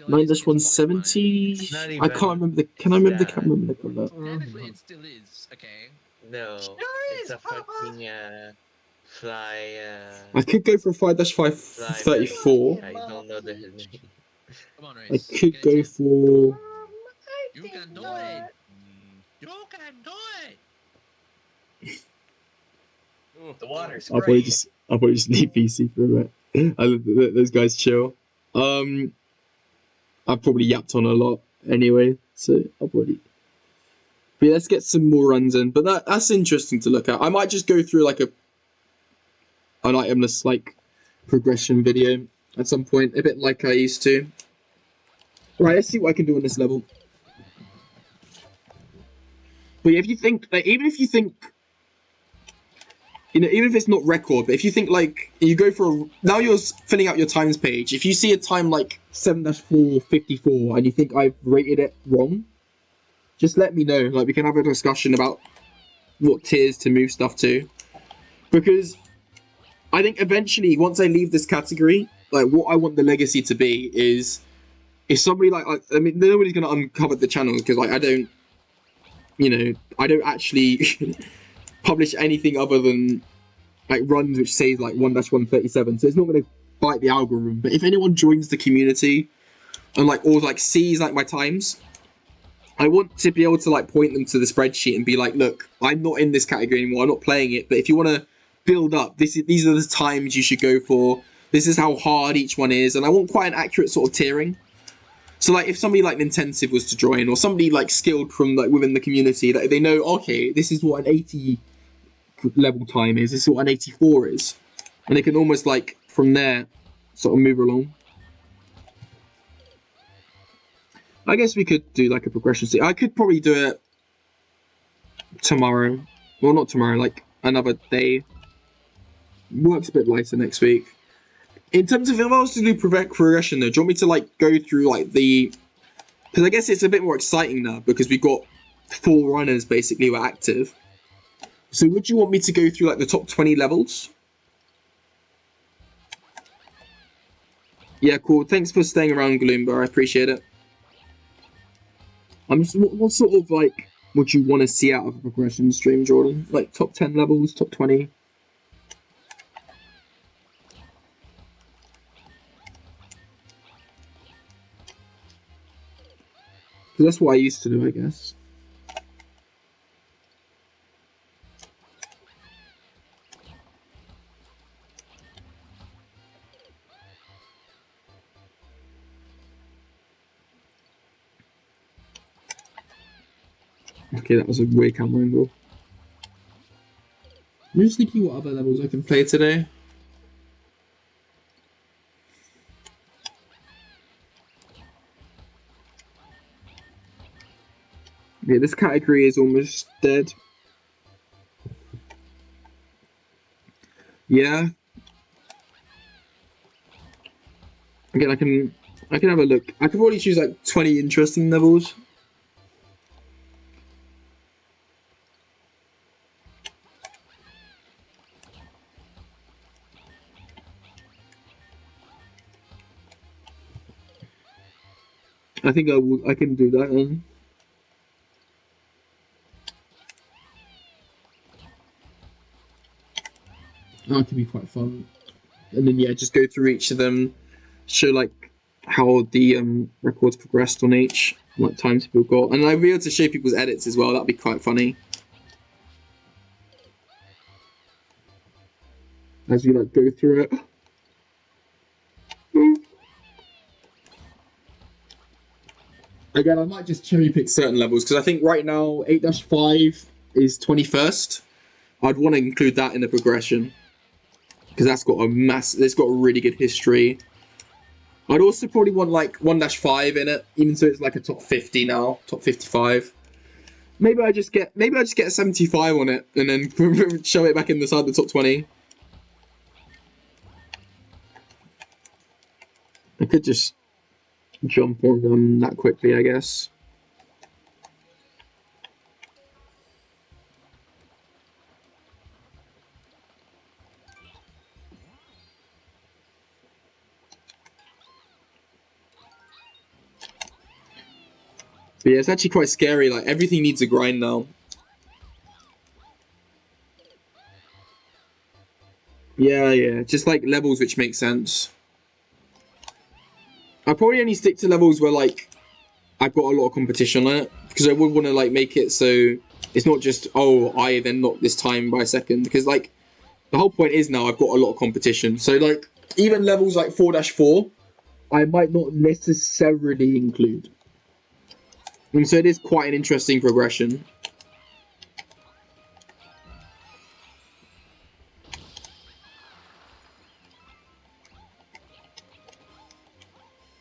9-170. I can't remember the. Can I remember the camera number? Technically, it still is. Okay. No, it's a fucking fly. I could go for a 5-534. I don't know the name. Come on, I Raze. could go for. You can do it. You can do it. The water's I'll probably great. just leave PC for a bit. I let those guys chill. I've probably yapped on a lot anyway, so I'll probably. But yeah, let's get some more runs in. But that's interesting to look at. I might just go through like an itemless like progression video at some point, a bit like I used to. Right, let's see what I can do on this level. But if you think, like, even if you think, you know, even if it's not record, but if you think like you go for now you're filling out your times page. If you see a time like 7-454 and you think I've rated it wrong, just let me know. Like we can have a discussion about what tiers to move stuff to, because I think eventually once I leave this category, like what I want the legacy to be is if somebody like I mean nobody's gonna uncover the channel because like I don't actually publish anything other than like runs which says like 1-137, so it's not going to bite the algorithm. But if anyone joins the community and like or like sees like my times, I want to be able to like point them to the spreadsheet and be like, look, I'm not in this category anymore, I'm not playing it, but if you want to build up, these are the times you should go for, this is how hard each one is. And I want quite an accurate sort of tiering. So like if somebody like Nintensive was to join, or somebody like skilled from like within the community, that they know, okay, this is what an 80 level time is, this is what an 84 is, and they can almost like from there sort of move along. I guess we could do like a progression. I could probably do it tomorrow. Well, not tomorrow, like another day. Works a bit lighter next week. In terms of if I was to do progression though, do you want me to like go through like the... Because I guess it's a bit more exciting now because we've got 4 runners basically who are active. So would you want me to go through like the top 20 levels? Yeah, cool. Thanks for staying around, Gloomber. I appreciate it. I'm just, what sort of like would you want to see out of a progression stream, Jordan? Like top 10 levels, top 20? Because that's what I used to do, I guess. Okay, that was a weird camera angle. I'm just thinking what other levels I can play today. Yeah, this category is almost dead. Yeah. Again, I can have a look. I could probably choose like 20 interesting levels. I think I can do that. That could be quite fun. And then yeah, just go through each of them, show like how the records progressed on each, what times people got, and I'd be able to show people's edits as well. That'd be quite funny. As we like go through it. Again, I might just cherry pick certain levels because I think right now 8-5 is 21st. I'd want to include that in the progression because that's got it's got a really good history. I'd also probably want like 1-5 in it, even so it's like a top 50 now, top 55. Maybe I just get a 75 on it and then show it back inside the top 20. I could just jump on them that quickly, I guess. But yeah, it's actually quite scary. Like everything needs a grind now. Yeah, just like levels which make sense. I probably only stick to levels where like I've got a lot of competition on it because I would want to like make it so it's not just I then knocked this time by a second, because like the whole point is now I've got a lot of competition. So like even levels like 4-4 I might not necessarily include. And so it is quite an interesting progression.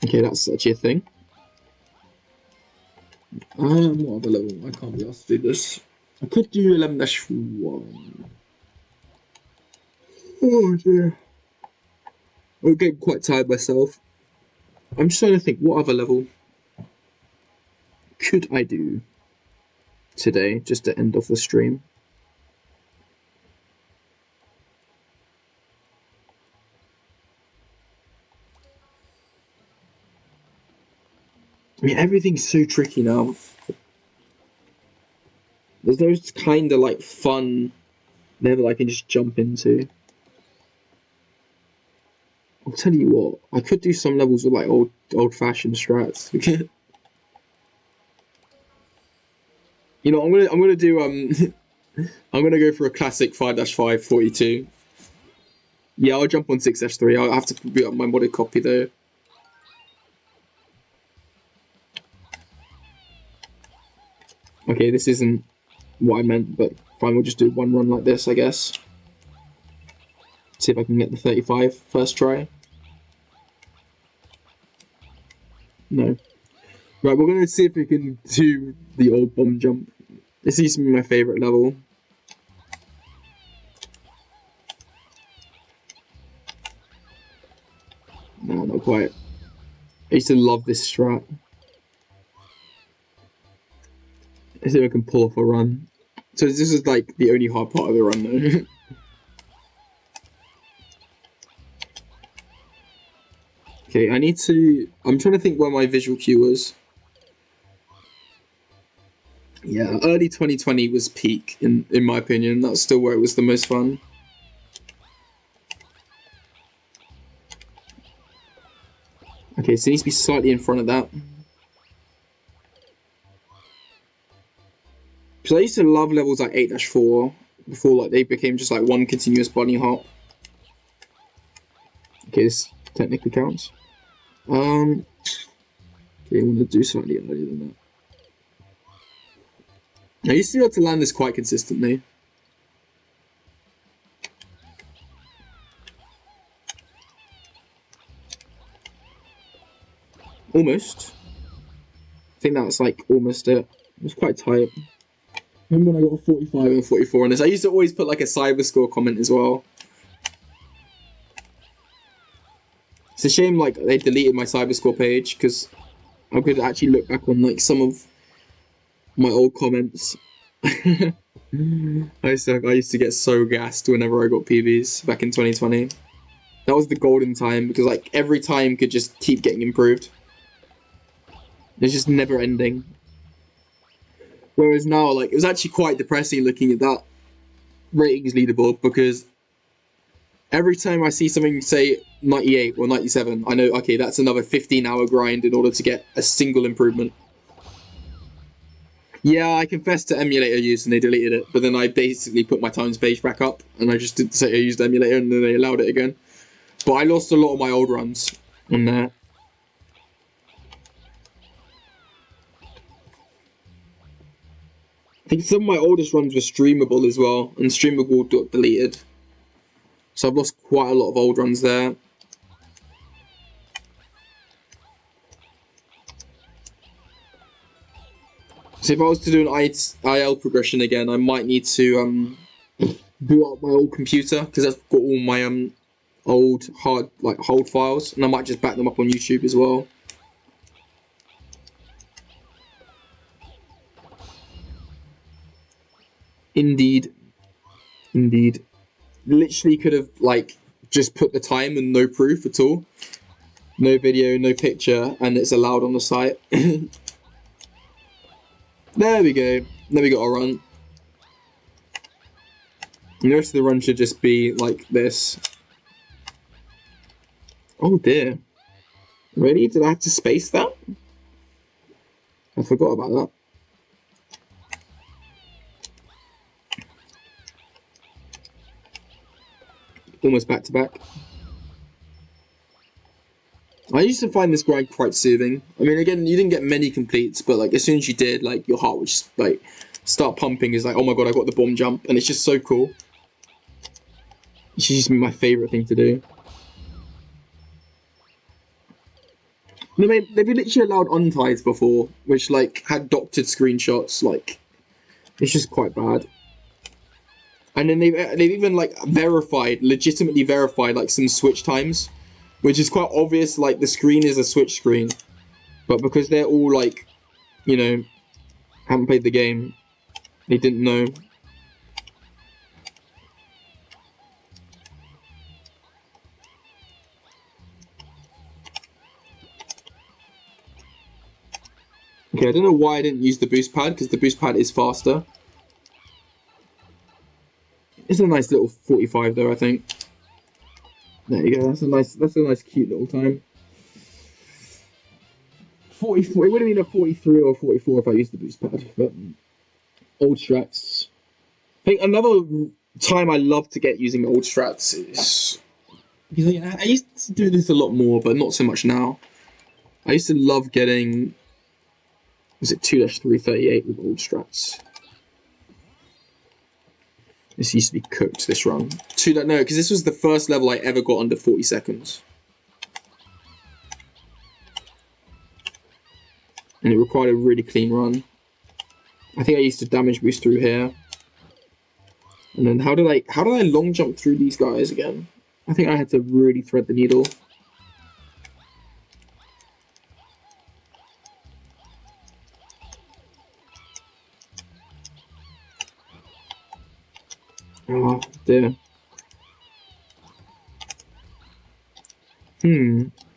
Okay, that's actually a thing. What other level? I can't be asked to do this. I could do 11-1. Oh dear. I'm getting quite tired myself. I'm just trying to think, what other level could I do today, just to end off the stream? I mean, everything's so tricky now. There's those kind of like fun level I can just jump into. I'll tell you what, I could do some levels with like old-fashioned strats. You know, I'm gonna do I'm gonna go for a classic 5-5 42. Yeah, I'll jump on 6-3. I'll have to be up my modded copy though. Okay, this isn't what I meant, but fine, we'll just do one run like this, I guess. See if I can get the 35 first try. No. Right, we're going to see if we can do the old bomb jump. This used to be my favourite level. No, not quite. I used to love this strat. Let's see if I can pull off a run. So this is like the only hard part of the run though. Okay, I'm trying to think where my visual cue was. Yeah, early 2020 was peak in my opinion. That's still where it was the most fun. Okay, so it needs to be slightly in front of that. Because I used to love levels like 8-4 before like they became just like one continuous bunny hop. Okay, this technically counts. Okay, I want to do slightly earlier than that. I used to be able to land this quite consistently. Almost. I think that's like almost it. It was quite tight. Remember when I got a 45 and 44 on this? I used to always put like a cyber score comment as well. It's a shame like they deleted my cyberscore page because I could actually look back on like some of my old comments. I used to get so gassed whenever I got PBs back in 2020. That was the golden time because like every time could just keep getting improved. It's just never ending. Whereas now, like, it was actually quite depressing looking at that ratings leaderboard, because every time I see something say 98 or 97, I know, okay, that's another 15-hour grind in order to get a single improvement. Yeah, I confessed to emulator use and they deleted it, but then I basically put my times page back up and I just didn't say I used emulator and then they allowed it again. But I lost a lot of my old runs on there. I think some of my oldest runs were streamable as well, and streamable got deleted. So I've lost quite a lot of old runs there. So if I was to do an IL progression again, I might need to boot up my old computer, because that's got all my old hard hold files, and I might just back them up on YouTube as well. Indeed. Literally could have just put the time and no proof at all. No video, no picture, and it's allowed on the site. There we go. There we got our run. And the rest of the run should just be like this. Oh dear. Really? Did I have to space that? I forgot about that. Almost back to back. I used to find this grind quite soothing. I mean, again, you didn't get many completes, but as soon as you did, your heart would just start pumping. It's oh my god, I got the bomb jump, and it's just so cool. It's just my favorite thing to do. They've literally allowed unties before, which had doctored screenshots. It's just quite bad. And then they've even legitimately verified some switch times, which is quite obvious. The screen is a switch screen, but because they're all haven't played the game, they didn't know. Okay, I don't know why I didn't use the boost pad, because the boost pad is faster. It's a nice little 45 though, I think. There you go. That's a nice, cute little time. 44. It would have been a 43 or 44 if I used the boost pad. But old strats. I think another time I love to get using old strats is because I used to do this a lot more, but not so much now. I used to love getting. Was it 2-338 with old strats? This used to be cooked, this run. No, because this was the first level I ever got under 40 seconds. And it required a really clean run. I think I used to damage boost through here. And then how did I long jump through these guys again? I think I had to really thread the needle. Oh dear.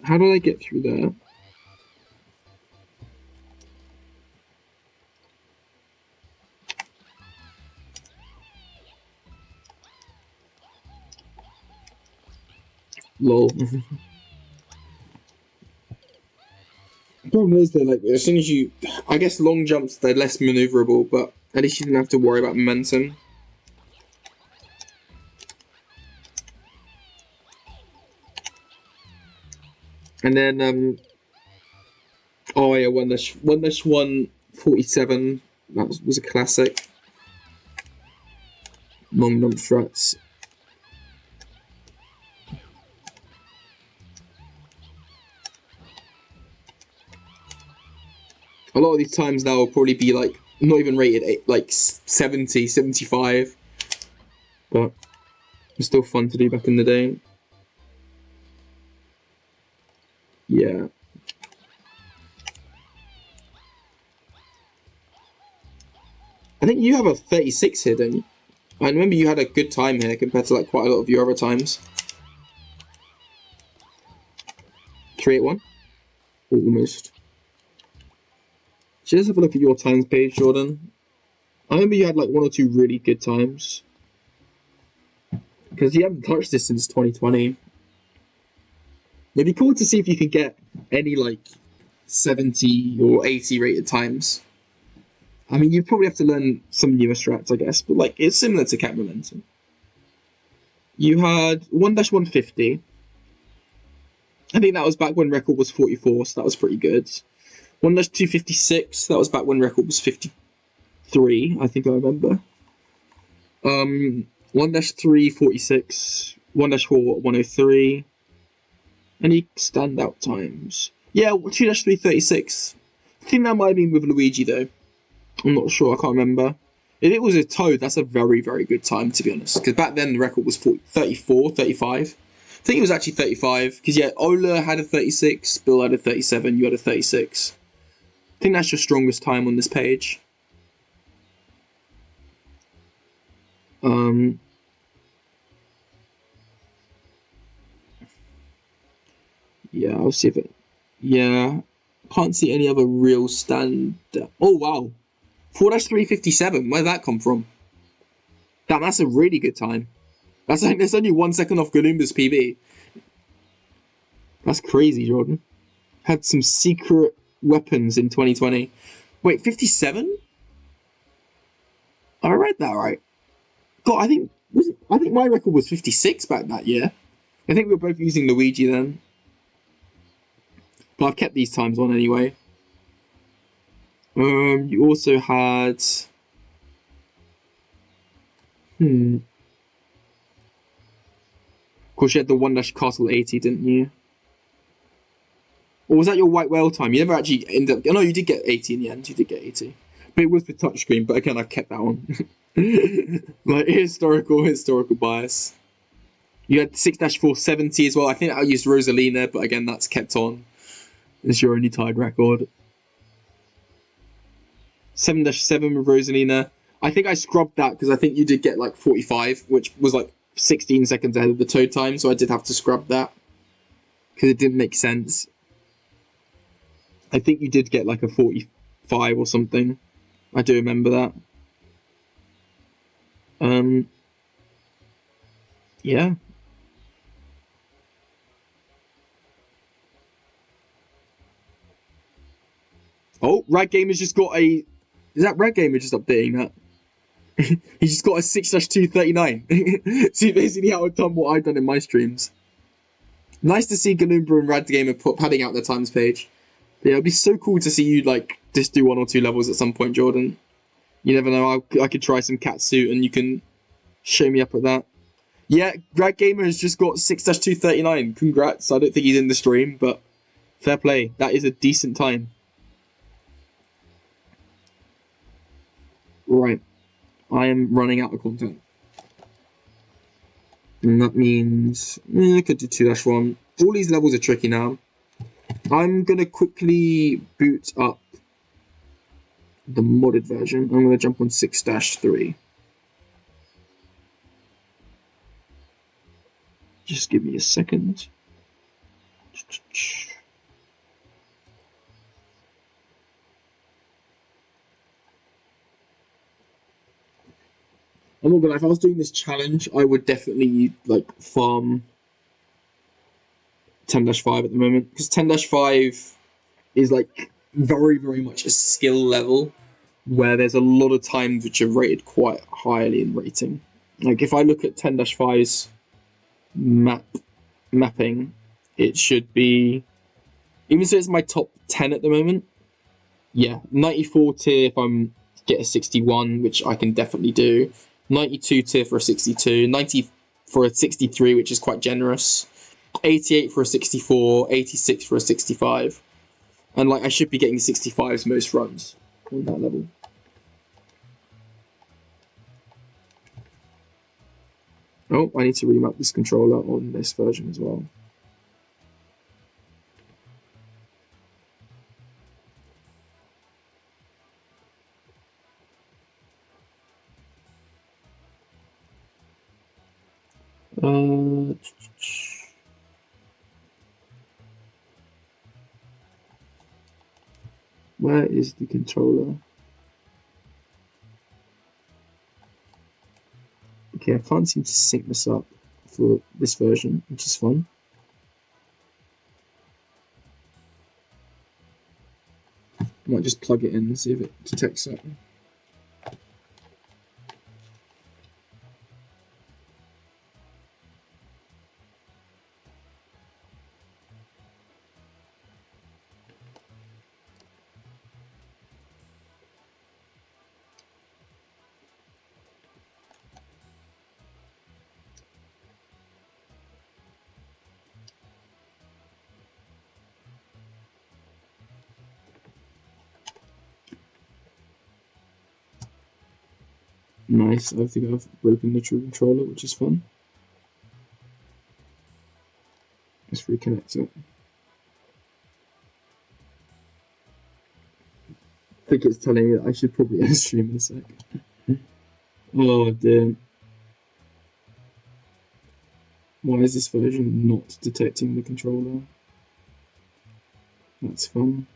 How did I get through there? Lol. Problem is though, as soon as I guess long jumps, they're less maneuverable, but at least you didn't have to worry about momentum. And then, oh yeah, 1-147, that was a classic. Long jump struts. A lot of these times now will probably be not even rated 70, 75, but it's still fun to do back in the day. Yeah. I think you have a 36 here, don't you? I remember you had a good time here compared to quite a lot of your other times. 381? Almost. Just have a look at your times page, Jordan. I remember you had like 1 or 2 really good times. Because you haven't touched this since 2020. It'd be cool to see if you can get any like 70 or 80 rated times. I mean, you probably have to learn some newer strats, I guess, but like it's similar to Cat Momentum. You had 1-150. I think that was back when record was 44, so that was pretty good. 1-256, that was back when record was 53, I think I remember. 1-346, 1-4 103. Any standout times? Yeah, 2-336. I think that might have been with Luigi though. I'm not sure, I can't remember. If it was a Toad, that's a very, very good time to be honest. Because back then the record was 34, 35. I think it was actually 35. Because yeah, Ola had a 36, Bill had a 37, you had a 36. I think that's your strongest time on this page. Yeah, I'll see if it... Yeah, can't see any other real stand... Oh, wow. 4-357, where'd that come from? Damn, that's a really good time. That's only 1 second off Galumba's PB. That's crazy, Jordan. Had some secret weapons in 2020. Wait, 57? I read that right. God, I think my record was 56 back that year. I think we were both using Luigi then. But I've kept these times on anyway. You also had... Of course, you had the 1-Castle 80, didn't you? Or was that your White Whale time? You never actually ended up... Oh, no, you did get 80 in the end. You did get 80. But it was the touchscreen, but again, I've kept that on. Like, historical bias. You had 6-470 as well. I think I used Rosalina, but again, that's kept on. It's your only tied record. 7-7 with Rosalina. I think I scrubbed that because I think you did get like 45, which was like 16 seconds ahead of the Toad time, so I did have to scrub that because it didn't make sense. I think you did get like a 45 or something. I do remember that. Yeah. Oh, Rad Gamer's just got a... Is that Rad Gamer just updating that? He's just got a 6-239. See basically how I've done what I've done in my streams. Nice to see Galumba and Rad Gamer padding out their times page. Yeah, it'd be so cool to see you like just do 1 or 2 levels at some point, Jordan. You never know, I could try some catsuit and you can show me up at that. Yeah, Rad Gamer has just got 6-239. Congrats. I don't think he's in the stream, but fair play. That is a decent time. Right. I am running out of content. And that means I could do 2-1. All these levels are tricky now. I'm going to quickly boot up the modded version. I'm going to jump on 6-3. Just give me a second. I'm not gonna lie, if I was doing this challenge, I would definitely like farm 10-5 at the moment, because 10-5 is like very, very much a skill level where there's a lot of times which are rated quite highly in rating. Like if I look at 10-5's mapping, it should be, even so it's my top 10 at the moment, yeah, 94 tier if I'm get a 61, which I can definitely do. 92 tier for a 62, 90 for a 63, which is quite generous, 88 for a 64, 86 for a 65, and like I should be getting 65s most runs on that level. Oh, I need to remap this controller on this version as well. Where is the controller? Okay, I can't seem to sync this up for this version, which is fun. I might just plug it in and see if it detects it. Nice, I think I've broken the true controller, which is fun. Let's reconnect it. I think it's telling me that I should probably end stream in a sec. Oh dear. Why is this version not detecting the controller? That's fun.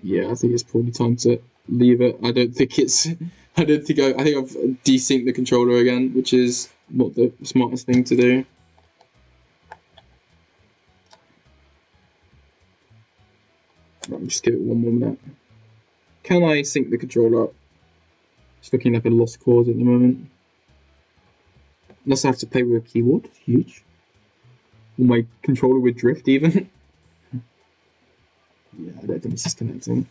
Yeah, I think it's probably time to leave it. I think I've desynced the controller again, which is not the smartest thing to do. Right, just give it one more minute. Can I sync the controller up? It's looking like a lost cause at the moment. Unless I have to play with a keyboard. Huge. Or my controller would drift even. Yeah, I don't think this is connecting.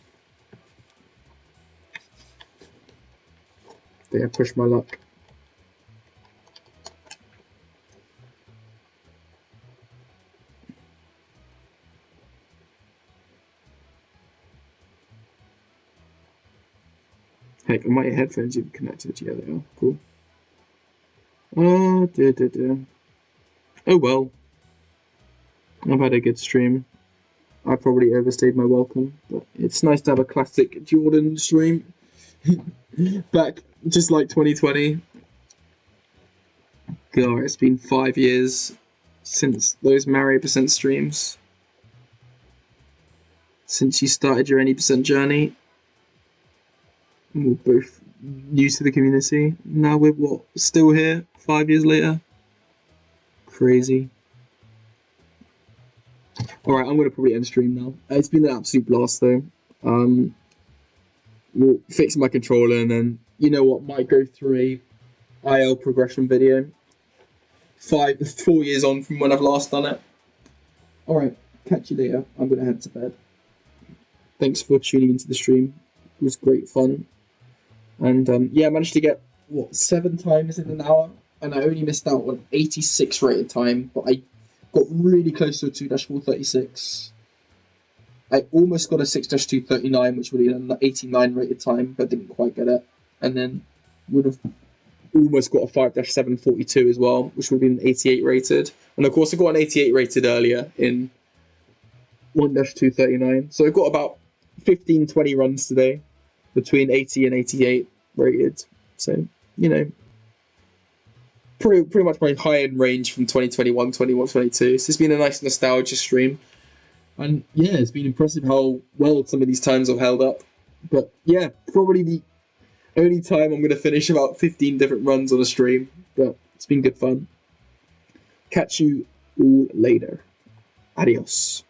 I think I pushed my luck. Heck, are my headphones even connected? Yeah, they are. Cool. Oh, dear. Oh well. I've had a good stream. I probably overstayed my welcome, but it's nice to have a classic Jordan stream. Back just like 2020. God, it's been 5 years since those Mario % streams. Since you started your 80% journey. We're both new to the community. Now we're what? Still here 5 years later? Crazy. Alright, I'm going to probably end stream now. It's been an absolute blast though. We'll fix my controller and then, you know what, might go through a IL progression video. 4 years on from when I've last done it. Alright, catch you later. I'm going to head to bed. Thanks for tuning into the stream. It was great fun. And yeah, I managed to get, 7 times in an hour? And I only missed out on 86 rated time, but I got really close to a 2-436. I almost got a 6-239, which would have been an 89 rated time, but didn't quite get it. And then would have almost got a 5-742 as well, which would have been 88 rated. And of course, I got an 88 rated earlier in 1-239. So I've got about 15-20 runs today between 80 and 88 rated. So, you know, pretty much my high-end range from 2021, 21, 22. So it's been a nice nostalgia stream. And yeah, it's been impressive how well some of these times have held up. But yeah, probably the only time I'm going to finish about 15 different runs on a stream. But it's been good fun. Catch you all later. Adios.